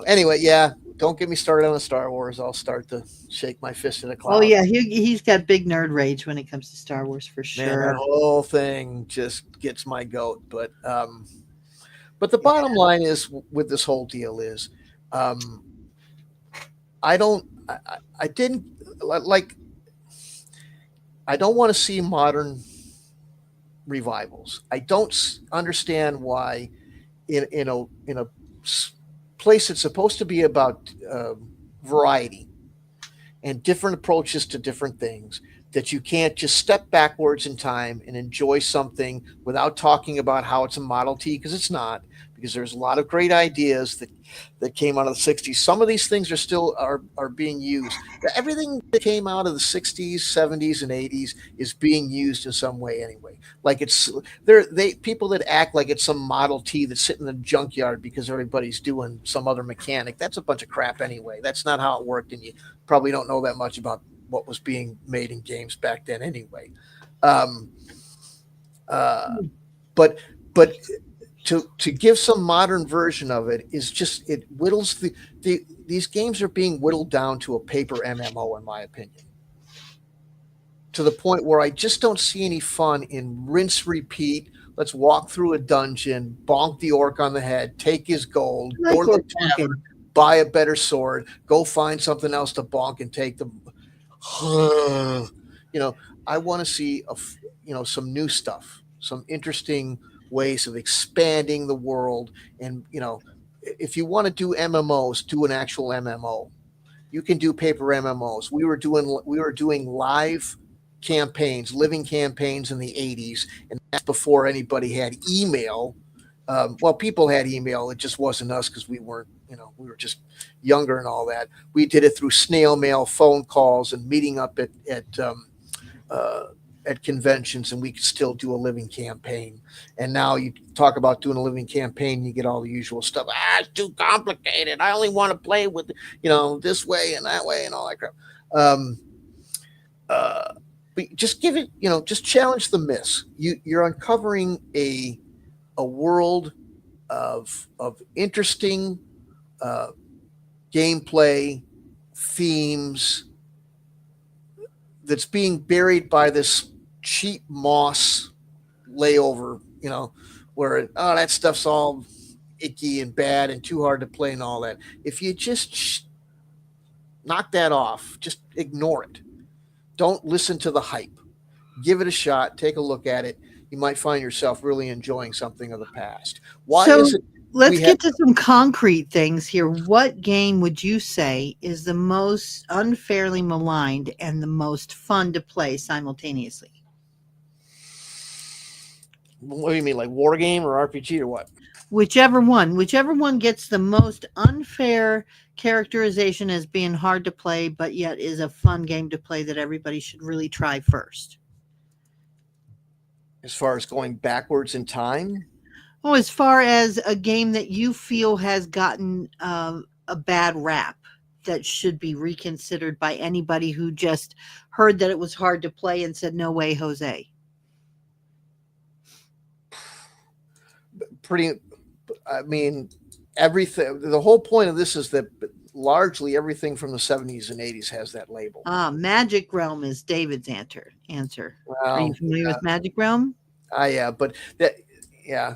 Anyway, yeah. Don't get me started on the Star Wars. I'll start to shake my fist in the clouds. Oh yeah, he's got big nerd rage when it comes to Star Wars for Man, that sure. whole thing just gets my goat. But the bottom line is with this whole deal is, um, I didn't like. I don't want to see modern revivals. I don't understand why in a place that's supposed to be about variety and different approaches to different things, that you can't just step backwards in time and enjoy something without talking about how it's a Model T, because it's not, because there's a lot of great ideas that came out of the 60s. Some of these things are being used. Everything that came out of the 60s, 70s, and 80s is being used in some way anyway. Like it's they people that act like it's some Model T that's sitting in the junkyard because everybody's doing some other mechanic. That's a bunch of crap anyway. That's not how it worked, and you probably don't know that much about what was being made in games back then anyway. Um, but but to give some modern version of it is just, it whittles these games are being whittled down to a paper MMO in my opinion, to the point where I just don't see any fun in rinse repeat. Let's walk through a dungeon, bonk the orc on the head, take his gold, go to the tavern, buy a better sword, go find something else to bonk and take the I want to see some new stuff, some interesting ways of expanding the world. And if you want to do MMOs, do an actual MMO. You can do paper MMOs. We were doing live campaigns, living campaigns in the 80s, and that's before anybody had email. Well, people had email. It just wasn't us because we weren't, we were just younger and all that. We did it through snail mail, phone calls, and meeting up at conventions, and we could still do a living campaign. And now you talk about doing a living campaign, you get all the usual stuff. It's too complicated. I only want to play with, this way and that way and all that crap. But just give it, just challenge the myths. You're uncovering a world of interesting gameplay themes that's being buried by this cheap moss layover, where that stuff's all icky and bad and too hard to play and all that. If you just knock that off, just ignore it. Don't listen to the hype. Give it a shot. Take a look at it. You might find yourself really enjoying something of the past. Why is it? Let's get to some concrete things here. What game would you say is the most unfairly maligned and the most fun to play simultaneously? What do you mean, like war game or RPG or what? Whichever one gets the most unfair characterization as being hard to play, but yet is a fun game to play that everybody should really try first. As far as going backwards in time? Oh, as far as a game that you feel has gotten a bad rap that should be reconsidered by anybody who just heard that it was hard to play and said, no way, Jose. Everything. The whole point of this is that largely everything from the 70s and 80s has that label. Magic Realm is David's answer. Are you Well, familiar with Magic Realm? yeah, but that, yeah.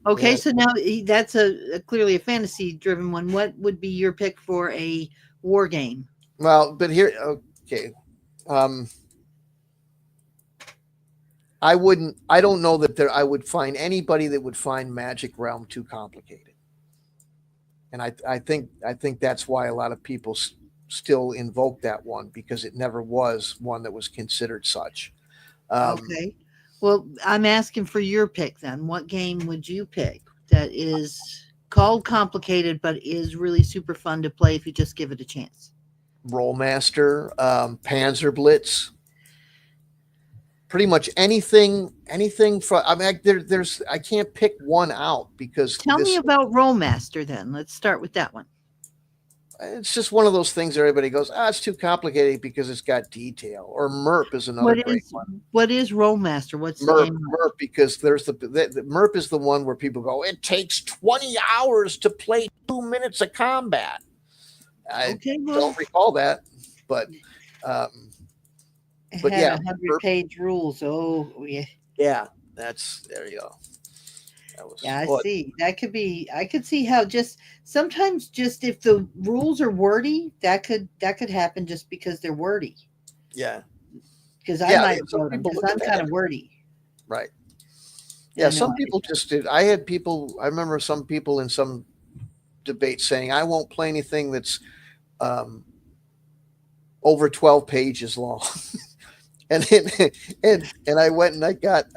Okay, Yeah. so now that's a clearly a fantasy driven one. What would be your pick for a war game? Well, but here, okay. I don't know that I would find anybody that would find Magic Realm too complicated. And I think that's why a lot of people still invoke that one, because it never was one that was considered such. Okay. Well, I'm asking for your pick then. What game would you pick that is called complicated but is really super fun to play if you just give it a chance? Rollmaster, Panzer Blitz, pretty much anything for, I mean, there's I can't pick one out because Tell me about Rollmaster then. Let's start with that one. it's just one of those things everybody goes, it's too complicated because it's got detail. Or MERP is another great one. What is Rollmaster? What's the MERP, game? MERP, because there's the MERP is the one where people go, it takes 20 hours to play 2 minutes of combat. I don't recall that, but it had yeah, 100-page rules. Oh yeah. Yeah, there you go. Yeah, I see. That could be. I could see how just sometimes, just if the rules are wordy, that could happen just because they're wordy. Yeah. Because I might vote them because I'm kind of wordy. Right. Yeah, some people just did. I remember some people in some debate saying, I won't play anything that's over 12 pages long. And I went and I got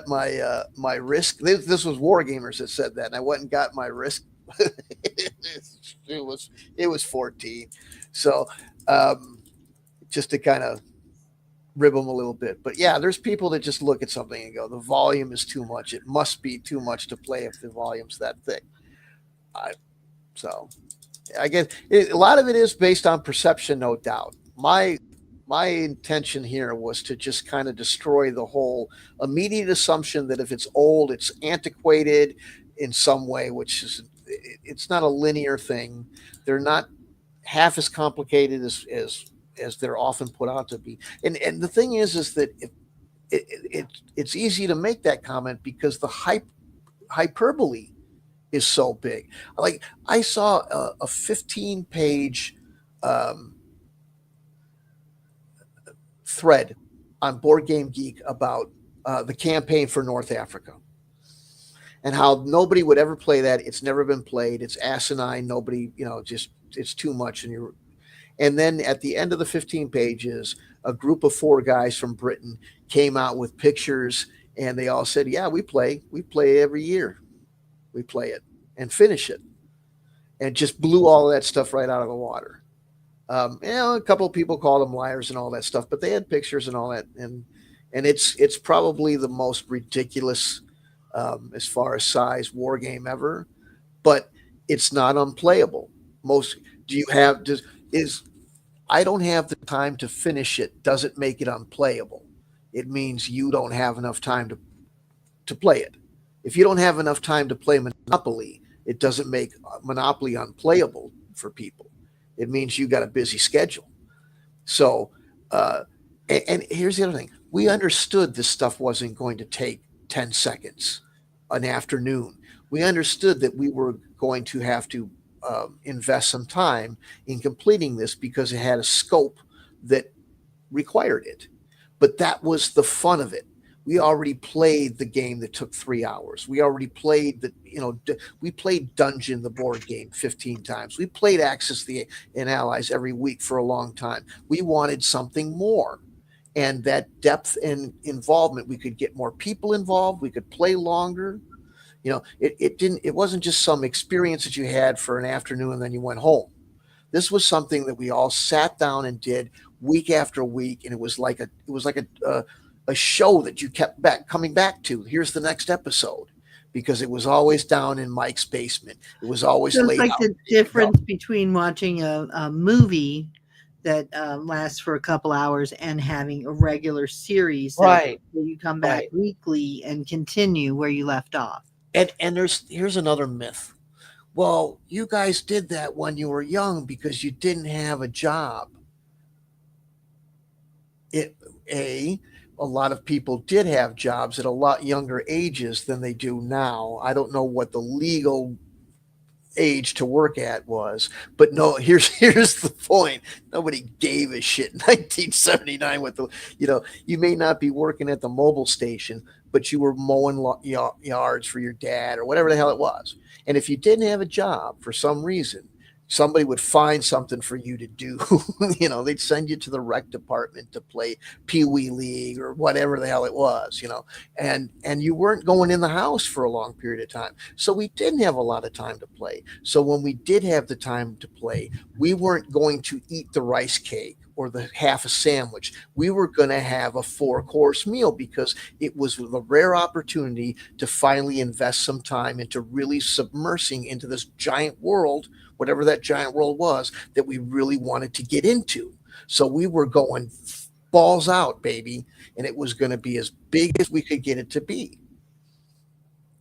my my Risk. This was Wargamers that said that, and I went and got my Risk. it was 14, so just to kind of rib them a little bit. But yeah, there's people that just look at something and go, the volume is too much. It must be too much to play if the volume's that thick. So I guess a lot of it is based on perception, no doubt. My intention here was to just kind of destroy the whole immediate assumption that if it's old, it's antiquated in some way, which is, it's not a linear thing. They're not half as complicated as they're often put out to be. And the thing is that it's easy to make that comment because the hyperbole is so big. Like I saw a 15-page thread on Board Game Geek about the campaign for North Africa and how nobody would ever play that. It's never been played. It's asinine. Nobody, just it's too much. And then at the end of the 15 pages, a group of 4 guys from Britain came out with pictures, and they all said, "Yeah, we play every year. We play it and finish it," and just blew all of that stuff right out of the water. A couple of people called them liars and all that stuff, but they had pictures and all that, and it's probably the most ridiculous as far as size war game ever, but it's not unplayable. I don't have the time to finish it doesn't make it unplayable. It means you don't have enough time to play it. If you don't have enough time to play Monopoly, it doesn't make Monopoly unplayable for people. It means you got a busy schedule. So, and here's the other thing. We understood this stuff wasn't going to take 10 seconds, an afternoon. We understood that we were going to have to invest some time in completing this because it had a scope that required it. But that was the fun of it. We already played the game that took 3 hours. We already played we played Dungeon, the board game, 15 times. We played Axis and Allies every week for a long time. We wanted something more. And that depth and involvement, we could get more people involved. We could play longer. It wasn't just some experience that you had for an afternoon and then you went home. This was something that we all sat down and did week after week. And it was like a show that you kept coming back to. Here's the next episode, because it was always down in Mike's basement. It was always laid out. The difference between watching a movie that lasts for a couple hours and having a regular series, right? Where you come back weekly and continue where you left off. And here's another myth. Well, you guys did that when you were young because you didn't have a job. It a lot of people did have jobs at a lot younger ages than they do now. I don't know what the legal age to work at was, but no, here's the point. Nobody gave a shit in 1979 with the, you may not be working at the mobile station, but you were mowing yards for your dad or whatever the hell it was. And if you didn't have a job for some reason, somebody would find something for you to do. They'd send you to the rec department to play Pee Wee League or whatever the hell it was, and you weren't going in the house for a long period of time. So we didn't have a lot of time to play. So when we did have the time to play, we weren't going to eat the rice cake or the half a sandwich. We were going to have a 4-course meal because it was the rare opportunity to finally invest some time into really submersing into this giant world, whatever that giant world was, that we really wanted to get into. So we were going balls out, baby, and it was going to be as big as we could get it to be.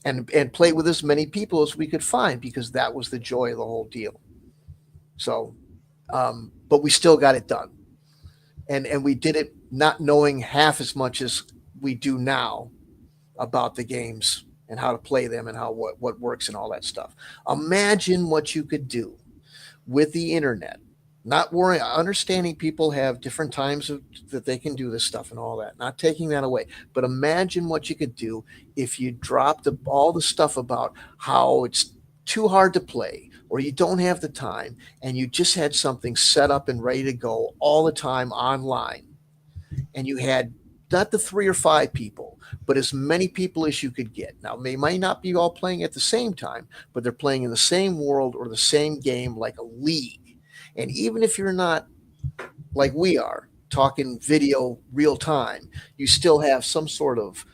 And play with as many people as we could find, because that was the joy of the whole deal. So, but we still got it done. And we did it not knowing half as much as we do now about the games and how to play them and what works and all that stuff. Imagine what you could do with the internet. Not worrying, understanding people have different times that they can do this stuff and all that. Not taking that away, but imagine what you could do if you dropped all the stuff about how it's too hard to play or you don't have the time, and you just had something set up and ready to go all the time online, and you had not the 3 or 5 people, but as many people as you could get. Now, they might not be all playing at the same time, but they're playing in the same world or the same game, like a league. And even if you're not like we are talking video real time, you still have some sort of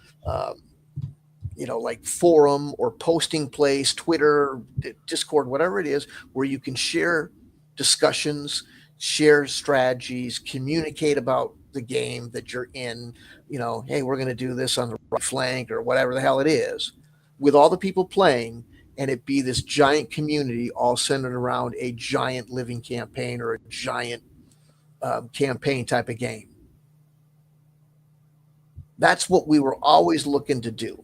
like forum or posting place, Twitter, Discord, whatever it is, where you can share discussions, share strategies, communicate about the game that you're in. Hey, we're going to do this on the right flank or whatever the hell it is, with all the people playing, and it be this giant community all centered around a giant living campaign or a giant campaign type of game. That's what we were always looking to do.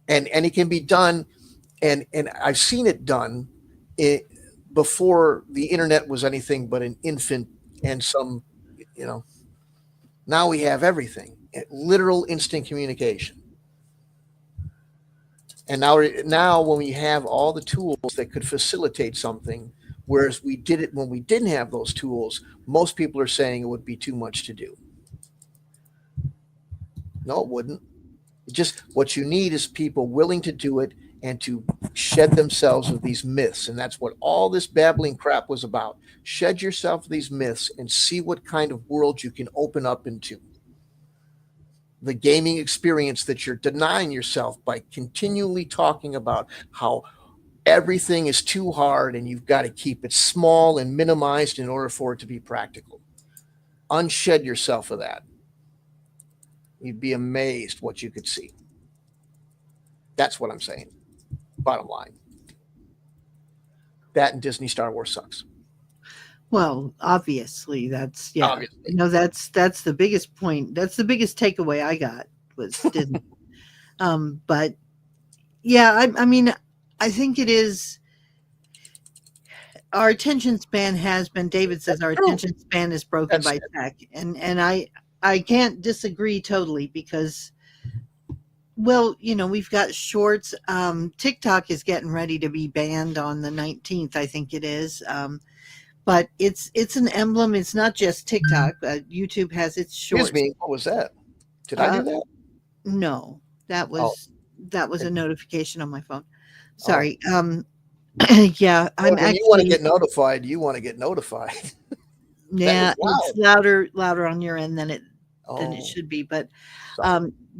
And it can be done, and I've seen it done before the internet was anything but an infant and some, now we have everything, literal instant communication. And now when we have all the tools that could facilitate something, whereas we did it when we didn't have those tools, most people are saying it would be too much to do. No, it wouldn't. Just what you need is people willing to do it and to shed themselves of these myths. And that's what all this babbling crap was about. Shed yourself of these myths and see what kind of world you can open up into. The gaming experience that you're denying yourself by continually talking about how everything is too hard and you've got to keep it small and minimized in order for it to be practical. Unshed yourself of that. You'd be amazed what you could see. That's what I'm saying. Bottom line. That and Disney Star Wars sucks. Well, obviously that's Obviously. That's the biggest point. That's the biggest takeaway I got was Disney. But yeah, I mean, I think it is. Our attention span has been. David says our attention span is broken by tech, and I can't disagree totally because, well, we've got shorts. TikTok is getting ready to be banned on the 19th, I think it is. But it's an emblem. It's not just TikTok. YouTube has its shorts. Excuse me, what was that? Did I do that? No, that was a notification on my phone. Sorry. Yeah, I'm when actually. You want to get notified. You want to get notified. Yeah, it's louder on your end than it should be. But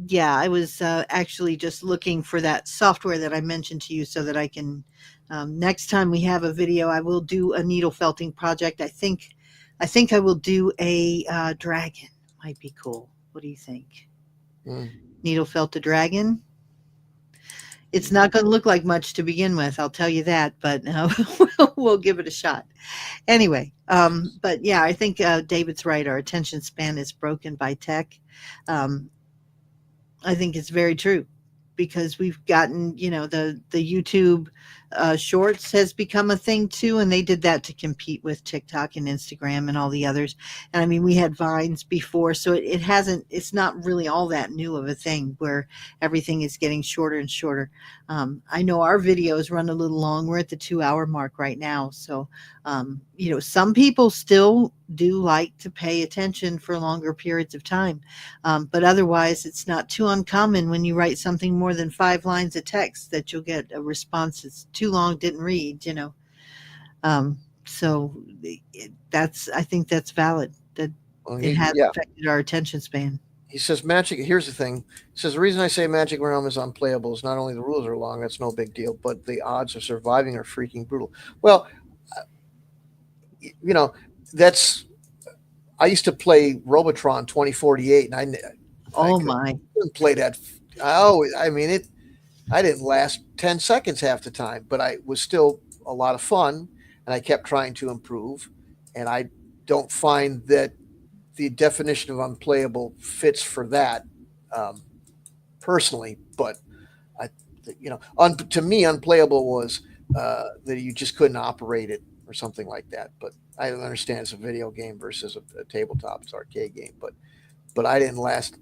yeah, I was actually just looking for that software that I mentioned to you so that I can. Next time we have a video, I will do a needle felting project. I think I will do a dragon. Might be cool. What do you think? Needle felt a dragon. It's not going to look like much to begin with, I'll tell you that, but we'll give it a shot. Anyway, but yeah, I think David's right. Our attention span is broken by tech. Um, I think it's very true because we've gotten, the YouTube shorts has become a thing too, and they did that to compete with TikTok and Instagram and all the others. And I mean, we had Vines before, so it hasn't. It's not really all that new of a thing where everything is getting shorter and shorter. I know our videos run a little long. We're at the 2 hour mark right now, so some people still do like to pay attention for longer periods of time. But otherwise, it's not too uncommon when you write something more than 5 lines of text that you'll get a response that's too long, didn't read. So I think that's valid, that Well, it has yeah. affected our attention span. He says Magic. Here's the thing. He says the reason I say Magic Realm is unplayable is not only the rules are long, that's no big deal, but the odds of surviving are freaking brutal. Well, you know, that's I used to play Robotron 2048, and I Oh my. couldn't play that. I mean it. I didn't last 10 seconds half the time, but I was still a lot of fun, and I kept trying to improve. And I don't find that the definition of unplayable fits for that um, personally. But I, to me, unplayable was that you just couldn't operate it or something like that. But I don't understand it's a video game versus a tabletop, it's arcade game. But I didn't last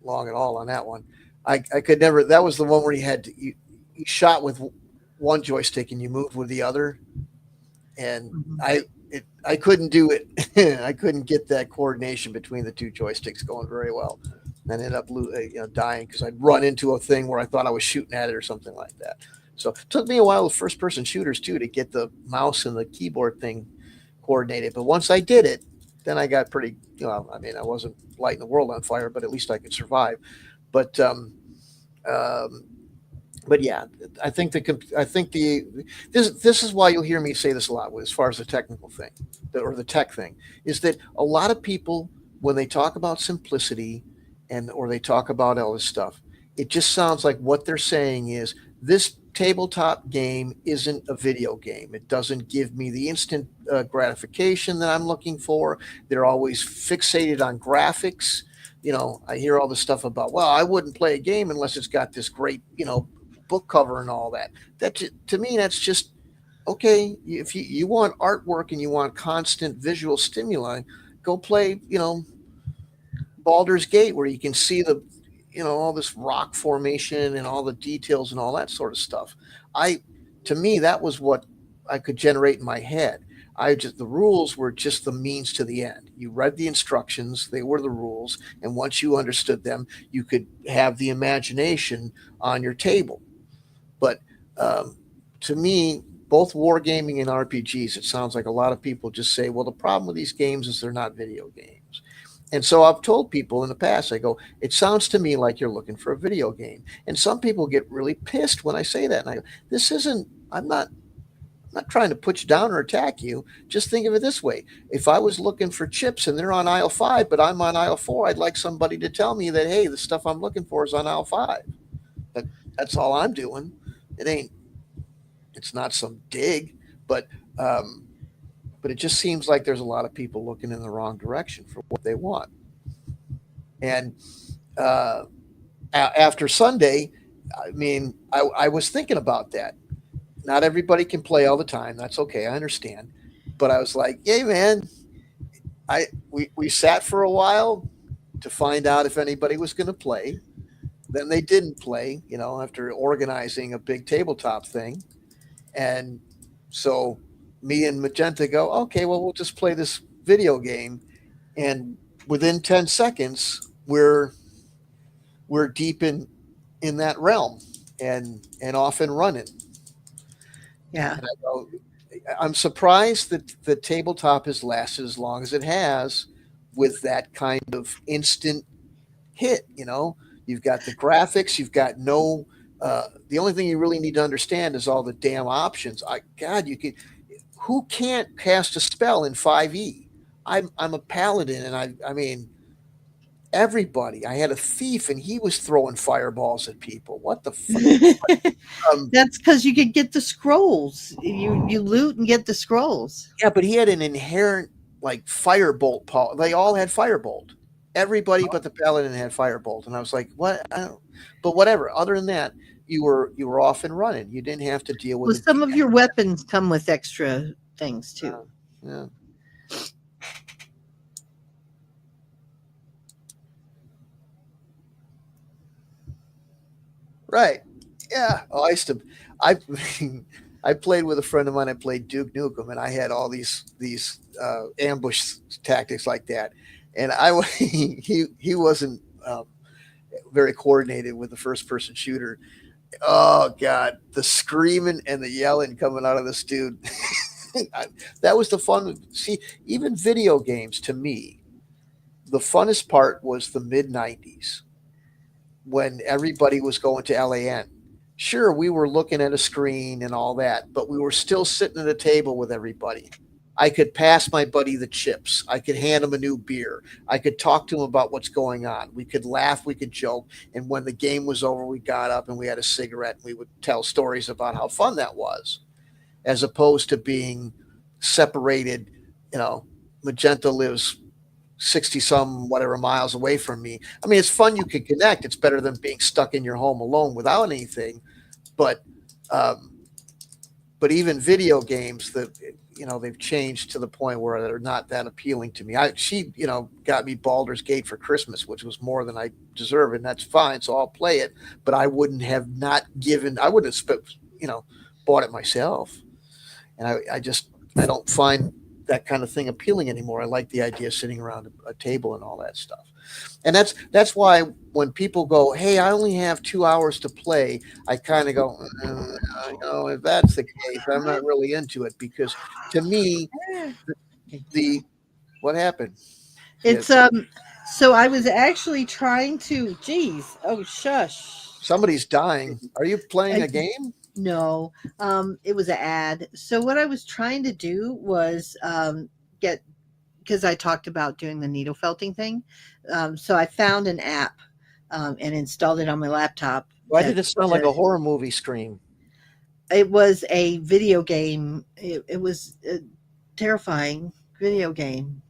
long at all on that one. I could never. That was the one where you shot with one joystick and you moved with the other, and Mhm. I couldn't do it. I couldn't get that coordination between the two joysticks going very well, and ended up dying because I'd run into a thing where I thought I was shooting at it or something like that. So it took me a while with first person shooters too to get the mouse and the keyboard thing coordinated. But once I did it, then I got pretty. I mean, I wasn't lighting the world on fire, but at least I could survive. But um, but yeah, I think this is why you'll hear me say this a lot as far as the technical thing or the tech thing is that a lot of people when they talk about simplicity and or they talk about all this stuff, it just sounds like what they're saying is this tabletop game isn't a video game. It doesn't give me the instant gratification that I'm looking for. They're always fixated on graphics. I hear all this stuff about, well, I wouldn't play a game unless it's got this great, book cover and all that. To me, that's just okay. If you want artwork and you want constant visual stimuli, go play, Baldur's Gate where you can see all this rock formation and all the details and all that sort of stuff. I, to me, that was what I could generate in my head. The rules were just the means to the end. You read the instructions, they were the rules, and once you understood them, you could have the imagination on your table. But um, to me, both wargaming and RPGs, it sounds like a lot of people just say, well, the problem with these games is they're not video games. And so I've told people in the past, I go, it sounds to me like you're looking for a video game. And some people get really pissed when I say that. And I go, this isn't, I'm not trying to put you down or attack you. Just think of it this way. If I was looking for chips and they're on aisle 5, but I'm on aisle 4, I'd like somebody to tell me that, hey, the stuff I'm looking for is on aisle 5. That, that's all I'm doing. It ain't, it's not some dig, but, um, but it just seems like there's a lot of people looking in the wrong direction for what they want. And uh, after Sunday, I mean, I was thinking about that. Not everybody can play all the time. That's okay. I understand. But I was like, hey, man, we sat for a while to find out if anybody was going to play. Then they didn't play, after organizing a big tabletop thing. And so me and Magenta go, okay, well, we'll just play this video game. And within 10 seconds, we're deep in that realm and off and running. Yeah. And I go, I'm surprised that the tabletop has lasted as long as it has with that kind of instant hit. You've got the graphics, you've got no. The only thing you really need to understand is all the damn options. God, you can. Who can't cast a spell in 5e? I'm a paladin, and I mean, everybody. I had a thief and he was throwing fireballs at people. What the fuck? Um, That's because you could get the scrolls. You loot and get the scrolls. yeah, but he had an inherent like firebolt power. They all had firebolt. Everybody but the paladin had firebolt, and I was like, "What?" But whatever. Other than that, you were off and running. You didn't have to deal with Well, the some of DM. your weapons come with extra things too. Yeah. Right. Yeah. Oh, I I played with a friend of mine. I played Duke Nukem, and I had all these ambush tactics like that. And he wasn't very coordinated with the first person shooter. Oh God, the screaming and the yelling coming out of this dude. I- that was the fun. See, even video games to me, the funnest part was the mid 90s when everybody was going to LAN. Sure, we were looking at a screen and all that, but we were still sitting at a table with everybody. I could pass my buddy the chips. I could hand him a new beer. I could talk to him about what's going on. We could laugh, we could joke. And when the game was over, we got up and we had a cigarette and we would tell stories about how fun that was, as opposed to being separated. You know, Magenta lives 60 some whatever miles away from me. I mean, it's fun you can connect. It's better than being stuck in your home alone without anything. But um, but even video games that they've changed to the point where they're not that appealing to me. She got me Baldur's Gate for Christmas, which was more than I deserve, and that's fine. So I'll play it, but I wouldn't have not given. I would have bought it myself, and I don't find that kind of thing appealing anymore. I like the idea of sitting around a table and all that stuff. And that's why when people go, "Hey, I only have 2 hours to play," I kind of go, if that's the case, I'm not really into it because to me, the what happened? Yeah, It's so I was actually trying to geez, oh shush. somebody's dying. Are you playing I, a game? no, it was an ad. So what I was trying to do was get because I talked about doing the needle felting thing. So I found an app and installed it on my laptop. Why did it sound like To, a horror movie scream? it was a video game. It was a terrifying video game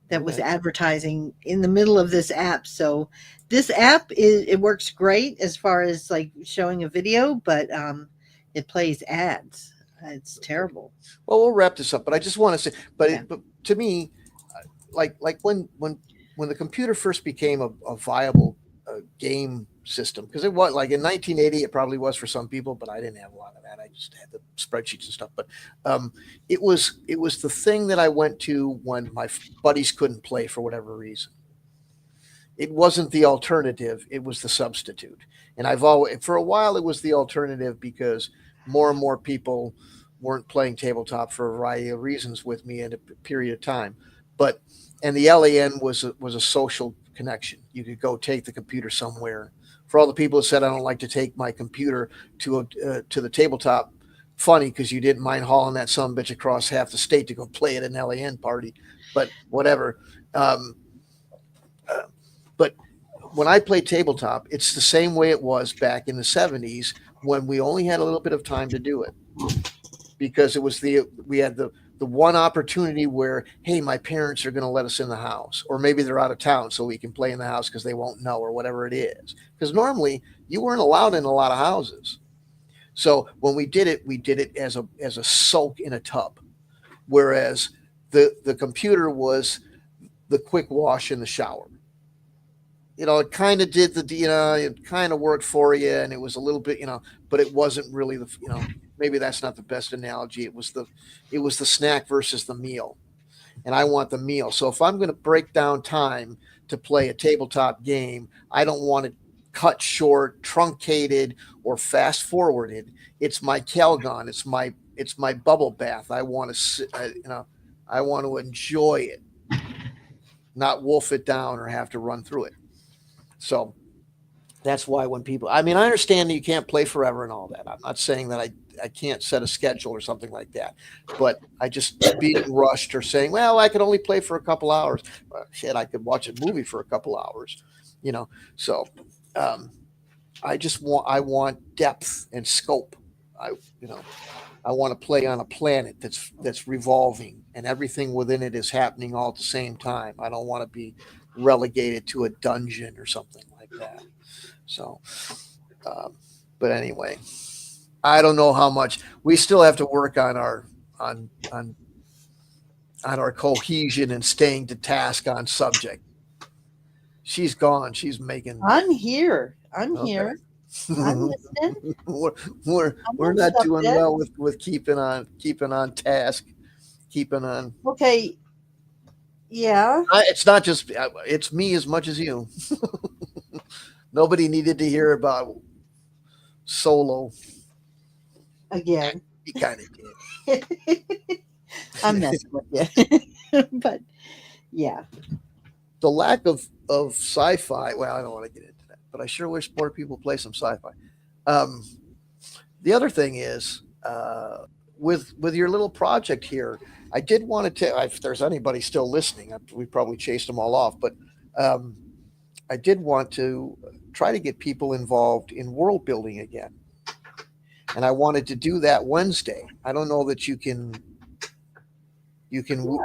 that was Okay. advertising in the middle of this app. So this app it works great as far as like showing a video, but it plays ads. It's terrible. Well, we'll wrap this up, but I just want to say, Yeah. but to me, like when the computer first became a viable game system, because it was like in 1980, it probably was for some people, but I didn't have a lot of that. I just had the spreadsheets and stuff. But it was the thing that I went to when my buddies couldn't play for whatever reason. It wasn't the alternative; it was the substitute. And I've always, for a while, it was the alternative because more and more people weren't playing tabletop for a variety of reasons with me in a period of time. But and the LAN was a social connection. You could go take the computer somewhere. For all the people that said I don't like to take my computer to the tabletop, funny because you didn't mind hauling that son bitch across half the state to go play at an LAN party, but whatever. Um, uh, but when I play tabletop, it's the same way it was back in the 70s when we only had a little bit of time to do it because we had the one opportunity where, hey, my parents are going to let us in the house, or maybe they're out of town so we can play in the house because they won't know, or whatever it is. Because normally you weren't allowed in a lot of houses. So when we did it as a soak in a tub, whereas the computer was the quick wash in the shower. It kind of did it kind of worked for you, and it was a little bit, but it wasn't really maybe that's not the best analogy. It was the snack versus the meal, and I want the meal. So if I'm going to break down time to play a tabletop game, I don't want it cut short, truncated, or fast forwarded. It's my Calgon. It's my bubble bath. I want to, I want to enjoy it, not wolf it down or have to run through it. So that's why when people, I mean, I understand that you can't play forever and all that. I'm not saying that I can't set a schedule or something like that. But I just being rushed or saying, well, I could only play for a couple hours. Shit, I could watch a movie for a couple hours, you know. So um, I want depth and scope. I you know I want to play on a planet that's revolving and everything within it is happening all at the same time. I don't want to be relegated to a dungeon or something like that. So, um, but anyway, I don't know how much we still have to work on our on on on our cohesion and staying to task on subject. She's gone. She's making I'm here. I'm okay. here. I'm listening. we're we're I'm we're not not stuck doing yet. well with keeping on task, keeping on. Okay. Yeah. It's not just it's me as much as you. Nobody needed to hear about solo. Again. He kind of did. I'm messing with you. But yeah. The lack of sci-fi. Well, I don't want to get into that, but I sure wish more people play some sci-fi. Um, the other thing is with your little project here, I did want to tell if there's anybody still listening. We probably chased them all off, but um, I did want to try to get people involved in world building again, and I wanted to do that Wednesday. I don't know that you can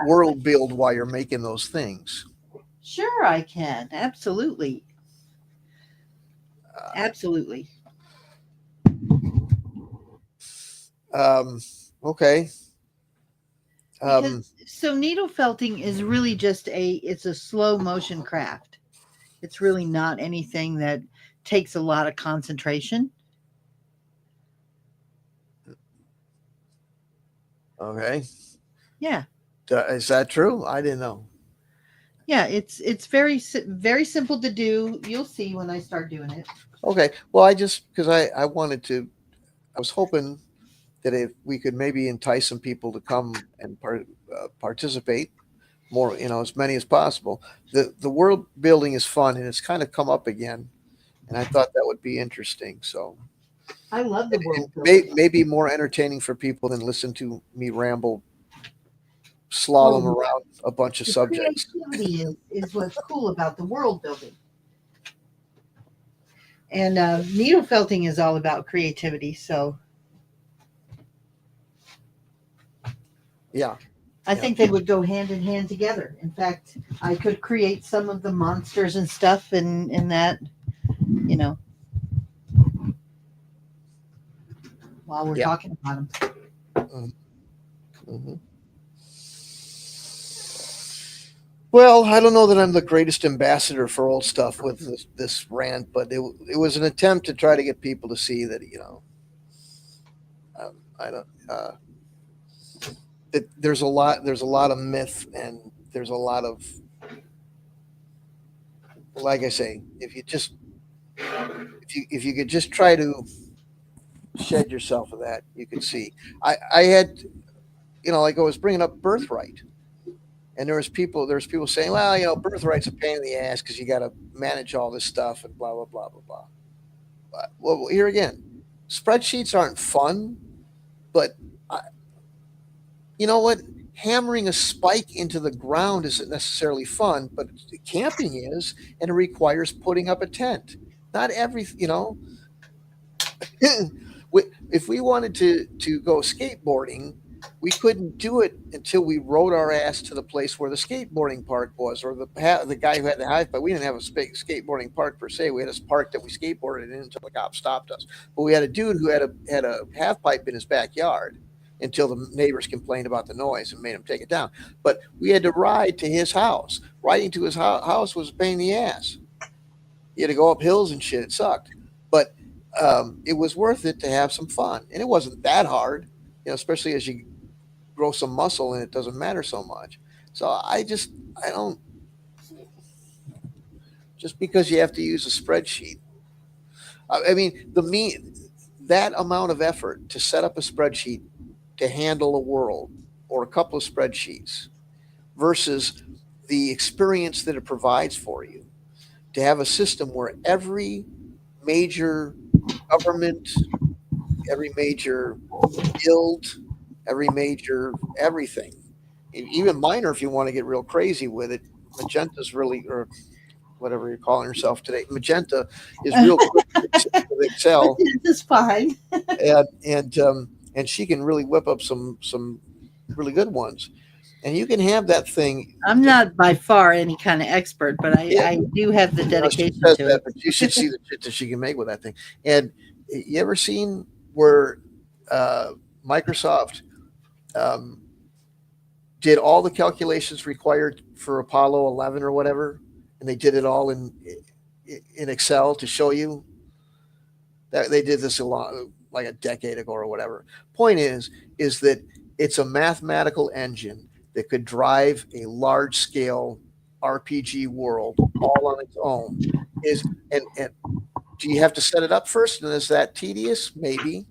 world build while you're making those things. Sure, I can. Absolutely. Uh, Absolutely. um, okay. Because Um, so needle felting is really just it's a slow motion craft. It's really not anything that takes a lot of concentration. okay. Yeah. Is that true? I didn't know. Yeah, it's very simple to do. You'll see when I start doing it. Okay. Well, I just because I wanted to. I was hoping that if we could maybe entice some people to come and participate more, as many as possible. The world building is fun and it's kind of come up again, and I thought that would be interesting. So I love the and world building. maybe more entertaining for people than listen to me ramble, Oh, slalom yeah. around a bunch of The subjects. creativity is what's cool about the world building. And needle felting is all about creativity. So Yeah, I yeah, think they would go hand in hand together. In fact, I could create some of the monsters and stuff in that, you know, while we're yeah. talking about them. Hmm. Well, I don't know that I'm the greatest ambassador for old stuff with this rant, but it was an attempt to try to get people to see that I don't that there's a lot of myth and there's a lot of, like I say, if you could just try to shed yourself of that, you could see. I had, like I was bringing up birthright, and there's people saying, well, birthright's a pain in the ass because you got to manage all this stuff and blah blah blah blah blah. Well, here again, spreadsheets aren't fun, but I, you know what? Hammering a spike into the ground isn't necessarily fun, but camping is, and it requires putting up a tent. Not every, if we wanted to go skateboarding, we couldn't do it until we rode our ass to the place where the skateboarding park was, or the guy who had the half pipe. We didn't have a skateboarding park per se. We had a park that we skateboarded in until the cop stopped us. But we had a dude who had a half pipe in his backyard until the neighbors complained about the noise and made him take it down. But we had to ride to his house. Riding to his house was a pain in the ass. You had to go up hills and shit. It sucked, but it was worth it to have some fun, and it wasn't that hard. Especially as you grow some muscle and it doesn't matter so much. So I don't just because you have to use a spreadsheet. I mean, that amount of effort to set up a spreadsheet to handle a world or a couple of spreadsheets versus the experience that it provides for you to have a system where every major government every major guild, every major everything, even minor if you want to get real crazy with it. Magenta's really, or whatever you're calling yourself today, Magenta is real quick with Excel, It's fine. and she can really whip up some really good ones, and you can have that thing. I'm not by far any kind of expert, but Yeah, I do have the she dedication says to that, it. but you should see the shit that she can make with that thing. And you ever seen where uh, Microsoft um, did all the calculations required for Apollo 11 or whatever, and they did it all in Excel to show you that they did this a lot, like a decade ago or whatever. Point is that it's a mathematical engine that could drive a large scale RPG world all on its own. Is and do you have to set it up first? And is that tedious? Maybe.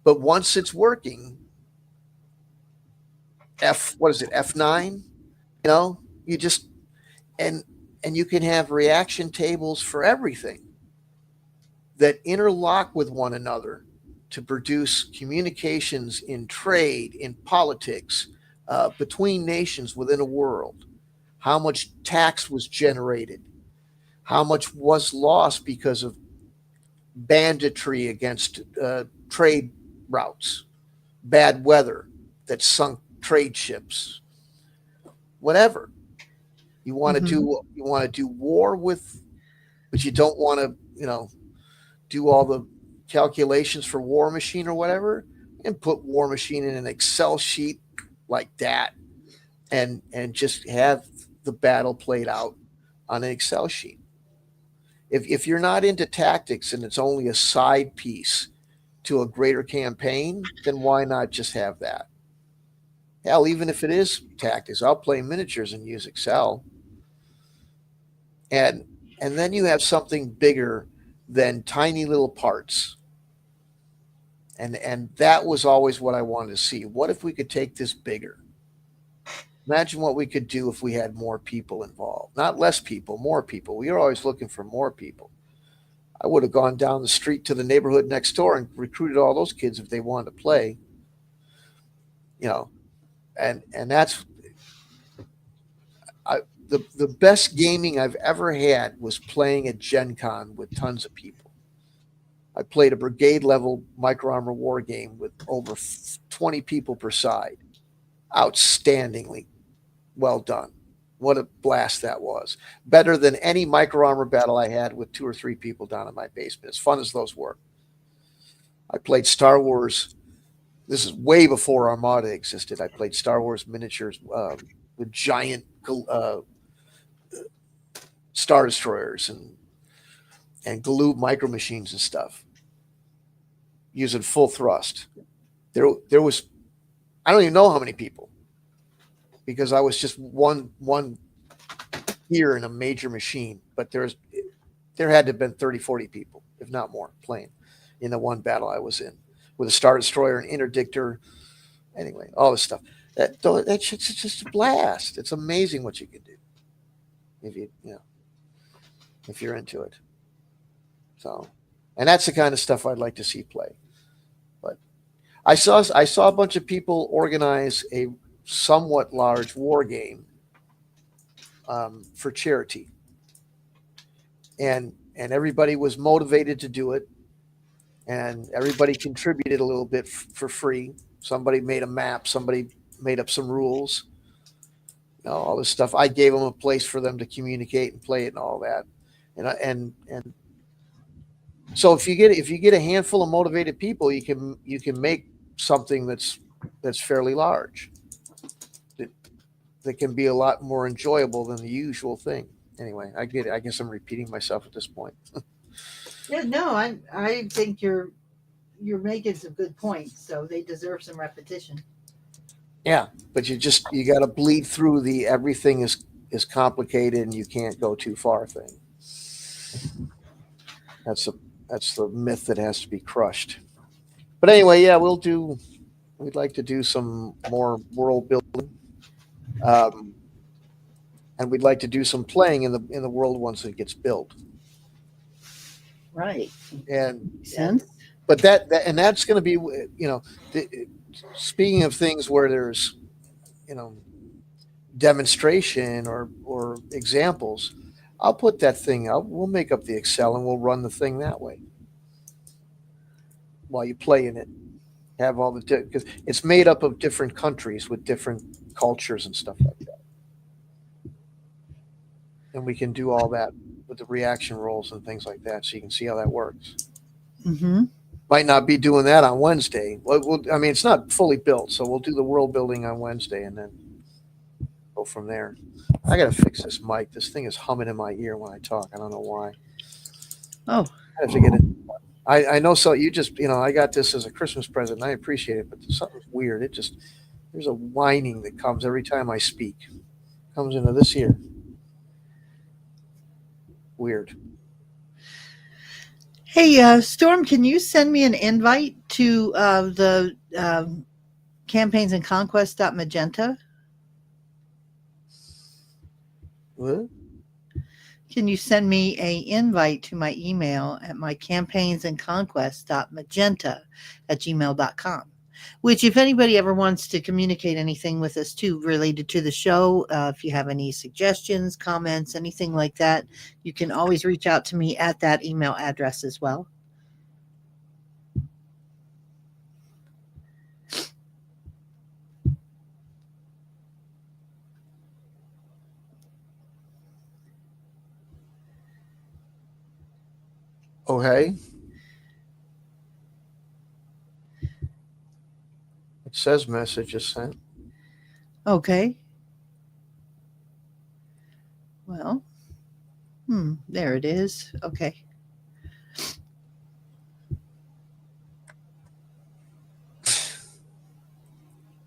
But once it's working, what is it, F9? You know, you just and and you can have reaction tables for everything that interlock with one another to produce communications in trade, in politics, between nations within a world. How much tax was generated? How much was lost because of banditry against trade routes, bad weather that sunk trade ships, whatever. Mhm. You want to do war with, but you don't want to, do all the calculations for War Machine or whatever, and put War Machine in an Excel sheet like that, and just have the battle played out on an Excel sheet. If you're not into tactics and it's only a side piece to a greater campaign, then why not just have that? Hell, even if it is tactics, I'll play miniatures and use Excel, and and then you have something bigger than tiny little parts. And that was always what I wanted to see. What if we could take this bigger? Imagine what we could do if we had more people involved. Not less people, more people. We are always looking for more people. I would have gone down the street to the neighborhood next door and recruited all those kids if they wanted to play. You know, and that's I, the best gaming I've ever had was playing at Gen Con with tons of people. I played a brigade level micro armor war game with over 20 people per side. Outstandingly well done. What a blast that was. Better than any micro armor battle I had with 2 or 3 people down in my basement, as fun as those were. I played Star Wars. This is way before Armada existed. I played Star Wars miniatures with giant Star Destroyers and Galoob micro machines and stuff using full thrust. There was, I don't even know how many people, because I was just one here in a major machine, but there had to have been 30, 40 people, if not more, playing in the one battle I was in with a Star Destroyer, an interdictor, anyway, all this stuff. That shit's just a blast. It's amazing what you can do if if you're into it. So, and that's the kind of stuff I'd like to see play. But I saw a bunch of people organize a somewhat large war game for charity, and everybody was motivated to do it, and everybody contributed a little bit for free. Somebody made a map, somebody made up some rules, all this stuff. I gave them a place for them to communicate and play it and all that. And so if you get a handful of motivated people, you can make something that's fairly large, that, that can be a lot more enjoyable than the usual thing. Anyway, I get it. I guess I'm repeating myself at this point. Yeah, no, I think you're making some good points, so they deserve some repetition. Yeah, but you got to bleed through the everything is complicated and you can't go too far thing. That's a that's the myth that has to be crushed. But anyway, yeah, we'd like to do some more world building, um, and we'd like to do some playing in the world once it gets built. Right. And Makes and sense. but and that's going to be, speaking of things where there's, you know, demonstration or examples, I'll put that thing up. We'll make up the Excel and we'll run the thing that way while you play in it. Have all the because it's made up of different countries with different cultures and stuff like that, and we can do all that with the reaction roles and things like that, so you can see how that works. Mm-hmm. Might not be doing that on Wednesday. I mean, it's not fully built, so we'll do the world building on Wednesday and then go from there. I got to fix this mic. This thing is humming in my ear when I talk. I don't know why. Oh, I have to get it. I know. So you just, I got this as a Christmas present, and I appreciate it. But something's weird. There's a whining that comes every time I speak. Comes into this ear. Weird. hey, Storm, can you send me an invite to the campaigns and conquest.magenta? What? Can you send me a invite to my email at my campaignsandconquest.magenta@gmail.com? Which, if anybody ever wants to communicate anything with us too related to the show, if you have any suggestions, comments, anything like that, you can always reach out to me at that email address as well. Oh, hey. It says message is sent. Okay. Well, there it is. Okay.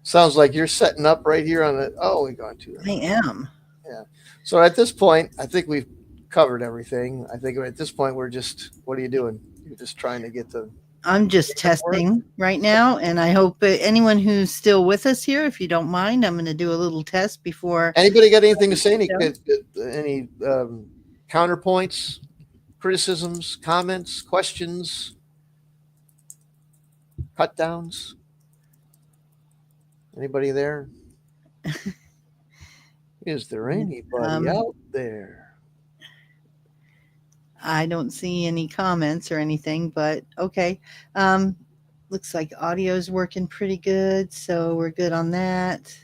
Sounds like you're setting up right here on the. Oh, we got to. I am. Yeah. So at this point, I think we've covered everything. I think at this point, we're just. What are you doing? You're just trying to get the. I'm just testing right now, and I hope anyone who's still with us here, if you don't mind, I'm going to do a little test before. Anybody got anything to say? Any counterpoints, criticisms, comments, questions, cut downs? Anybody there? Is there anybody out there? I don't see any comments or anything, but okay. Looks like audio's working pretty good, so we're good on that.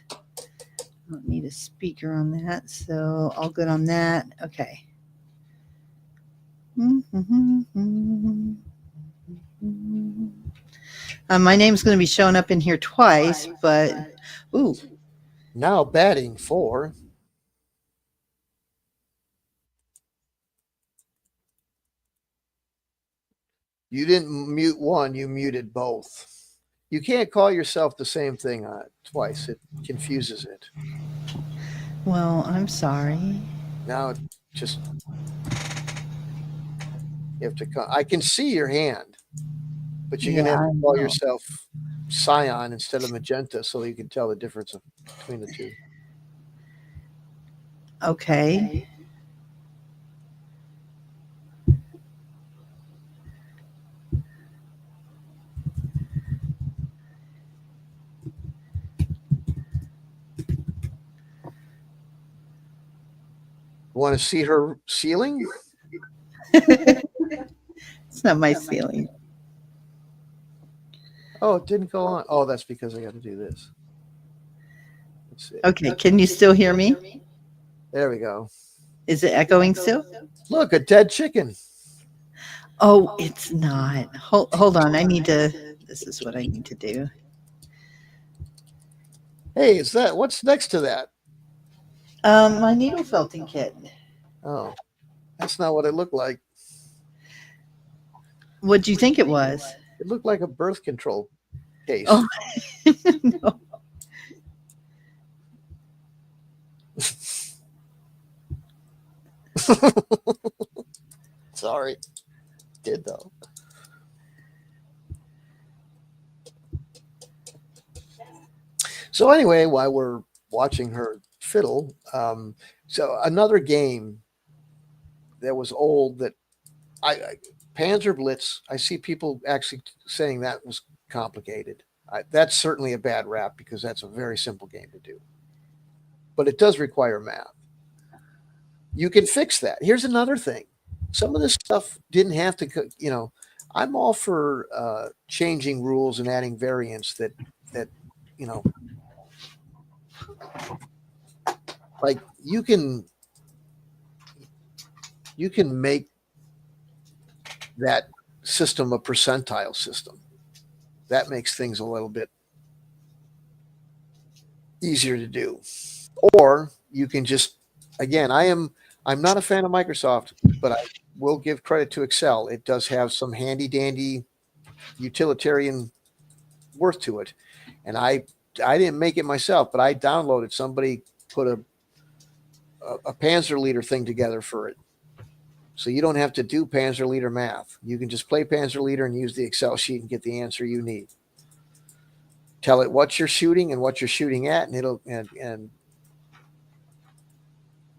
Don't need a speaker on that, so all good on that. Okay. My name's going to be showing up in here twice, but ooh. Now batting for. You didn't mute one, you muted both. You can't call yourself the same thing twice. It confuses it. Well, I'm sorry. Now just you have to I can see your hand, but you're gonna have to call yourself Cyan instead of Magenta so you can tell the difference between the two. Okay. Want to see her ceiling? It's not my ceiling. Oh, it didn't go on. Oh, that's because I got to do this. Let's see. Okay, can you still hear me? There we go. Is it echoing still? Look, a dead chicken. Oh, it's not. Hold on. This is what I need to do. Hey, what's next to that? My needle felting kit. Oh, that's not what it looked like. What do you think it was? It looked like a birth control case. Oh, no. Sorry. Did though. So anyway, while we're watching her fiddle, so another game that was old that I Panzer Blitz, I see people actually saying that was complicated. That's certainly a bad rap because that's a very simple game to do. But it does require math. You can fix that. Here's another thing. Some of this stuff didn't have to, I'm all for changing rules and adding variants that, you know, like you can make that system a percentile system. That makes things a little bit easier to do. Or you can just, again, I'm not a fan of Microsoft, but I will give credit to Excel. It does have some handy dandy utilitarian worth to it. And I didn't make it myself, but I downloaded, somebody put a Panzer Leader thing together for it. So you don't have to do Panzer Leader math. You can just play Panzer Leader and use the Excel sheet and get the answer you need. Tell it what you're shooting and what you're shooting at, and it'll and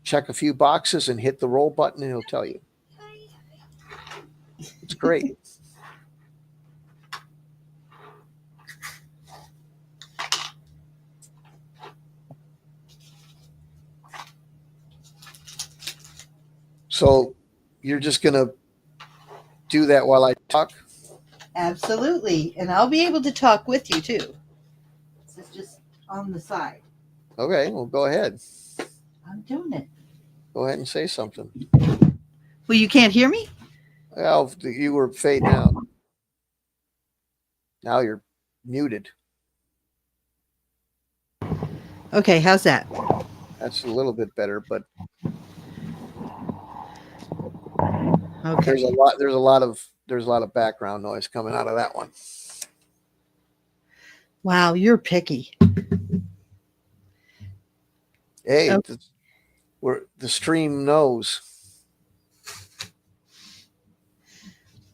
check a few boxes and hit the roll button, and it'll tell you. It's great. So you're just going to do that while I talk? Absolutely. And I'll be able to talk with you too. This is just on the side. Okay, well, go ahead. I'm doing it. Go ahead and say something. Well, you can't hear me? Well, you were fading out. Now you're muted. Okay, how's that? That's a little bit better, but Okay. there's a lot of background noise coming out of that one. Wow, you're picky. Hey, Oh. the stream knows.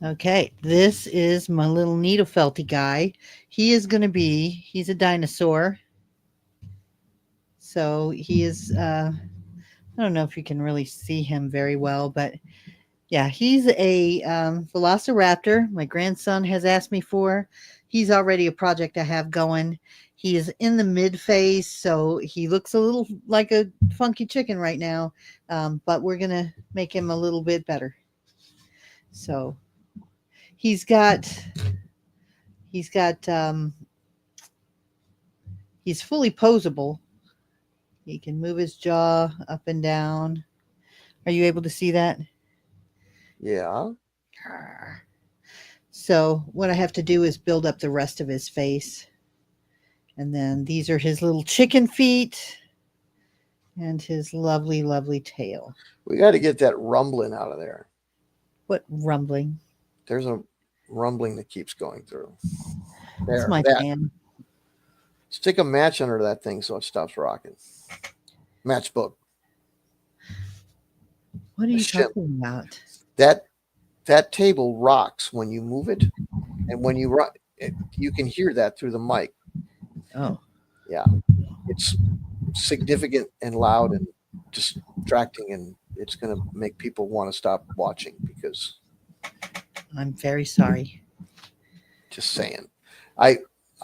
Okay, this is my little needle felty guy. He's a dinosaur. So he is, I don't know if you can really see him very well, but yeah, he's a velociraptor. My grandson has asked me for. He's already a project I have going. He is in the mid phase, so he looks a little like a funky chicken right now, but we're going to make him a little bit better. So he's fully posable. He can move his jaw up and down. Are you able to see that? Yeah. So what I have to do is build up the rest of his face. And then these are his little chicken feet and his lovely, lovely tail. We got to get that rumbling out of there. What rumbling? There's a rumbling that keeps going through. That's my fan. Stick a match under that thing so it stops rocking. Matchbook. What are you talking about? That table rocks when you move it, and when you rock, you can hear that through the mic. Oh, yeah, it's significant and loud and distracting, and it's going to make people want to stop watching because. I'm very sorry. Just saying. I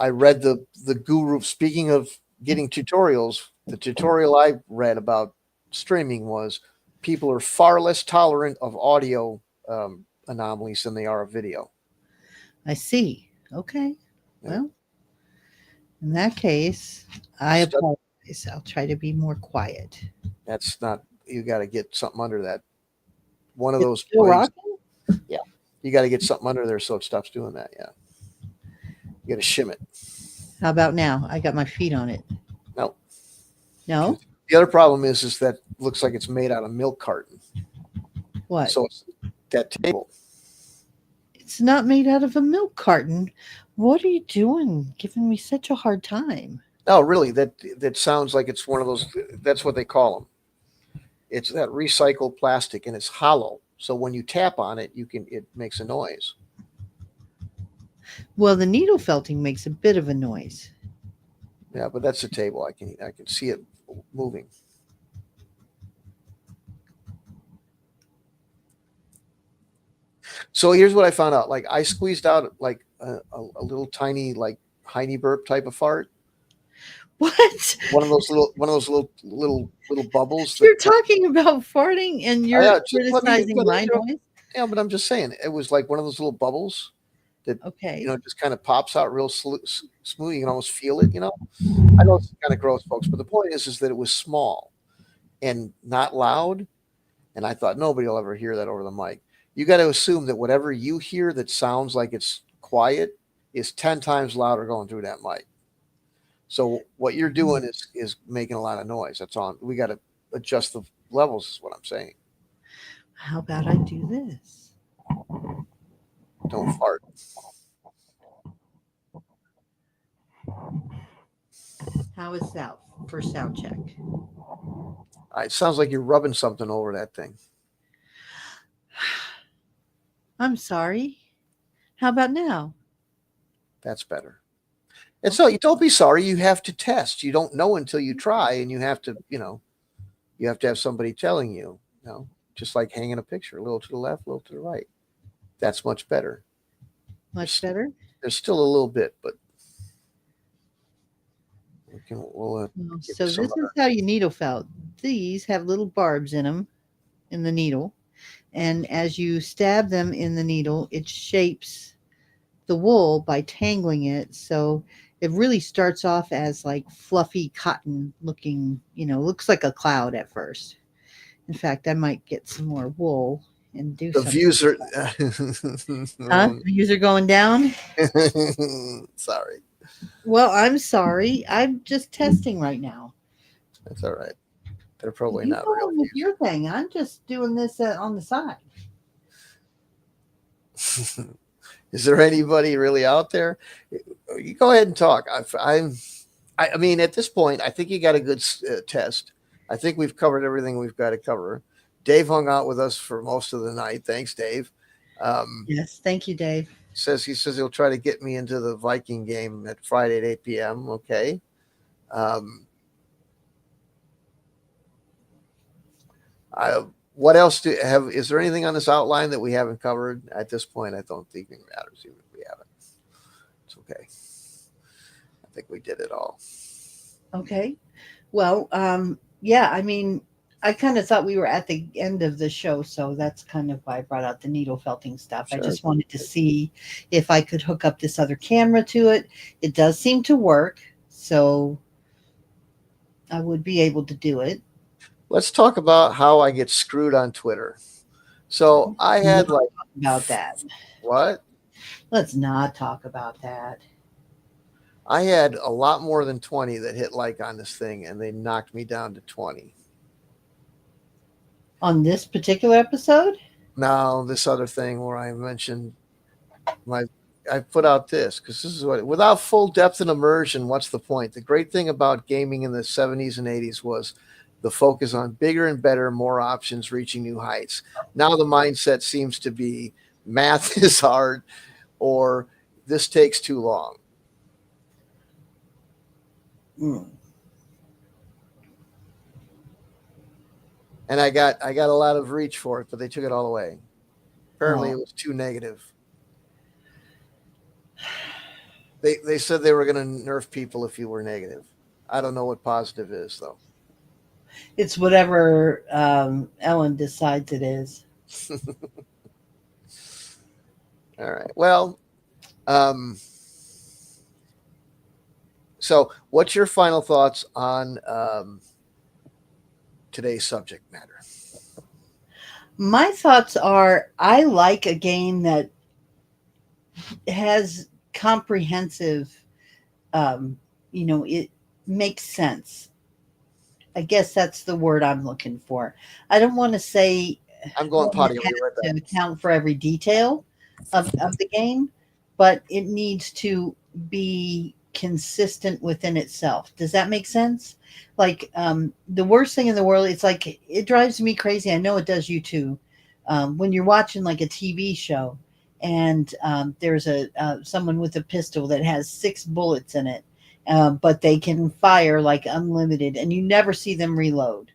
read the guru. Speaking of getting tutorials, the tutorial I read about streaming was people are far less tolerant of audio anomalies than they are of video. I see. Okay. Yeah. Well, in that case, I apologize. I'll try to be more quiet. That's not, you got to get something under that. One of it's those. Still rocking? Yeah. You got to get something under there so it stops doing that. Yeah. You got to shim it. How about now? I got my feet on it. No. No? The other problem is that looks like it's made out of milk carton. What? So it's that table. It's not made out of a milk carton. What are you doing? Giving me such a hard time. No, really, that sounds like it's one of those. That's what they call them. It's that recycled plastic, and it's hollow. So when you tap on it, it makes a noise. Well, the needle felting makes a bit of a noise. Yeah, but that's the table. I can see it moving. So here's what I found out. Like I squeezed out like a little tiny like Heine burp type of fart. What? One of those little bubbles that You're talking about farting and yeah, you're just criticizing my noise? yeah, but I'm just saying it was like one of those little bubbles that Okay. just kind of pops out real smooth. You can almost feel it. I know it's kind of gross, folks, but the point is that it was small and not loud. And I thought nobody will ever hear that over the mic. You got to assume that whatever you hear that sounds like it's quiet is 10 times louder going through that mic. So what you're doing is making a lot of noise. That's all. We got to adjust the levels, is what I'm saying. How about I do this? Don't fart. How is that for sound check? It sounds like you're rubbing something over that thing. I'm sorry. How about now? That's better. And so you don't be sorry. You have to test. You don't know until you try, and you have to have somebody telling you, just like hanging a picture, a little to the left, a little to the right. That's much better. Much better? There's still a little bit, but we'll so this is how you needle felt. These have little barbs in them, in the needle. And as you stab them in the needle, it shapes the wool by tangling it. So it really starts off as like fluffy cotton looking, looks like a cloud at first. In fact, I might get some more wool and do the something. views are The views are going down? Sorry. Well, I'm sorry. I'm just testing right now. That's all right. They're probably You not go real on with views. your thing. I'm just doing this on the side. Is there anybody really out there? You go ahead and talk. I mean, at this point, I think you got a good test. I think we've covered everything we've got to cover. Dave hung out with us for most of the night. Thanks, Dave. Yes, thank you, Dave. He says he'll try to get me into the Viking game at Friday at 8 p.m. Okay. What else is there anything on this outline that we haven't covered at this point? I don't think it matters even if we haven't. It's okay. I think we did it all. Okay. Well, yeah, I mean, I kind of thought we were at the end of the show, so that's kind of why I brought out the needle felting stuff. Sure. I just wanted to see if I could hook up this other camera to it. It does seem to work, so I would be able to do it. Let's talk about how I get screwed on Twitter. So I had about that. What? Let's not talk about that. I had a lot more than 20 that hit like on this thing, and they knocked me down to 20. On this particular episode? No, this other thing where I mentioned I put out this because this is without full depth and immersion, what's the point? The great thing about gaming in the 70s and 80s was the focus on bigger and better, more options, reaching new heights. Now the mindset seems to be math is hard or this takes too long. And I got a lot of reach for it, but they took it all away. Apparently it was too negative. They said they were going to nerf people if you were negative. I don't know what positive is, though. It's whatever Ellen decides it is. All right. Well, so what's your final thoughts on today's subject matter? My thoughts are I like a game that has comprehensive, it makes sense. I guess that's the word I'm looking for. I don't want to say I'm going potty to account for every detail of the game, but it needs to be consistent within itself. Does that make sense? Like the worst thing in the world, it's like it drives me crazy. I know it does you too. When you're watching like a TV show and there's someone with a pistol that has 6 bullets in it. But they can fire like unlimited and you never see them reload.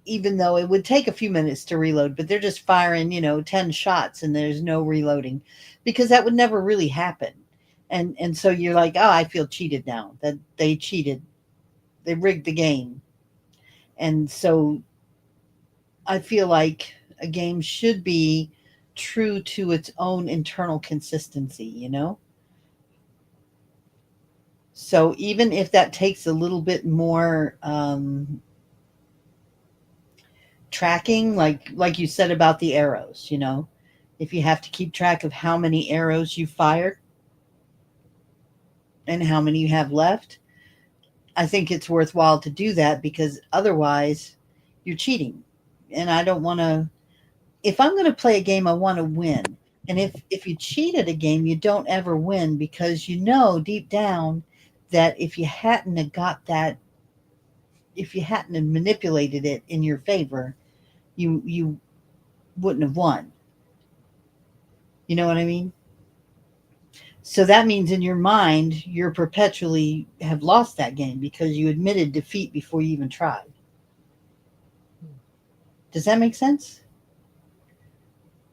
even though it would take a few minutes to reload, but they're just firing, 10 shots and there's no reloading because that would never really happen. And so you're like, oh, I feel cheated now that they cheated. They rigged the game. And so I feel like a game should be true to its own internal consistency. So even if that takes a little bit more tracking, like you said about the arrows, if you have to keep track of how many arrows you fired and how many you have left, I think it's worthwhile to do that because otherwise you're cheating. And I don't want to, if I'm going to play a game, I want to win. And if you cheat at a game, you don't ever win because you know deep down that if you hadn't have got that, if you hadn't have manipulated it in your favor, you wouldn't have won. You know what I mean? So that means in your mind, you're perpetually have lost that game because you admitted defeat before you even tried. Does that make sense?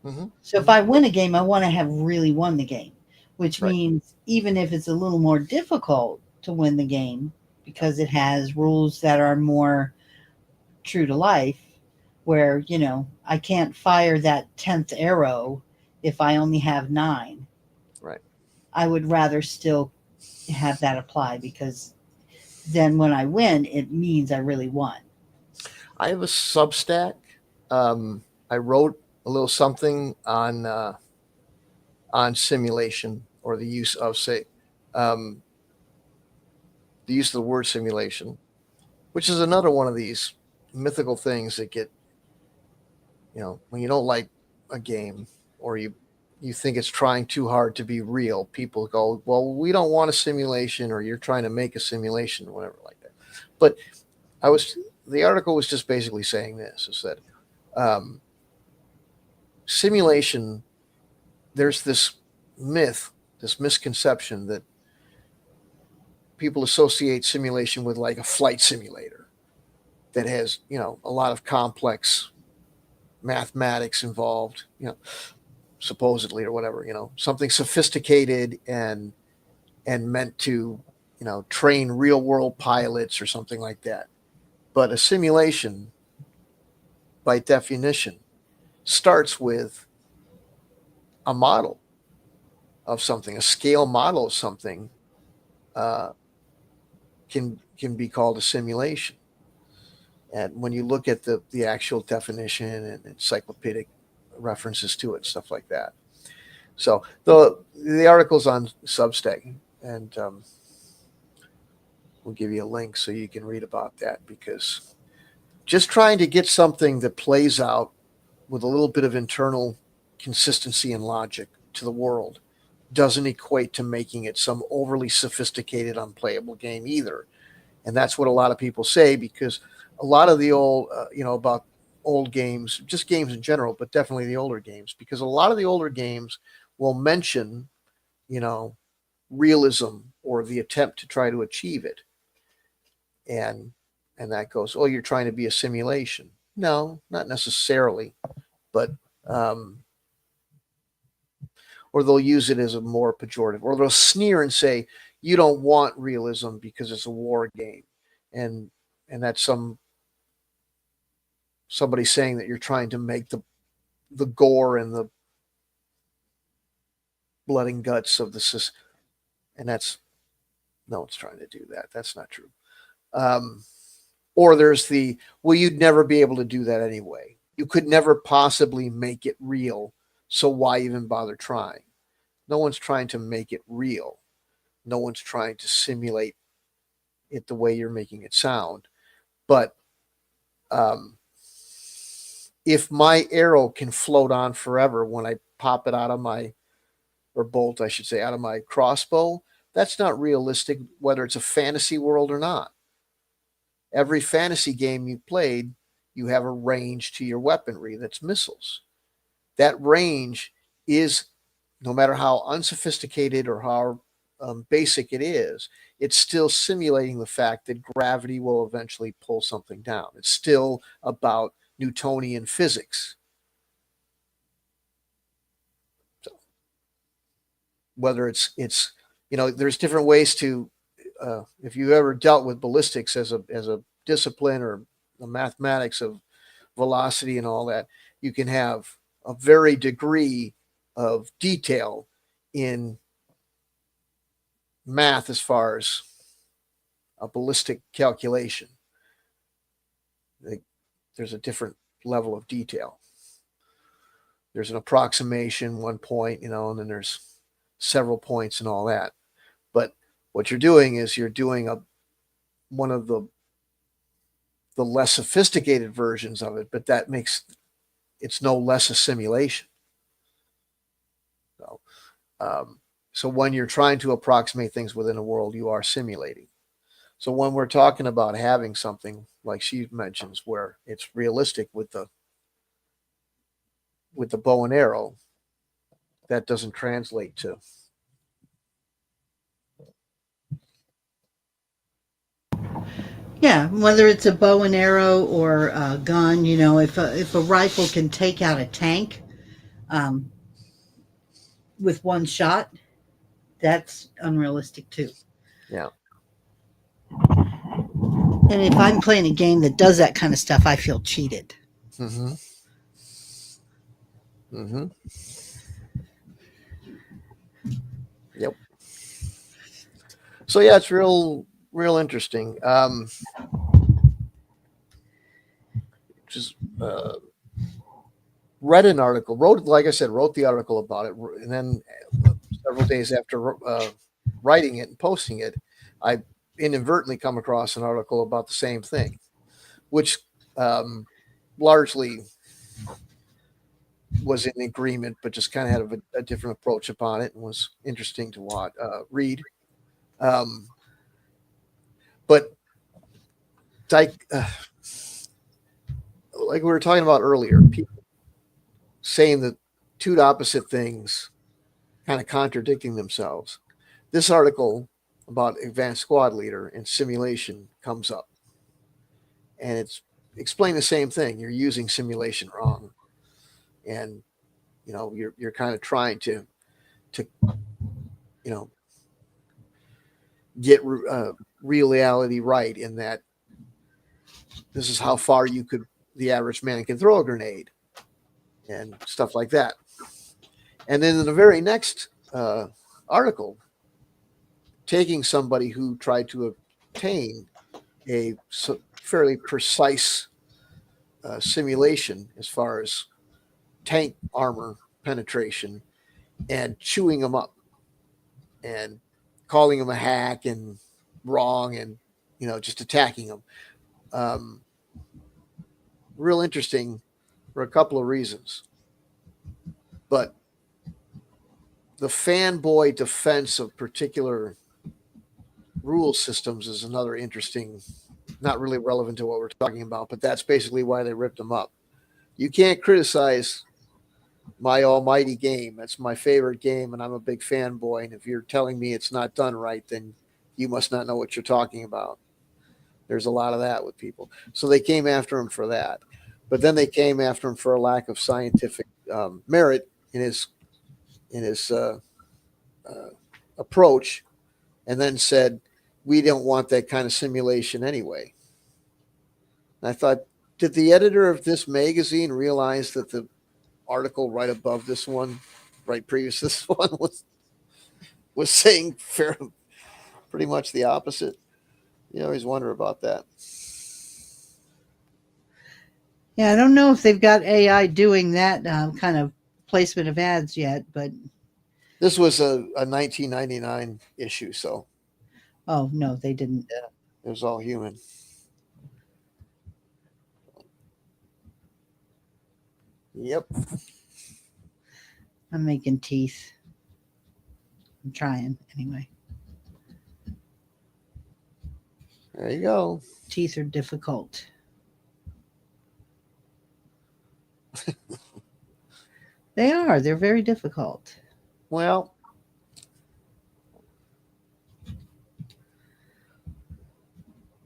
Mm-hmm. So if I win a game, I want to have really won the game, which Right. means even if it's a little more difficult to win the game because it has rules that are more true to life, where, I can't fire that 10th arrow if I only have 9. Right. I would rather still have that apply because then when I win, it means I really won. I have a Substack. I wrote a little something on simulation or the use of um, the use of the word simulation, which is another one of these mythical things that get, when you don't like a game or you think it's trying too hard to be real, people go, well, we don't want a simulation, or you're trying to make a simulation, or whatever like that. But the article was just basically saying this, is that um, simulation, there's this myth, this misconception that people associate simulation with like a flight simulator that has, a lot of complex mathematics involved, supposedly, or whatever, something sophisticated and meant to, train real world pilots or something like that. But a simulation, by definition, starts with a model of something, a scale model of something, uh, can be called a simulation. And when you look at the actual definition and encyclopedic references to it, stuff like that. So the article's on Substack, and we'll give you a link so you can read about that, because just trying to get something that plays out with a little bit of internal consistency and logic to the world doesn't equate to making it some overly sophisticated, unplayable game either. And that's what a lot of people say, because a lot of the old, about old games, just games in general, but definitely the older games, because a lot of the older games will mention, you know, realism or the attempt to try to achieve it. And that goes, oh, you're trying to be a simulation. No, not necessarily, but um, or they'll use it as a more pejorative, or they'll sneer and say you don't want realism because it's a war game, and that's somebody saying that you're trying to make the gore and the blood and guts of the system, and that's no one's trying to do that. That's not true. Um, or there's the, well, you'd never be able to do that anyway. You could never possibly make it real, so why even bother trying? No one's trying to make it real. No one's trying to simulate it the way you're making it sound. But um, if my arrow can float on forever when I pop it out of my, or bolt, I should say, out of my crossbow, that's not realistic, whether it's a fantasy world or not. Every fantasy game you played, you have a range to your weaponry that's missiles. That range is, no matter how unsophisticated or how basic it is, it's still simulating the fact that gravity will eventually pull something down. It's still about Newtonian physics. So whether it's there's different ways to if you've ever dealt with ballistics as a discipline, or the mathematics of velocity and all that, you can have a very degree of detail in math as far as a ballistic calculation. There's a different level of detail. There's an approximation, 1 point, and then there's several points and all that. But what you're doing is you're doing one of the less sophisticated versions of it, but that makes it's no less a simulation. So when you're trying to approximate things within a world, you are simulating. So when we're talking about having something like she mentions, where it's realistic with the bow and arrow, that doesn't translate to. Yeah, whether it's a bow and arrow or a gun, if a rifle can take out a tank with one shot, that's unrealistic too. Yeah. And if I'm playing a game that does that kind of stuff, I feel cheated. Mm-hmm. Mm-hmm. Yep. So yeah, it's real interesting. Just read an article, wrote the article about it, and then several days after writing it and posting it, I inadvertently come across an article about the same thing, which largely was in agreement, but just kind of had a different approach upon it, and was interesting to read. But like we were talking about earlier, people saying the two opposite things, kind of contradicting themselves. This article about advanced squad leader and simulation comes up, and it's explain the same thing. You're using simulation wrong, and you're kind of trying to get reality right, in that this is how far the average man can throw a grenade and stuff like that. And then in the very next article, taking somebody who tried to obtain a fairly precise simulation as far as tank armor penetration, and chewing them up and calling them a hack and wrong, and just attacking them. Real interesting for a couple of reasons. But the fanboy defense of particular rule systems is another interesting, not really relevant to what we're talking about, but that's basically why they ripped them up. You can't criticize my almighty game. That's my favorite game, and I'm a big fanboy. And if you're telling me it's not done right, then you must not know what you're talking about. There's a lot of that with people. So they came after him for that. But then they came after him for a lack of scientific merit in his approach, and then said, we don't want that kind of simulation anyway. And I thought, did the editor of this magazine realize that the article right above this one, right previous to this one, was saying pretty much the opposite? You always wonder about that. Yeah, I don't know if they've got AI doing that kind of placement of ads yet, but this was a 1999 issue, so. Oh no, they didn't. Yeah, it was all human. Yep. I'm making teeth. I'm trying anyway. There you go. Teeth are difficult. They are. They're very difficult. Well,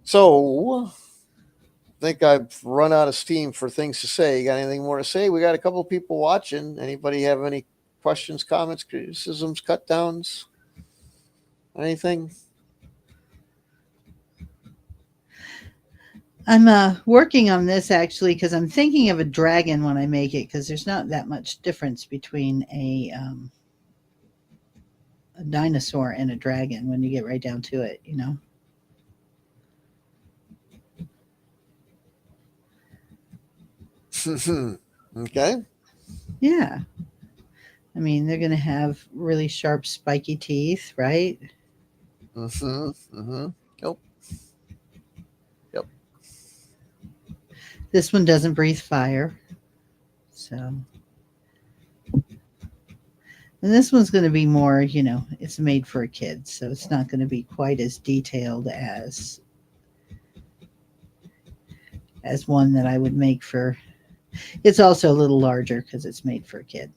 So, I think I've run out of steam for things to say. You got anything more to say? We got a couple of people watching. Anybody have any questions, comments, criticisms, cut downs? Anything? I'm working on this actually because I'm thinking of a dragon when I make it, because there's not that much difference between a dinosaur and a dragon when you get right down to it, you know. Okay. Yeah. I mean, they're going to have really sharp, spiky teeth, right? Yep. Yep. This one doesn't breathe fire. So, and this one's going to be more, you know, it's made for a kid. So it's not going to be quite as detailed as one that I would make for. It's also a little larger because it's made for a kid.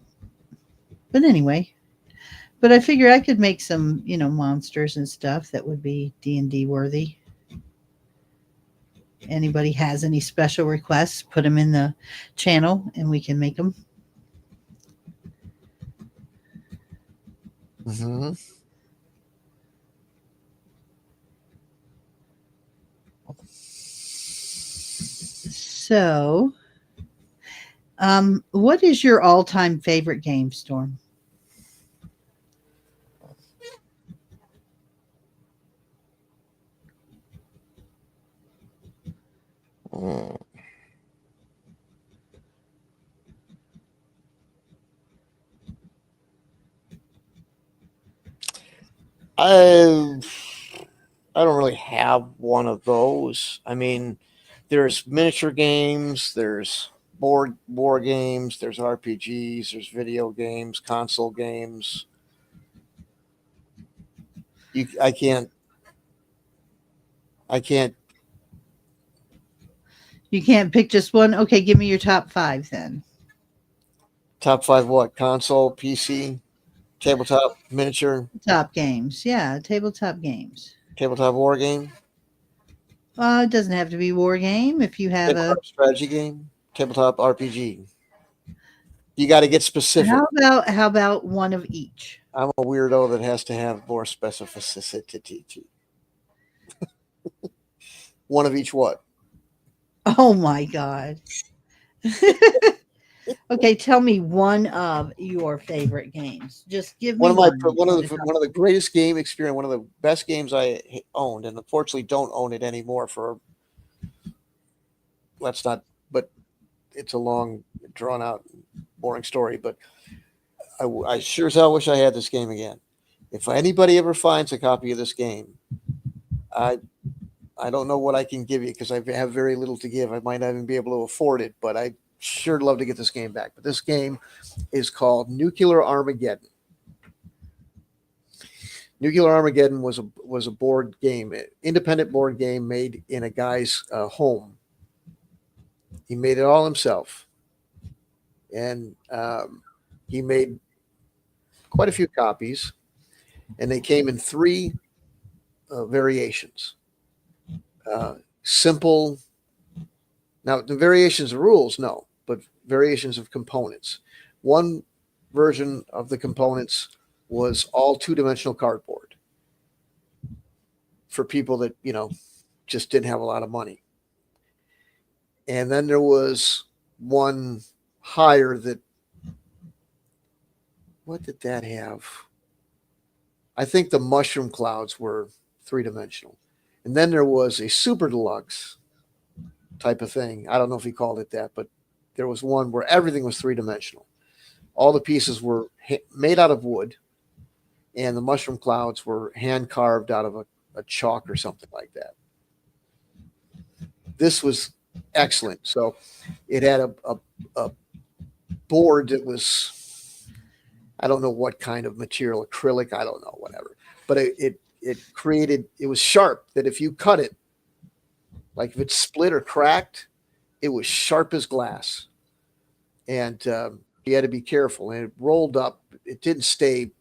But anyway, but I figure I could make some, you know, monsters and stuff that would be D&D worthy. Anybody has any special requests, put them in the channel and we can make them. Mm-hmm. So, what is your all-time favorite game, Storm? I don't really have one of those. I mean, there's miniature games, there's board games, there's RPGs, there's video games, console games. I can't. You can't pick just one? Okay, give me your top 5 then. Top 5 what? Console, PC, tabletop, miniature, Top games. Yeah, tabletop games. tabletop war game, It doesn't have to be war game if you have a. tabletop strategy game, tabletop RPG. You got to get specific. How about one of each? I'm a weirdo that has to have more specificity. One of each what? Oh my god. Okay, tell me one of your favorite games. Just give me One one of the greatest game experience, one of the best games I owned, and unfortunately don't own it anymore for let's not, but it's a long, drawn out, boring story. But I sure as hell wish I had this game again. If anybody ever finds a copy of this game, I don't know what I can give you because I have very little to give. I might not even be able to afford it, but I sure love to get this game back. But this game is called Nuclear Armageddon. Nuclear Armageddon was a board game, an independent board game made in a guy's home. He made it all himself, and he made quite a few copies, and they came in 3 variations. Simple. Now, the variations of rules, no, but variations of components. One version of the components was all 2-dimensional cardboard for people that, you know, just didn't have a lot of money. And then there was one higher that, what did that have? I think the mushroom clouds were 3-dimensional. And then there was a super deluxe type of thing. I don't know if he called it that, but there was one where everything was 3-dimensional. All the pieces were made out of wood, and the mushroom clouds were hand carved out of a chalk or something like that. This was excellent. So it had a board that was, I don't know what kind of material, acrylic, I don't know, whatever. But it was sharp, that if you cut it, like if it split or cracked, it was sharp as glass. And you had to be careful. And it rolled up. It didn't stay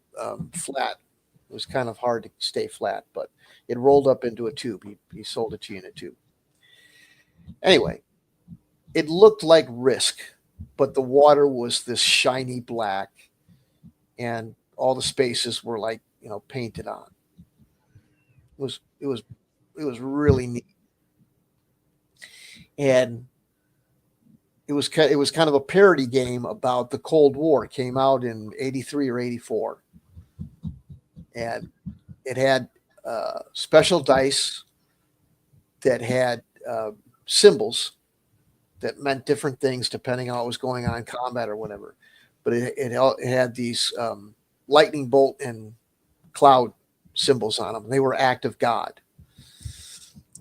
flat It was kind of hard to stay flat, but it rolled up into a tube. He sold it to you in a tube. Anyway, it looked like Risk, but the water was this shiny black, and all the spaces were like, painted on. It was really neat, and it was kind of a parody game about the Cold War. It came out in '83 or '84, and it had special dice that had symbols that meant different things depending on what was going on in combat or whatever. But it had these lightning bolt and cloud symbols on them. They were act of God.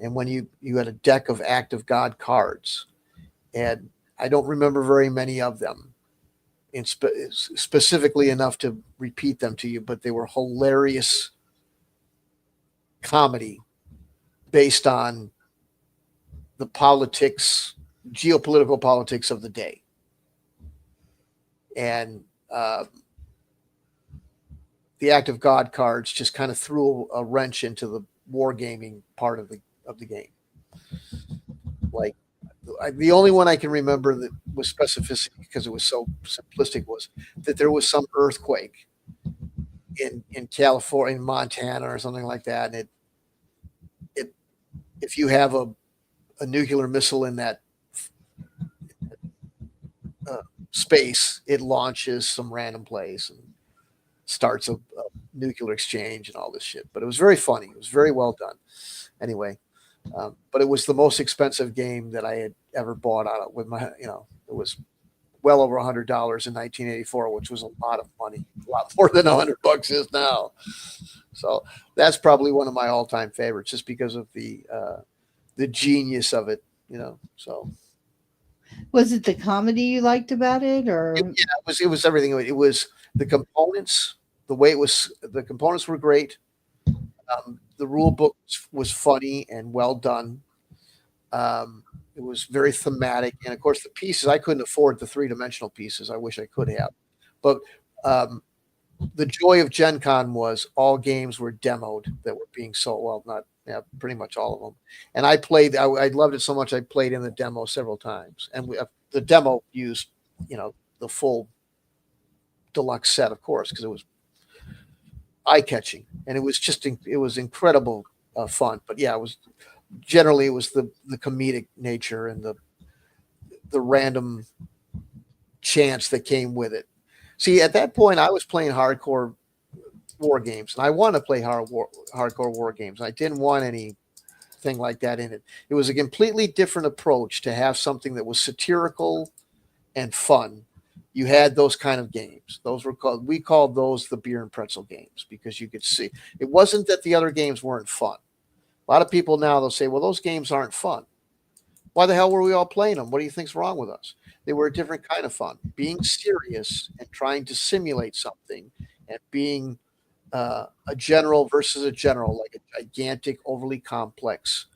And when you had a deck of act of God cards, and I don't remember very many of them specifically enough to repeat them to you, but they were hilarious comedy based on the geopolitical politics of the day. And the Act of God cards just kind of threw a wrench into the wargaming part of the game. Like, the only one I can remember that was specificity, because it was so simplistic, was that there was some earthquake in California, in Montana, or something like that, and it if you have a nuclear missile in that space, it launches some random place and starts a nuclear exchange and all this shit. But it was very funny. It was very well done. Anyway, but it was the most expensive game that I had ever bought out of with my, it was well over $100 in 1984, which was a lot of money, a lot more than $100 is now. So that's probably one of my all-time favorites, just because of the genius of it, So, Was it the comedy you liked about it, or it was everything. It was the components, the components were great. The rule book was funny and well done. It was very thematic, and of course the pieces, I couldn't afford the 3-dimensional pieces. I wish I could have, but the joy of Gen Con was all games were demoed that were being sold. Well, not pretty much all of them. And I loved it so much I played in the demo several times. And the demo used, the full deluxe set, of course, because it was eye-catching, and it was incredible fun. But yeah, it was the comedic nature and the random chance that came with it. See, at that point, I was playing hardcore war games, and I wanted to play hardcore war games. I didn't want anything like that in it. It was a completely different approach to have something that was satirical and fun. You had those kind of games. We called those the beer and pretzel games, because you could see it wasn't that the other games weren't fun. A lot of people now, they'll say, well, those games aren't fun. Why the hell were we all playing them? What do you think's wrong with us? They were a different kind of fun. Being serious and trying to simulate something, and being a general versus a general, like a gigantic, overly complex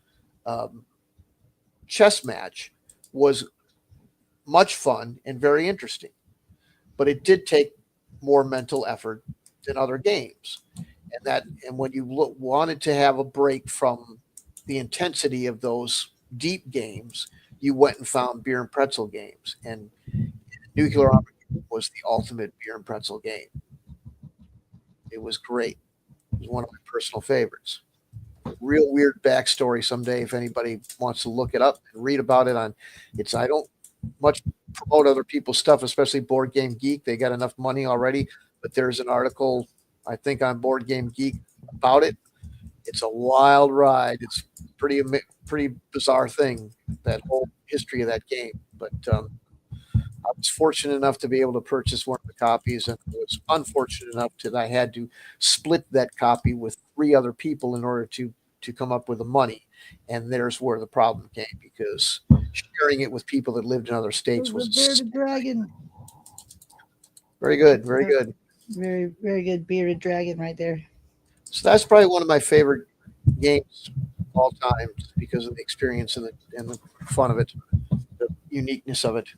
chess match, was much fun and very interesting. But it did take more mental effort than other games. And when you wanted to have a break from the intensity of those deep games, you went and found beer and pretzel games. And Nuclear Armageddon was the ultimate beer and pretzel game. It was great. It was one of my personal favorites. Real weird backstory someday, if anybody wants to look it up and read about it I don't much promote other people's stuff, especially Board Game Geek. They got enough money already, but there's an article, I think, on Board Game Geek about it. It's a wild ride. It's pretty bizarre thing, that whole history of that game. But I was fortunate enough to be able to purchase one of the copies, and I was unfortunate enough that I had to split that copy with 3 other people in order to come up with the money. And there's where the problem came, because sharing it with people that lived in other states was Bearded Dragon? very good, very good. Very, very good Bearded Dragon right there. So that's probably one of my favorite games of all time, because of the experience and the fun of it, the uniqueness of it.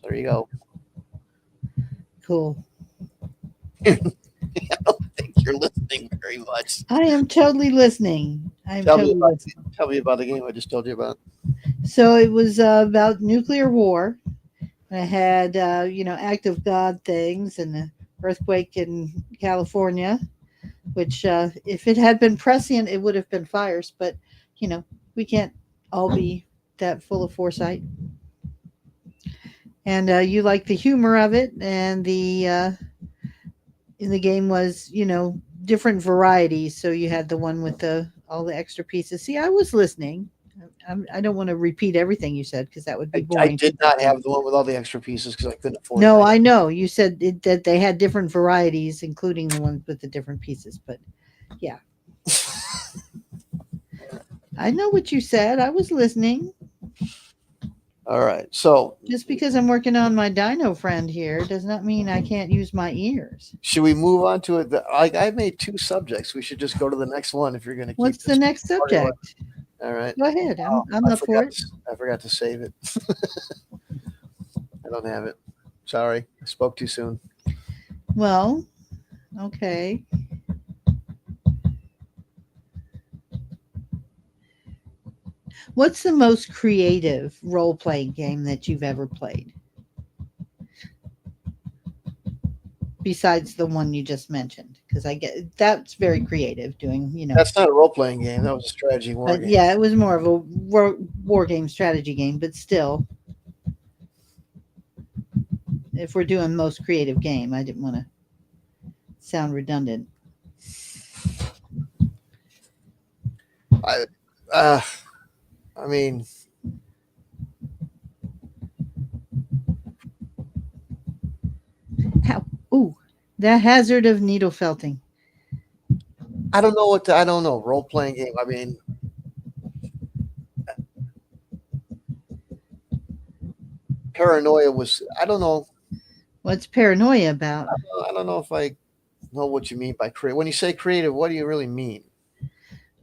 There you go. Cool. I don't think you're listening very much. I am totally listening. I am Tell me totally about listening. tell me about the game I just told you about. So it was about nuclear war. I had, act of God things and the earthquake in California, which, if it had been prescient, it would have been fires. But, you know, we can't all be that full of foresight. And you like the humor of it, and the in the game was, different varieties. So you had the one with the all the extra pieces. See, I was listening. I don't want to repeat everything you said because that would be I boring. did not have the one with all the extra pieces because I couldn't afford No, it. I know you said that they had different varieties, including the ones with the different pieces. But yeah, I know what you said. I was listening. All right. So Just because I'm working on my dino friend here does not mean I can't use my ears. should we move on to it? I made two subjects. We should just go to the next one if you're going to keep What's the this next party alive. subject? All right. Go ahead. Oh, I'm up for it. I forgot to save it. I don't have it. Sorry. I spoke too soon. Well, okay. What's the most creative role playing game that you've ever played? Besides the one you just mentioned, because I get that's very creative doing, That's not a role playing game. That was a strategy war but game. yeah, it was more of a war game strategy game, but still, if we're doing most creative game, I didn't want to sound redundant. I, uh, I mean, How? Ooh, the hazard of needle felting. I don't know I don't know. Role playing game. I mean, paranoia was, I don't know. What's paranoia about? I don't know if I know what you mean by creative. When you say creative, what do you really mean?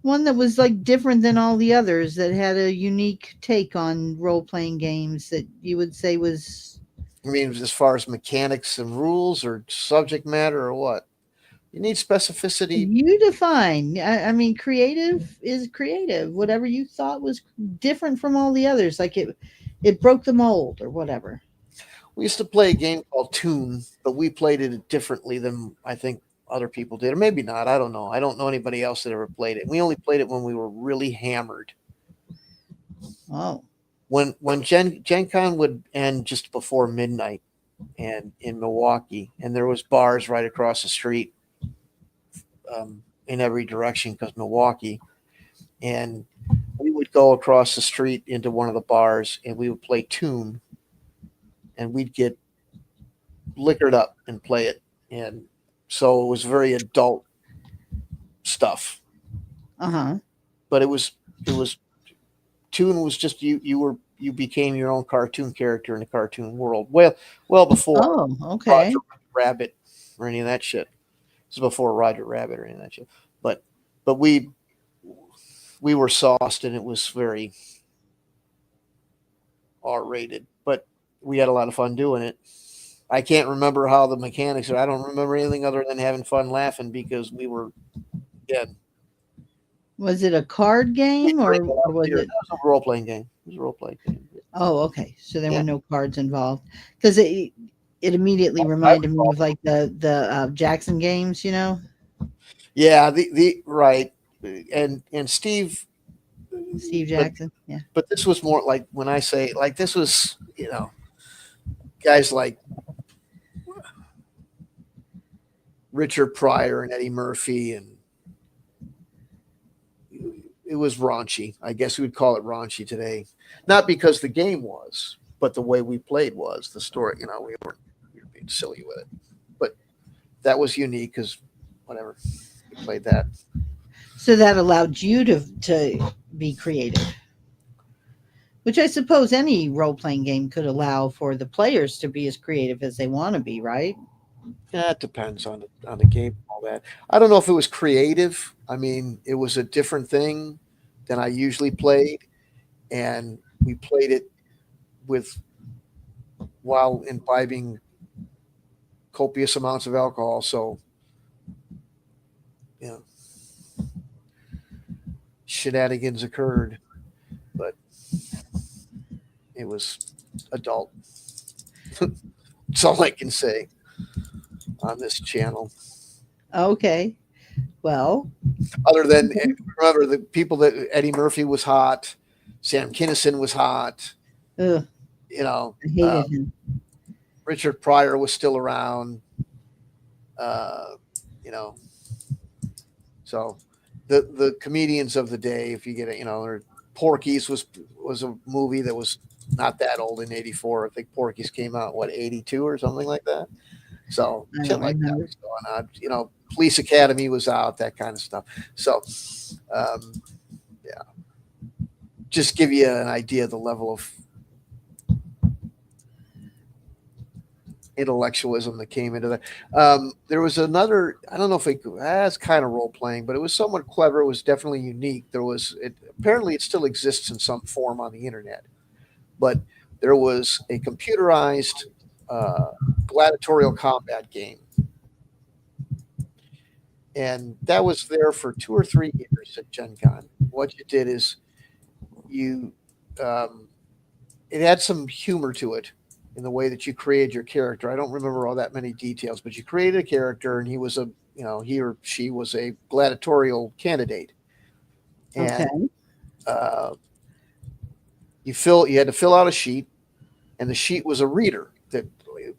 One that was like different than all the others, that had a unique take on role playing games that you would say was. I mean, as far as mechanics and rules or subject matter or what? You need specificity. You define. I mean, creative is creative. Whatever you thought was different from all the others, like it broke the mold or whatever. We used to play a game called Toon, but we played it differently than I think other people did, or maybe not. I don't know. I don't know anybody else that ever played it. We only played it when we were really hammered. Oh, When Gen Con would end just before midnight, and in Milwaukee, and there was bars right across the street, in every direction because Milwaukee, and we would go across the street into one of the bars and we would play Toon, and we'd get liquored up and play it, and so it was very adult stuff. uh-huh. But it was Toon was just you became your own cartoon character in the cartoon world. Well before Oh, okay. Roger Rabbit or any of that shit. This is before Roger Rabbit or any of that shit. But we were sauced and it was very R rated. But we had a lot of fun doing it. I can't remember how the mechanics are. I don't remember anything other than having fun laughing because we were dead. Was it a card game or was It it? was a role playing game. It was a role playing game. Oh, okay. So there Yeah. were no cards involved because it immediately reminded me of like the Jackson games, Yeah, the right. And Steve, Steve but Jackson. Yeah. but this was more like when I say like this was, guys like Richard Pryor and Eddie Murphy, and it was raunchy. I guess we would call it raunchy today, not because the game was, but the way we played was the story. We were being silly with it, but that was unique because whatever we played that. So that allowed you to be creative, which I suppose any role playing game could allow for the players to be as creative as they want to be, right? Yeah, it depends on the game and all that. I don't know if it was creative. I mean, it was a different thing than I usually played, and we played it with while imbibing copious amounts of alcohol. So, you know, shenanigans occurred, but it was adult. That's all I can say on this channel. Okay. Well, Other than, remember, the people that Eddie Murphy was hot, Sam Kinison was hot, ugh, you know, I hated him. Richard Pryor was still around, you know. So the comedians of the day, if you get it, you know, or Porky's was a movie that was not that old in '84. I think Porky's came out what '82 or something like that. So I shit don't like that remember. was going on. You know, Police Academy was out, that kind of stuff. So yeah, just give you an idea of the level of intellectualism that came into that. There was another, I don't know if it's kind of role playing, but it was somewhat clever. It was definitely unique. Apparently it still exists in some form on the internet, but there was a computerized gladiatorial combat game. And that was there for 2 or 3 years at Gen Con. What you did is it had some humor to it in the way that you created your character. I don't remember all that many details, but you created a character, and he or she was a gladiatorial candidate, and Okay. you had to fill out a sheet, and the sheet was a reader that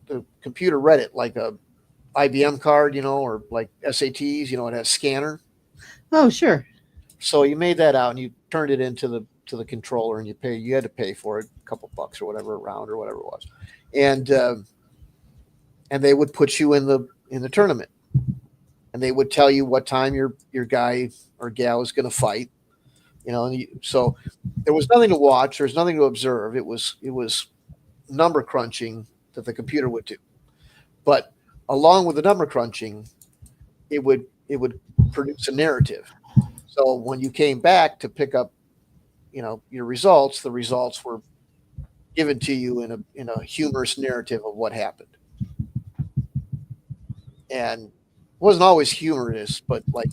the computer read it like a IBM card, or like SATs, it has scanner. Oh, sure. So you made that out and you turned it into the controller, and you had to pay for it, a couple bucks or whatever, a round or whatever it was. And they would put you in the tournament, and they would tell you what time your guy or gal is going to fight, so there was nothing to watch. There's nothing to observe. It was number crunching that the computer would do. But along with the number crunching, it would produce a narrative. So when you came back to pick up, your results, the results were given to you in a humorous narrative of what happened. And it wasn't always humorous, but like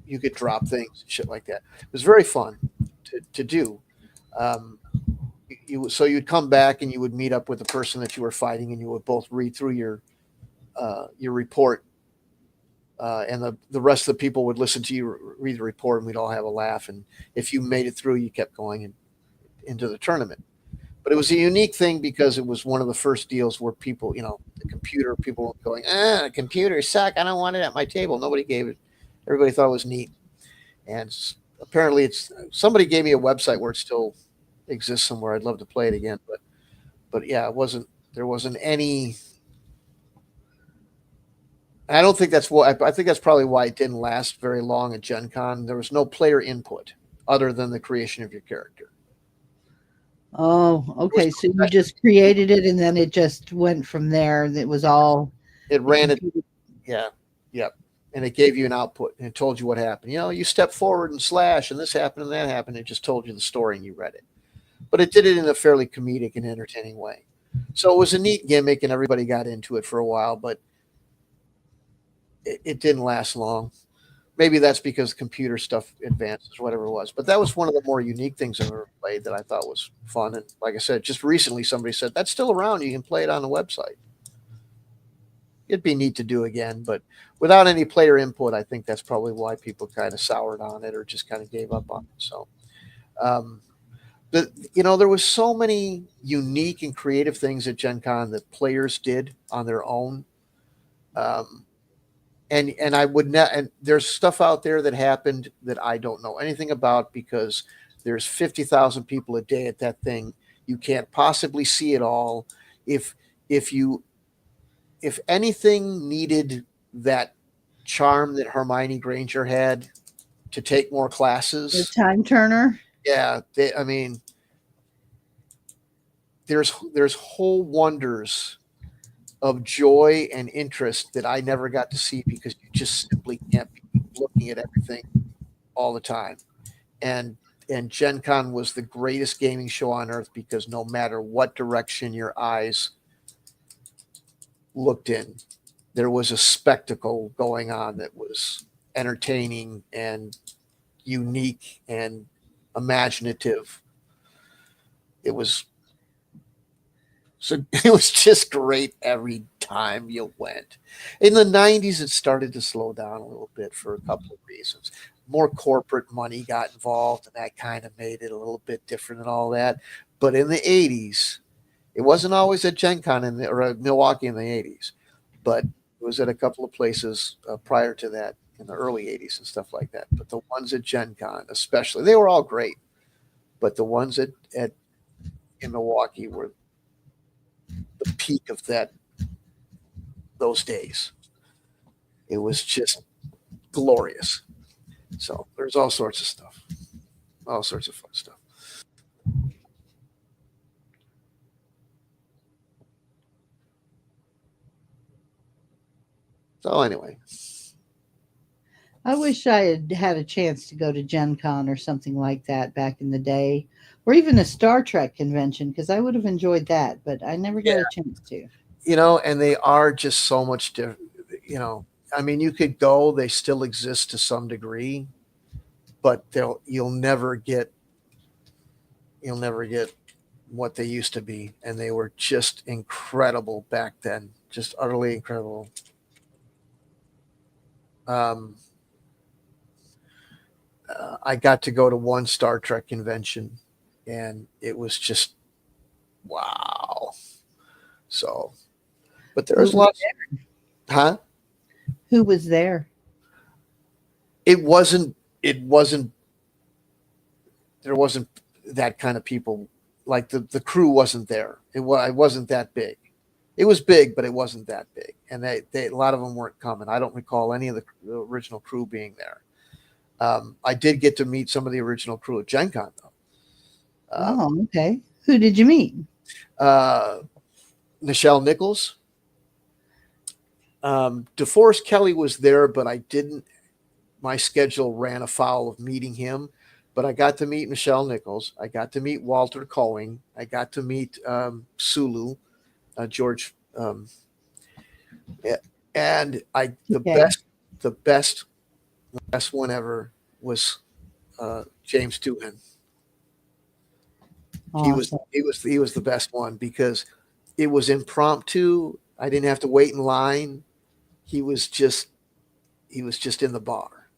you could drop things and shit like that. It was very fun to do. So you'd come back and you would meet up with the person that you were fighting, and you would both read through your report. And the rest of the people would listen to you read the report, and we'd all have a laugh. And if you made it through, you kept going into the tournament. But it was a unique thing because it was one of the first deals where people, the computer, people were going, computers suck. I don't want it at my table. Nobody gave it. Everybody thought it was neat. And apparently somebody gave me a website where it still exists somewhere. I'd love to play it again. But yeah, there wasn't any. I don't think that's why. I think that's probably why it didn't last very long at Gen Con. There was no player input other than the creation of your character. Oh, okay. So you just created it, and then it just went from there. It was all. It ran it. Yeah. Yep. And it gave you an output, and it told you what happened. You step forward and slash, and this happened and that happened. It just told you the story, and you read it. But it did it in a fairly comedic and entertaining way. So it was a neat gimmick, and everybody got into it for a while, but it didn't last long. Maybe that's because computer stuff advances, whatever it was. But that was one of the more unique things I've ever played that I thought was fun. And like I said, just recently somebody said, that's still around. You can play it on the website. It'd be neat to do again, but without any player input, I think that's probably why people kind of soured on it or just kind of gave up on it. So, there was so many unique and creative things at Gen Con that players did on their own. And I would not, and there's stuff out there that happened that I don't know anything about because there's 50,000 people a day at that thing. You can't possibly see it all. If anything needed that charm that Hermione Granger had to take more classes, The time turner. Yeah, there's whole wonders of joy and interest that I never got to see because you just simply can't be looking at everything all the time. And Gen Con was the greatest gaming show on earth because no matter what direction your eyes looked in. There was a spectacle going on that was entertaining and unique and imaginative. It was so it was just great every time you went. In the 90s, it started to slow down a little bit for a couple of reasons. More corporate money got involved, and that kind of made it a little bit different and all that. But in the 80s, it wasn't always at Gen Con or Milwaukee in the 80s, but it was at a couple of places prior to that in the early 80s and stuff like that. But the ones at Gen Con, especially, they were all great. But the ones at in Milwaukee were the peak of those days. It was just glorious. So there's all sorts of stuff, all sorts of fun stuff. So anyway, I wish I had had a chance to go to Gen Con or something like that back in the day, or even a Star Trek convention, because I would have enjoyed that, but I never got yeah, a chance to. and they are just so much different. I mean, you could go; they still exist to some degree, but you'll never get what they used to be, and they were just incredible back then, just utterly incredible. Um, I got to go to one Star Trek convention, and it was just wow. So, but Who there's was lots, huh? who was there? It wasn't. It wasn't. There wasn't that kind of people. Like the crew wasn't there. It wasn't that big. It was big, but it wasn't that big, and they a lot of them weren't coming. I don't recall any of the original crew being there. I did get to meet some of the original crew at Gen Con, though. Oh, okay. Who did you meet? Uh, Nichelle Nichols. DeForest Kelly was there, but I didn't. My schedule ran afoul of meeting him. But I got to meet Nichelle Nichols. I got to meet Walter Coing. I got to meet Sulu, George. And I Okay. the best one ever was James Doohan. Awesome. He was the best one because it was impromptu. I didn't have to wait in line. He was just in the bar,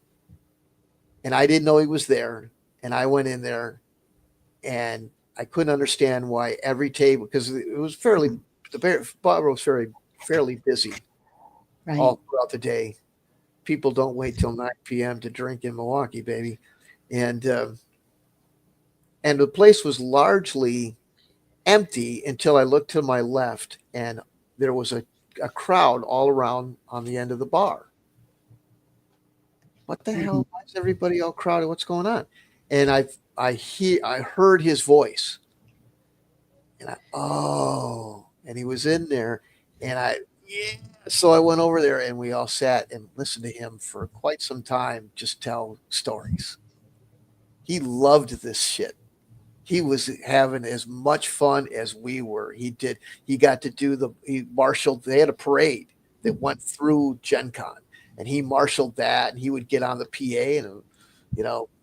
and I didn't know he was there. And I went in there, and I couldn't understand why every table, because it was the bar was fairly busy Right. all throughout the day. People don't wait till 9 p.m. to drink in Milwaukee, baby, and the place was largely empty until I looked to my left, and there was a crowd all around on the end of the bar. What the Mhm. hell? Why is everybody all crowded? What's going on? And I heard his voice, and and he was in there, and yeah. So I went over there, and we all sat and listened to him for quite some time, just tell stories. He loved this shit. He was having as much fun as we were. He got to do he marshaled, they had a parade that went through Gen Con, and he marshaled that, and he would get on the PA and,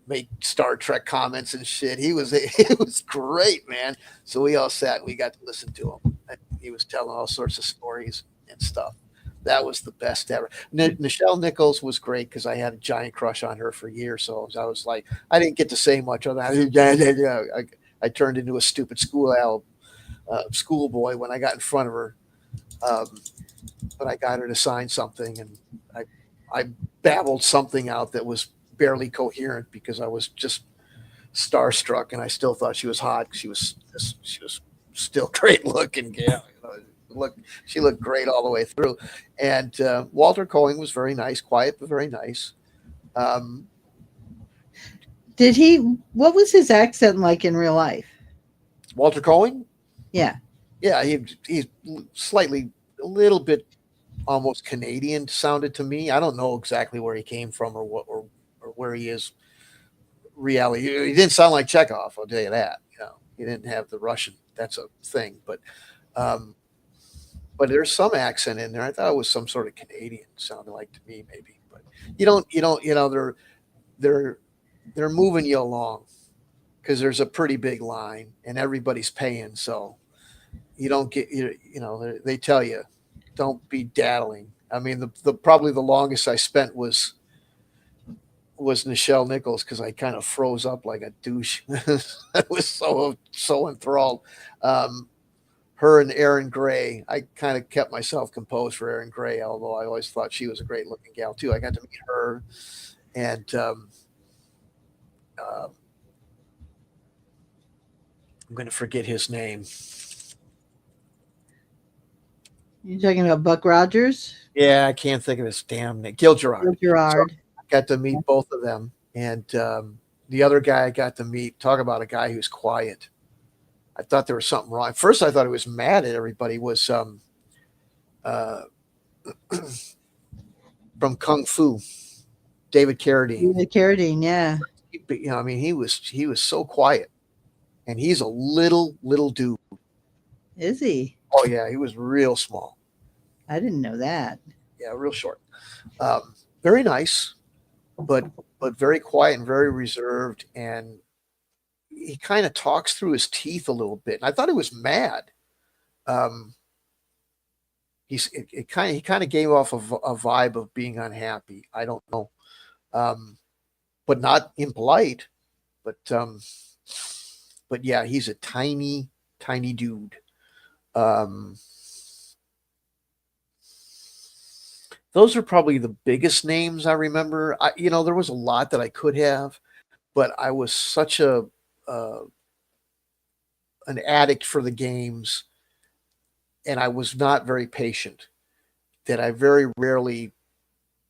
make Star Trek comments and shit. It was great, man. So we all sat and we got to listen to him. And he was telling all sorts of stories and stuff. That was the best ever. Nichelle Nichols was great because I had a giant crush on her for years. So I was like, I didn't get to say much on that. I turned into a stupid schoolboy when I got in front of her. Um, but I got her to sign something, and I, I babbled something out that was barely coherent because I was just starstruck, and I still thought she was hot. She was still great looking. Yeah, she looked great all the way through. And Walter Coing was very nice, quiet but very nice. Um, Did he? What was his accent like in real life? Walter Coing, Yeah. yeah, he's slightly a little bit almost Canadian sounded to me. I don't know exactly where he came from or what or where he is reality. He didn't sound like Chekhov, I'll tell you that. He didn't have the Russian. That's a thing, um, but there's some accent in there. I thought it was some sort of Canadian, sounded like to me maybe. But they're they're moving you along because there's a pretty big line and everybody's paying, so you don't get they tell you don't be daddling. I mean, the probably the longest I spent was Nichelle Nichols because I kind of froze up like a douche. I was so enthralled. Um, Her and Erin Gray, I kind of kept myself composed for Erin Gray, although I always thought she was a great looking gal too. I got to meet her, and uh, I'm going to forget his name. You're talking about Buck Rogers? Yeah, I can't think of his damn name. Gil Gerard. Bill Gerard. I got to meet both of them, and the other guy I got to meet. Talk about a guy who's quiet. I thought there was something wrong. At first, I thought he was mad at everybody. Was uh, from Kung Fu, David Carradine. David Carradine, yeah. I mean, he was so quiet, and he's a little dude. Is he? Oh yeah, he was real small. I didn't know that. Yeah, real short. Very nice, but very quiet and very reserved, and he kind of talks through his teeth a little bit. And I thought he was mad. He kind of gave off a vibe of being unhappy. I don't know, but not impolite. But yeah, he's a tiny dude. Those are probably the biggest names I remember. There was a lot that I could have, but I was such an addict for the games, and I was not very patient. That I very rarely,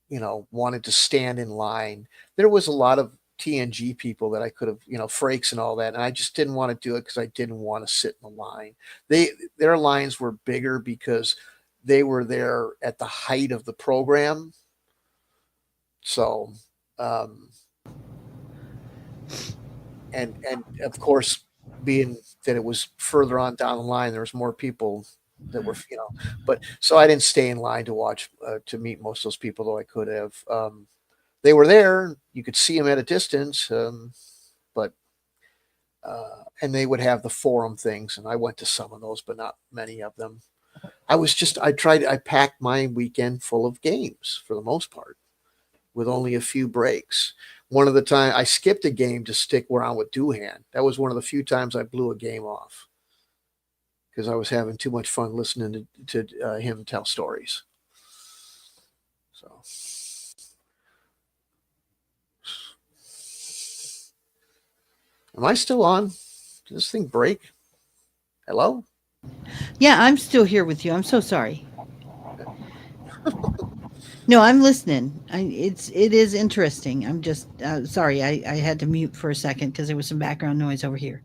wanted to stand in line. There was a lot of TNG people that I could have, Frakes and all that, and I just didn't want to do it because I didn't want to sit in the line. Their lines were bigger because they were there at the height of the program. So, and of course, being that it was further on down the line, there was more people that were, but so I didn't stay in line to watch, to meet most of those people, though I could have. They were there. You could see them at a distance, but and they would have the forum things, and I went to some of those, but not many of them. I packed my weekend full of games for the most part, with only a few breaks. One of the time I skipped a game to stick around with Doohan. That was one of the few times I blew a game off because I was having too much fun listening to him tell stories. So, am I still on? Did this thing break? Hello? Yeah, I'm still here with you. I'm so sorry. No, I'm listening. It is interesting. I'm just sorry. I had to mute for a second because there was some background noise over here.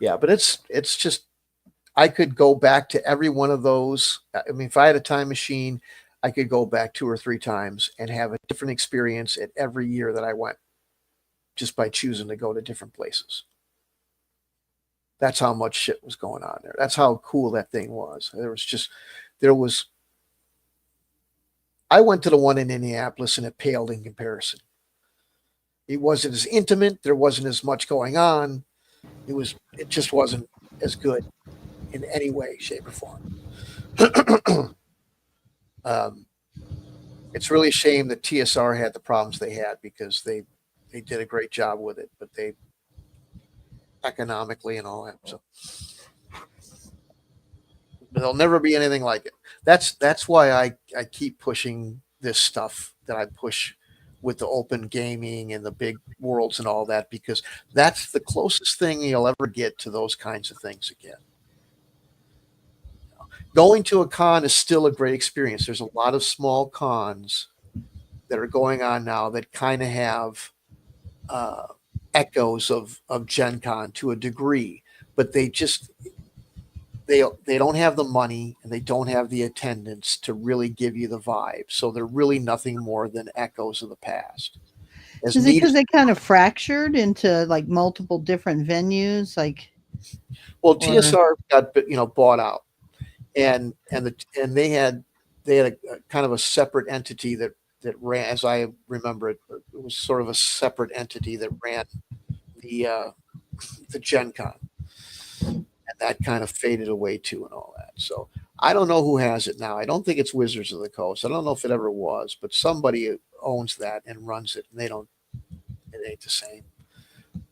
Yeah, but it's just, I could go back to every one of those. I mean, if I had a time machine, I could go back 2 or 3 times and have a different experience at every year that I went, just by choosing to go to different places. That's how much shit was going on there. That's how cool that thing was. I went to the one in Indianapolis and it paled in comparison. It wasn't as intimate. There wasn't as much going on. It just wasn't as good in any way, shape, or form. It's really a shame that TSR had the problems they had because they did a great job with it, but they economically and all that. So there'll never be anything like it. That's why I keep pushing this stuff that I push with the open gaming and the big worlds and all that, because that's the closest thing you'll ever get to those kinds of things again. Going to a con is still a great experience. There's a lot of small cons that are going on now that kind of have echoes of Gen Con to a degree, but they don't have the money and they don't have the attendance to really give you the vibe. So they're really nothing more than echoes of the past. Is it because they kind of fractured into like multiple different venues? Like, well, TSR got bought out, and they had a kind of a separate entity that ran, as I remember it, it was sort of a separate entity that ran the the Gen Con, and that kind of faded away too, and all that. So I don't know who has it now. I don't think it's Wizards of the Coast. I don't know if it ever was, but somebody owns that and runs it, and they don't. It ain't the same.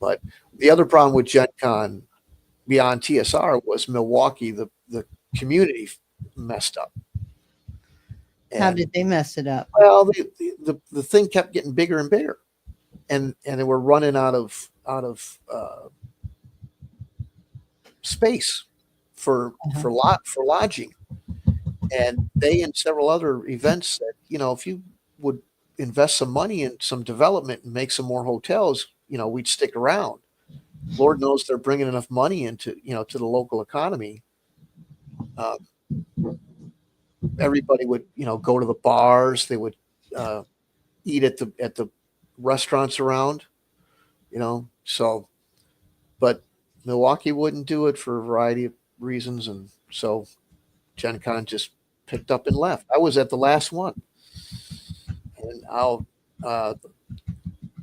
But the other problem with Gen Con beyond TSR was Milwaukee. The community messed up. How And did they mess it up? well, the thing kept getting bigger and bigger, and they were running out of space for for lodging, and they and several other events said, if you would invest some money in some development and make some more hotels, we'd stick around. Lord knows they're bringing enough money into to the local economy. Um, Everybody would go to the bars. They would eat at the restaurants around. So but Milwaukee wouldn't do it for a variety of reasons, and so Gen Con just picked up and left. I was at the last one, and uh,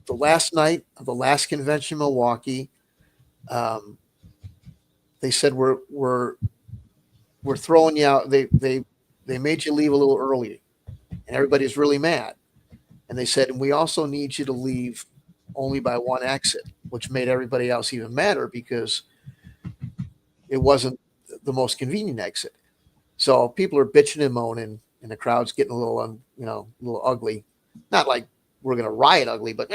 the last night of the last convention in Milwaukee, they said we're throwing you out. They made you leave a little early, and everybody's really mad. And they said, and we also need you to leave only by one exit, which made everybody else even madder because it wasn't the most convenient exit. So people are bitching and moaning, and the crowd's getting a little, a little ugly. Not like we're going to riot ugly, but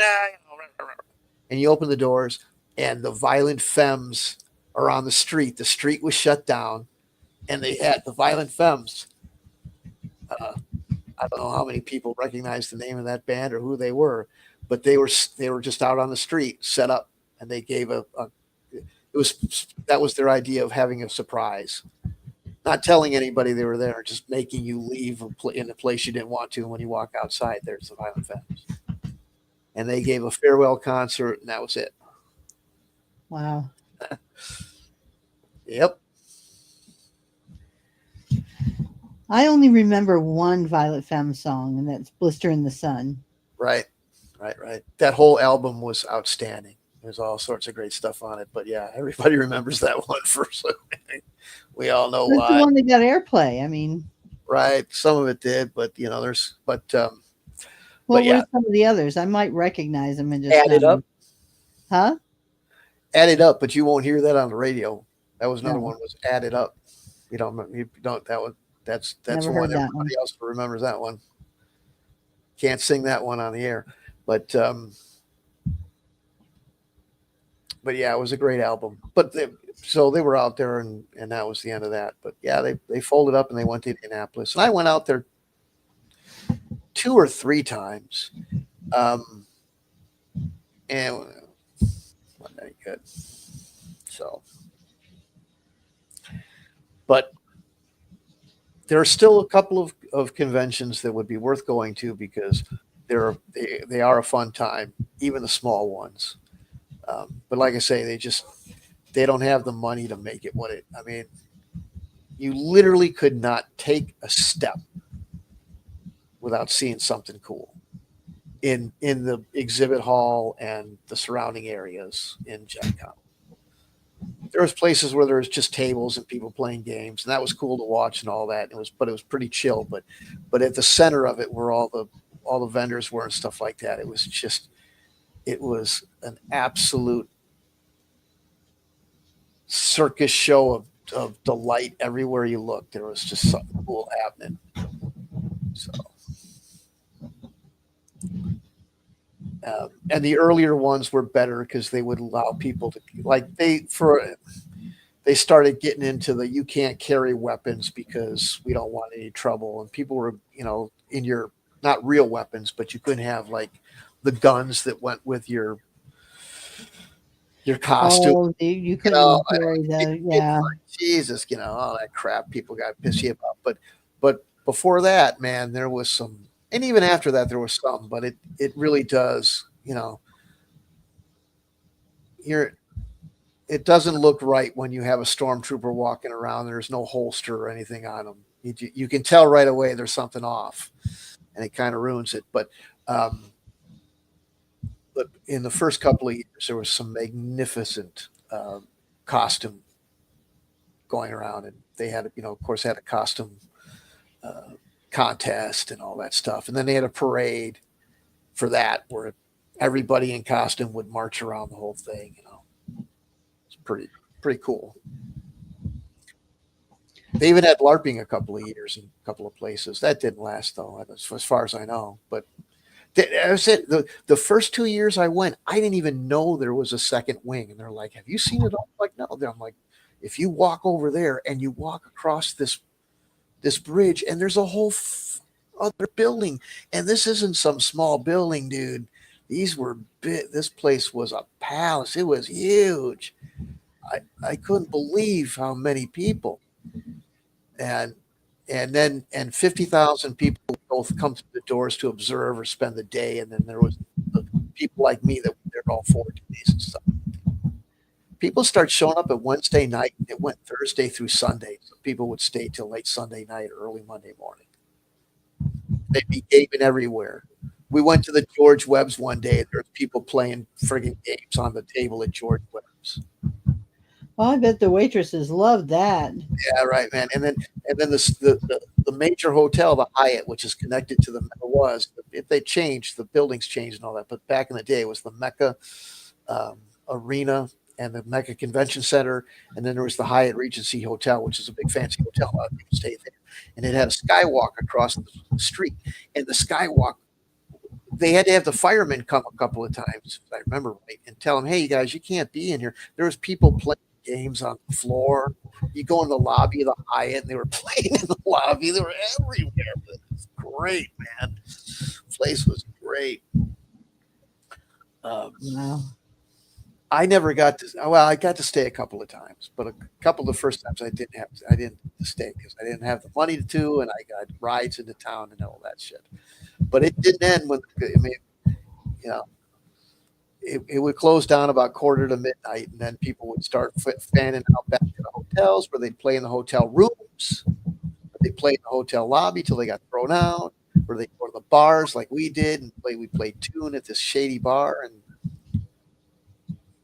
and you open the doors, and the violent femmes are on the street. The street was shut down, and they had the violent femmes. I don't know how many people recognized the name of that band or who they were, but they were just out on the street, set up, and they gave that was their idea of having a surprise. Not telling anybody they were there, just making you leave in a place you didn't want to. And when you walk outside, there's the violent femmes. And they gave a farewell concert, and that was it. Wow. Yep. I only remember one Violet Femme song, and that's Blister in the Sun. Right. That whole album was outstanding. There's all sorts of great stuff on it. But yeah, everybody remembers that one first. We all know That's why. the one that got airplay. I mean, right. Some of it did, but what yeah. were some of the others? I might rececognize them and just Add it up. Huh? Add it up, but you won't hear that on the radio. That was another No. one. Was Add It Up. You don't. That one. That's Never one. heard that Everybody else remembers that one. Can't sing that one on the air, but yeah, it was a great album. But so they were out there, and that was the end of that. But yeah, they folded up and they went to Indianapolis, and I went out there 2 or 3 times, and wasn't any good. So, but there are still a couple of conventions that would be worth going to because they are a fun time, even the small ones. But like I say, they don't have the money to make it I mean, you literally could not take a step without seeing something cool in the exhibit hall and the surrounding areas in Gen Con. There was places where there was just tables and people playing games, and that was cool to watch and all that. It was pretty chill. But at the center of it, where all the vendors were and stuff like that, it was an absolute circus show of delight everywhere you looked. There was just something cool happening. So, and the earlier ones were better because they would allow people to they started getting into the you can't carry weapons because we don't want any trouble, and people were in your not real weapons, but you couldn't have like the guns that went with your costume. Oh, you couldn't carry that. Yeah. Jesus, all that crap people got pissy about. But before that, man, there was some, and even after that, there was some. But it really does, it doesn't look right when you have a stormtrooper walking around. There's no holster or anything on him. You can tell right away there's something off, and it kind of ruins it. Um, but in the first couple of years, there was some magnificent costume going around, and they had, of course, had a costume uh, contest and all that stuff, and then they had a parade for that where everybody in costume would march around the whole thing. It's pretty cool. They even had LARPing a couple of years in a couple of places. That didn't last though, as far as I know. But I said the first 2 years I went, I didn't even know there was a second wing. And they're like, "Have you seen it all?" I'm like, no. I'm like, if you walk over there and you walk across this bridge, and there's a whole other building, and this isn't some small building, dude. These were big. This place was a palace. It was huge. I couldn't believe how many people, and and 50,000 people both come through the doors to observe or spend the day, and then there was the people like me that were there all 4 days and stuff. People start showing up at Wednesday night. It went Thursday through Sunday, so people would stay till late Sunday night or early Monday morning. They'd be gaming everywhere. We went to the George Webb's one day. There was people playing friggin' games on the table at George Webb's. Well, I bet the waitresses loved that. Yeah, right, man. And then the major hotel, the Hyatt, which is connected to the if they changed, the buildings changed and all that. But back in the day, it was the Mecca Arena and the Mecca Convention Center, and then there was the Hyatt Regency Hotel, which is a big fancy hotel. A lot of people stayed there, and it had a skywalk across the street. And the skywalk, they had to have the firemen come a couple of times, if I remember right, and tell them, "Hey, you guys, you can't be in here." There was people playing games on the floor. You go in the lobby of the Hyatt, and they were playing in the lobby. They were everywhere. It was great, man. The place was great. Wow. I never got to. Well, I got to stay a couple of times, but a couple of the first times I didn't stay because I didn't have the money to, and I got rides into town and all that shit. But it didn't end when you know, it would close down about quarter to midnight, and then people would start fanning out back to the hotels where they'd play in the hotel rooms, they played in the hotel lobby till they got thrown out, or they go to the bars like we did and we played tune at this shady bar, and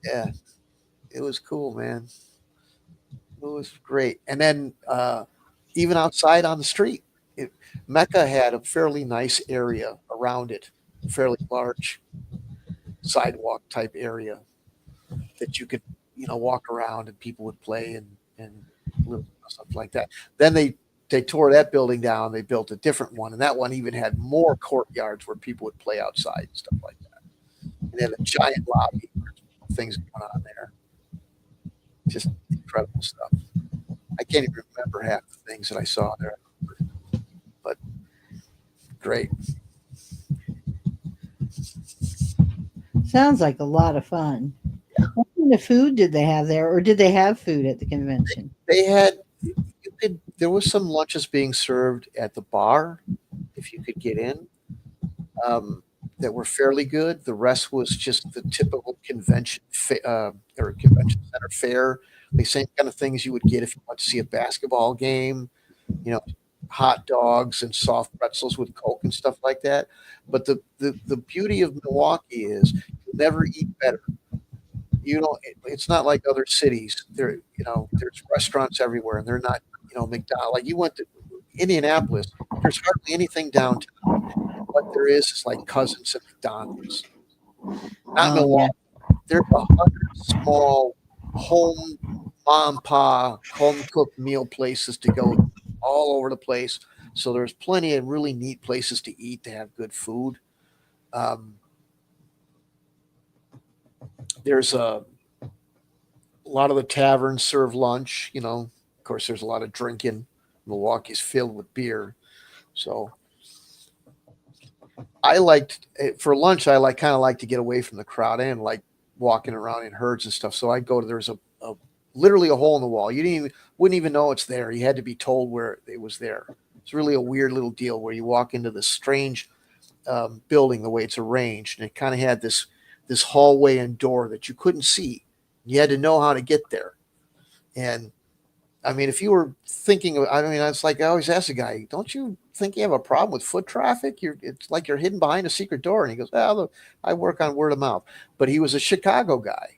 yeah, it was cool, man. It was great. And then even outside on the street, Mecca had a fairly nice area around it, a fairly large sidewalk type area that you could, walk around and people would play and little stuff like that. Then they tore that building down. They built a different one, and that one even had more courtyards where people would play outside and stuff like that. And they had a giant lobby, things going on there. Just incredible stuff. I can't even remember half the things that I saw there, but great. Sounds like a lot of fun. What kind of food did they have there, or did they have food at the convention? They had, there was some lunches being served at the bar if you could get in, that were fairly good. The rest was just the typical convention or convention center fare, the same kind of things you would get if you went to see a basketball game, hot dogs and soft pretzels with Coke and stuff like that. But the beauty of Milwaukee is you'll never eat better. It's not like other cities. There's restaurants everywhere, and they're not, McDonald's. Like you went to Indianapolis, there's hardly anything downtown. What there is like Cousins and McDonald's. Not Milwaukee. Yeah. There's 100 small home cooked meal places to go all over the place. So there's plenty of really neat places to eat, to have good food. There's a lot of the taverns serve lunch. Of course, there's a lot of drinking. Milwaukee's filled with beer, so for lunch. I kind of like to get away from the crowd and like walking around in herds and stuff. So I go to there's a literally a hole in the wall. You wouldn't even know it's there. You had to be told where it was there. It's really a weird little deal where you walk into this strange building the way it's arranged, and it kind of had this hallway and door that you couldn't see. You had to know how to get there. And I mean, if you were thinking of, I mean, it's like I always ask the guy, don't you think you have a problem with foot traffic? It's like you're hidden behind a secret door. And he goes, oh, look, I work on word of mouth. But he was a Chicago guy.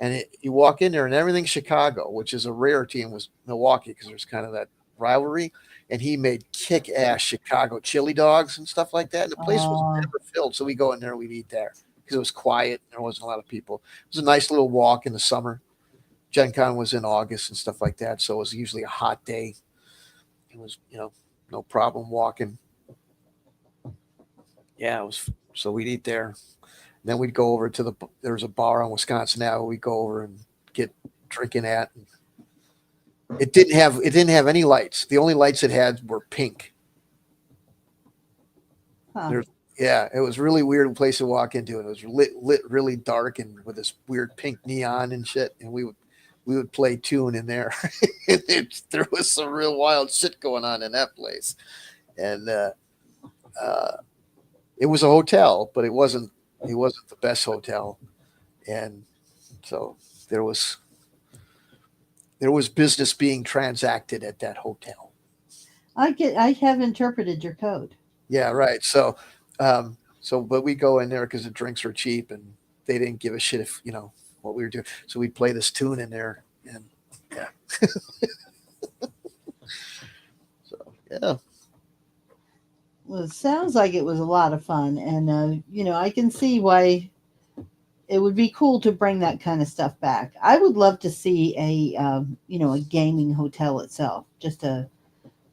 And you walk in there and everything's Chicago, which is a rarity in was Milwaukee because there's kind of that rivalry. And he made kick ass Chicago chili dogs and stuff like that. And the place was Oh, never filled. So we go in there, we'd eat there because it was quiet. There wasn't a lot of people. It was a nice little walk in the summer. Gen Con was in August and stuff like that. So it was usually a hot day. It was, no problem walking. Yeah, it was. So we'd eat there. And then we'd go over to there was a bar on Wisconsin Avenue. We'd go over and get drinking at. It didn't have any lights. The only lights it had were pink. huh. Yeah, it was really weird place to walk into. And it was lit really dark and with this weird pink neon and shit. And we would play tune in there. There was some real wild shit going on in that place. And it was a hotel, but it wasn't the best hotel. And so there was business being transacted at that hotel. I have interpreted your code. Yeah, right. So but we go in there because the drinks were cheap and they didn't give a shit if, what we were doing. So we'd play this tune in there and yeah. So, yeah. Well, it sounds like it was a lot of fun. And, I can see why it would be cool to bring that kind of stuff back. I would love to see a gaming hotel itself, just a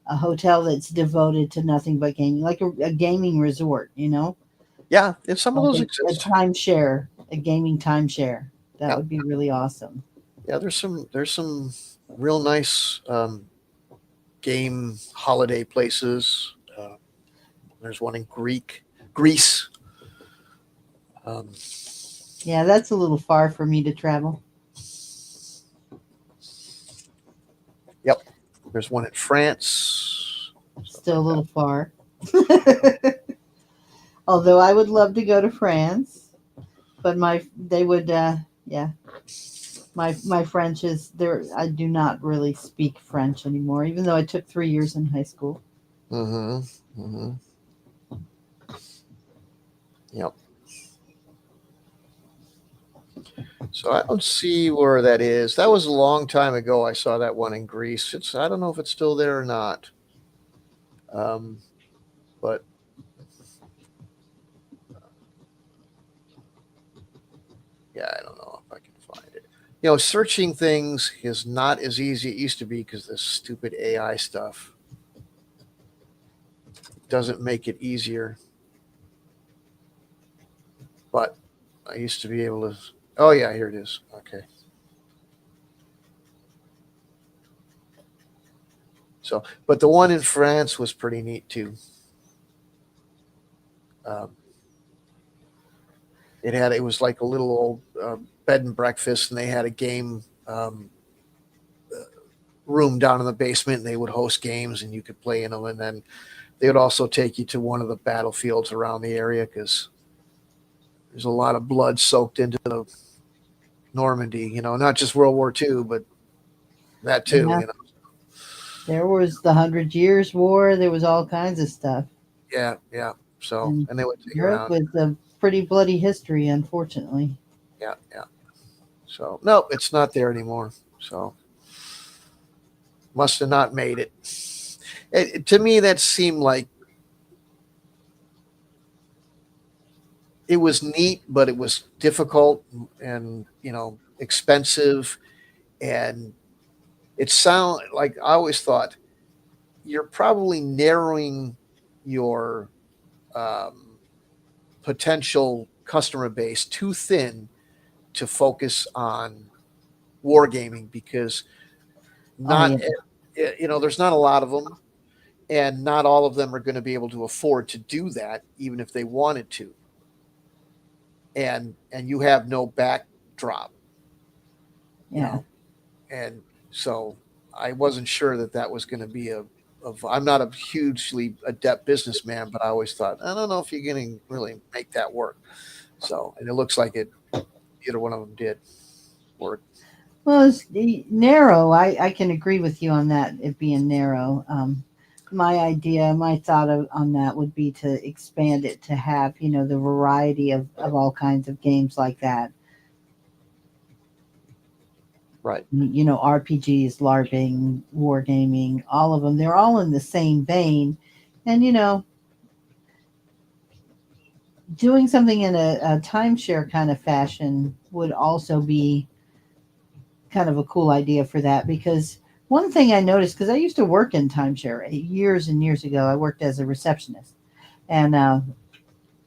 hotel that's devoted to nothing but gaming, like a gaming resort, Yeah, if some of like those a exist. timeshare, a gaming timeshare. That Yeah. would be really awesome. Yeah, there's some real nice game holiday places. There's one in Greece. Yeah, that's a little far for me to travel. Yep. There's one in France. Still a little far. Although I would love to go to France, but my French is there. I do not really speak French anymore, even though I took 3 years in high school. Mm-hmm. Mm-hmm. Yep. So I don't see where that is. That was a long time ago. I saw that one in Greece. I don't know if it's still there or not. But yeah, I don't know if I can find it. Searching things is not as easy as it used to be because this stupid AI stuff doesn't make it easier. But I used to be able to. Oh yeah, here it is. Okay. So, but the one in France was pretty neat too. It was like a little old bed and breakfast, and they had a game room down in the basement, and they would host games, and you could play in them, and then they would also take you to one of the battlefields around the area because there's a lot of blood soaked into the Normandy. Not just World War II, but that too. Yeah. There was the 100 Years' War. There was all kinds of stuff. Yeah. So, and they would take you Europe around. was a pretty bloody history, unfortunately. Yeah. So, no, it's not there anymore. So, must have not made it. To me, that seemed like it was neat, but it was difficult and expensive, and it sounded like I always thought you're probably narrowing your potential customer base too thin to focus on wargaming because there's not a lot of them, and not all of them are going to be able to afford to do that, even if they wanted to. And you have no backdrop, Yeah. and so I wasn't sure that was going to be I'm not a hugely adept businessman, but I always thought, I don't know if you're going to really make that work. So, and it looks like either one of them did work. Well, it's narrow. I can agree with you on that. It being narrow. My thought on that would be to expand it to have the variety of all kinds of games like that. Right. RPGs, LARPing, wargaming, all of them. They're all in the same vein, and doing something in a timeshare kind of fashion would also be kind of a cool idea for that. Because one thing I noticed, because I used to work in timeshare years and years ago, I worked as a receptionist, and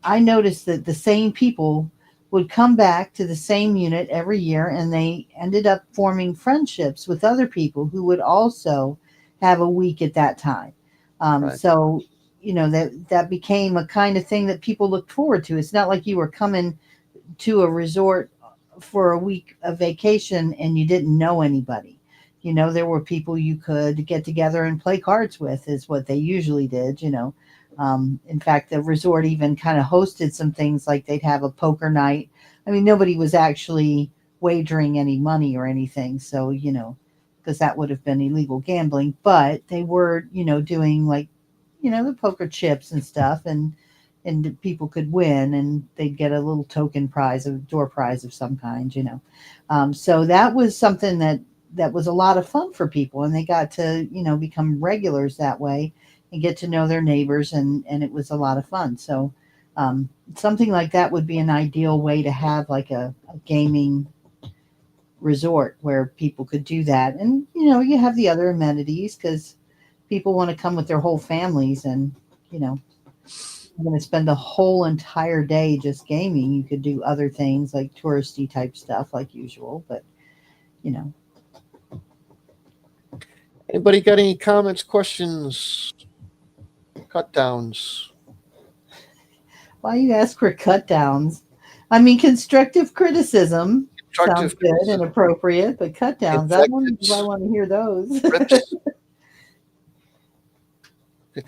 I noticed that the same people would come back to the same unit every year, and they ended up forming friendships with other people who would also have a week at that time. Right. So that became a kind of thing that people looked forward to. It's not like you were coming to a resort for a week of vacation and you didn't know anybody. There were people you could get together and play cards with, is what they usually did. In fact, the resort even kind of hosted some things, like they'd have a poker night. I mean, nobody was actually wagering any money or anything. So, because that would have been illegal gambling, but they were, doing like, the poker chips and stuff. And people could win, and they'd get a little token prize, a door prize of some kind. So that was something that was a lot of fun for people, and they got to become regulars that way and get to know their neighbors, and it was a lot of fun. So something like that would be an ideal way to have like a gaming resort where people could do that. And you have the other amenities, because people want to come with their whole families, and you know you're going to spend the whole entire day just gaming. You could do other things like touristy type stuff like usual, but you know Anybody got any comments, questions, cut downs? why you ask for cut downs? I mean, constructive criticism sounds Constructive good and criticism, appropriate, but cut downs, I don't know if I invectives, want to hear those. rips,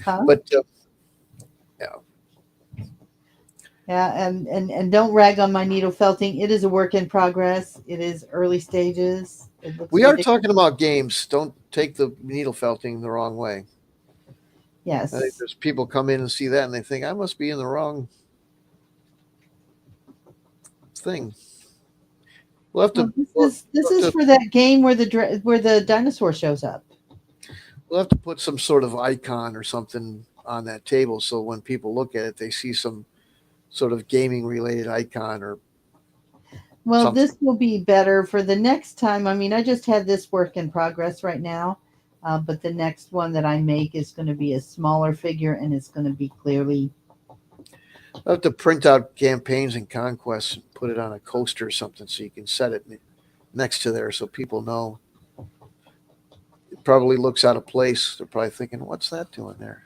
Huh? but yeah, Yeah, and don't rag on my needle felting. It is a work in progress. It is early stages. It looks we are ridiculous. talking about games. Don't take the needle felting the wrong way. I think Yes. there's people come in and see that and they think I must be in the wrong thing. We'll have Well, to we'll, this we'll have is to for that game where the dinosaur shows up. we'll have to put some sort of icon or something on that table so when people look at it, they see some sort of gaming related icon or Well, something. this will be better for the next time. I mean, I just have this work in progress right now, but the next one that I make is going to be a smaller figure, and it's going to be clearly. I'll have to print out campaigns and conquests and put it on a coaster or something so you can set it next to there so people know. It probably looks out of place. They're probably thinking, what's that doing there?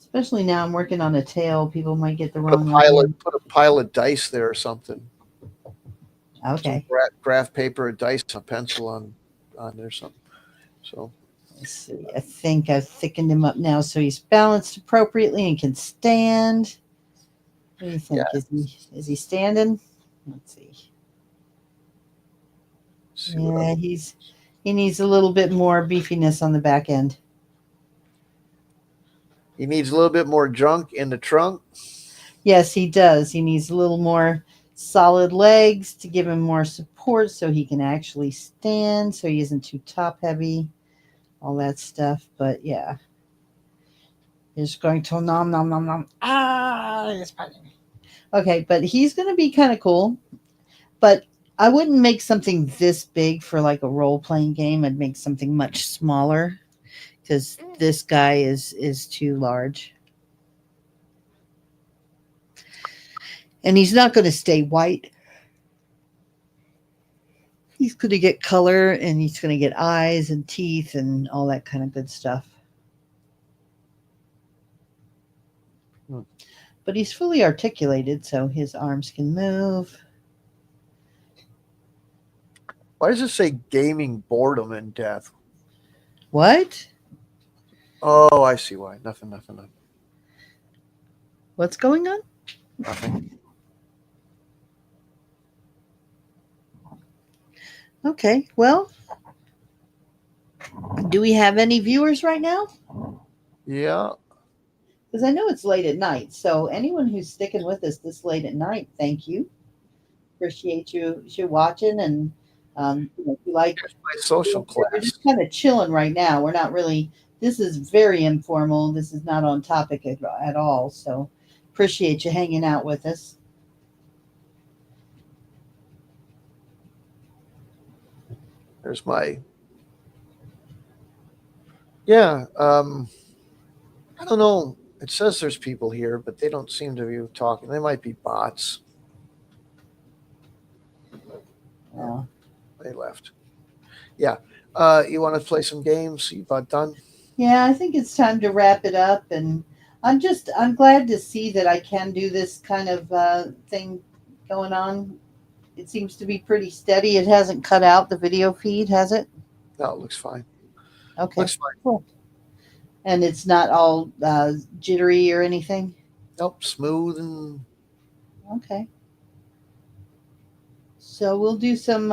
Especially now, I'm working on a tail. People might get the Put a wrong pile idea. of put a pile of dice there or something. Some Okay, graph paper, a dice, a pencil on there, something. So let's see. I think I've thickened him up now, so he's balanced appropriately and can stand. What do you yeah, think? Is he standing? Let's see. see what Yeah, else. he needs a little bit more beefiness on the back end. He needs a little bit more junk in the trunk. Yes, he does. He needs a little more solid legs to give him more support so he can actually stand, so he isn't too top heavy, all that stuff. But yeah, he's going to nom nom nom nom. Ah, it's biting me. Okay, but he's going to be kind of cool. But I wouldn't make something this big for like a role playing game. I'd make something much smaller because this guy is too large. And he's not going to stay white. He's going to get color, and he's going to get eyes and teeth and all that kind of good stuff. Hmm. But he's fully articulated, so his arms can move. Why does it say gaming boredom and death? What? Oh, I see why. Nothing. What's going on? Nothing. Okay. Well, do we have any viewers right now? Yeah. Because I know it's late at night. So anyone who's sticking with us this late at night, thank you. Appreciate you watching, and if you like, My social we're class. just kind of chilling right now. We're not really. This is very informal. This is not on topic at all. So appreciate you hanging out with us. There's my. Yeah. I don't know. It says there's people here, but they don't seem to be talking. They might be bots. Yeah. They left. Yeah. You want to play some games? You about done? Yeah, I think it's time to wrap it up, and I'm glad to see that I can do this kind of thing going on. It seems to be pretty steady. It hasn't cut out the video feed, has it? No, it looks fine. Okay, Looks fine. cool. And it's not all jittery or anything. Nope. Smooth and Okay. So we'll do some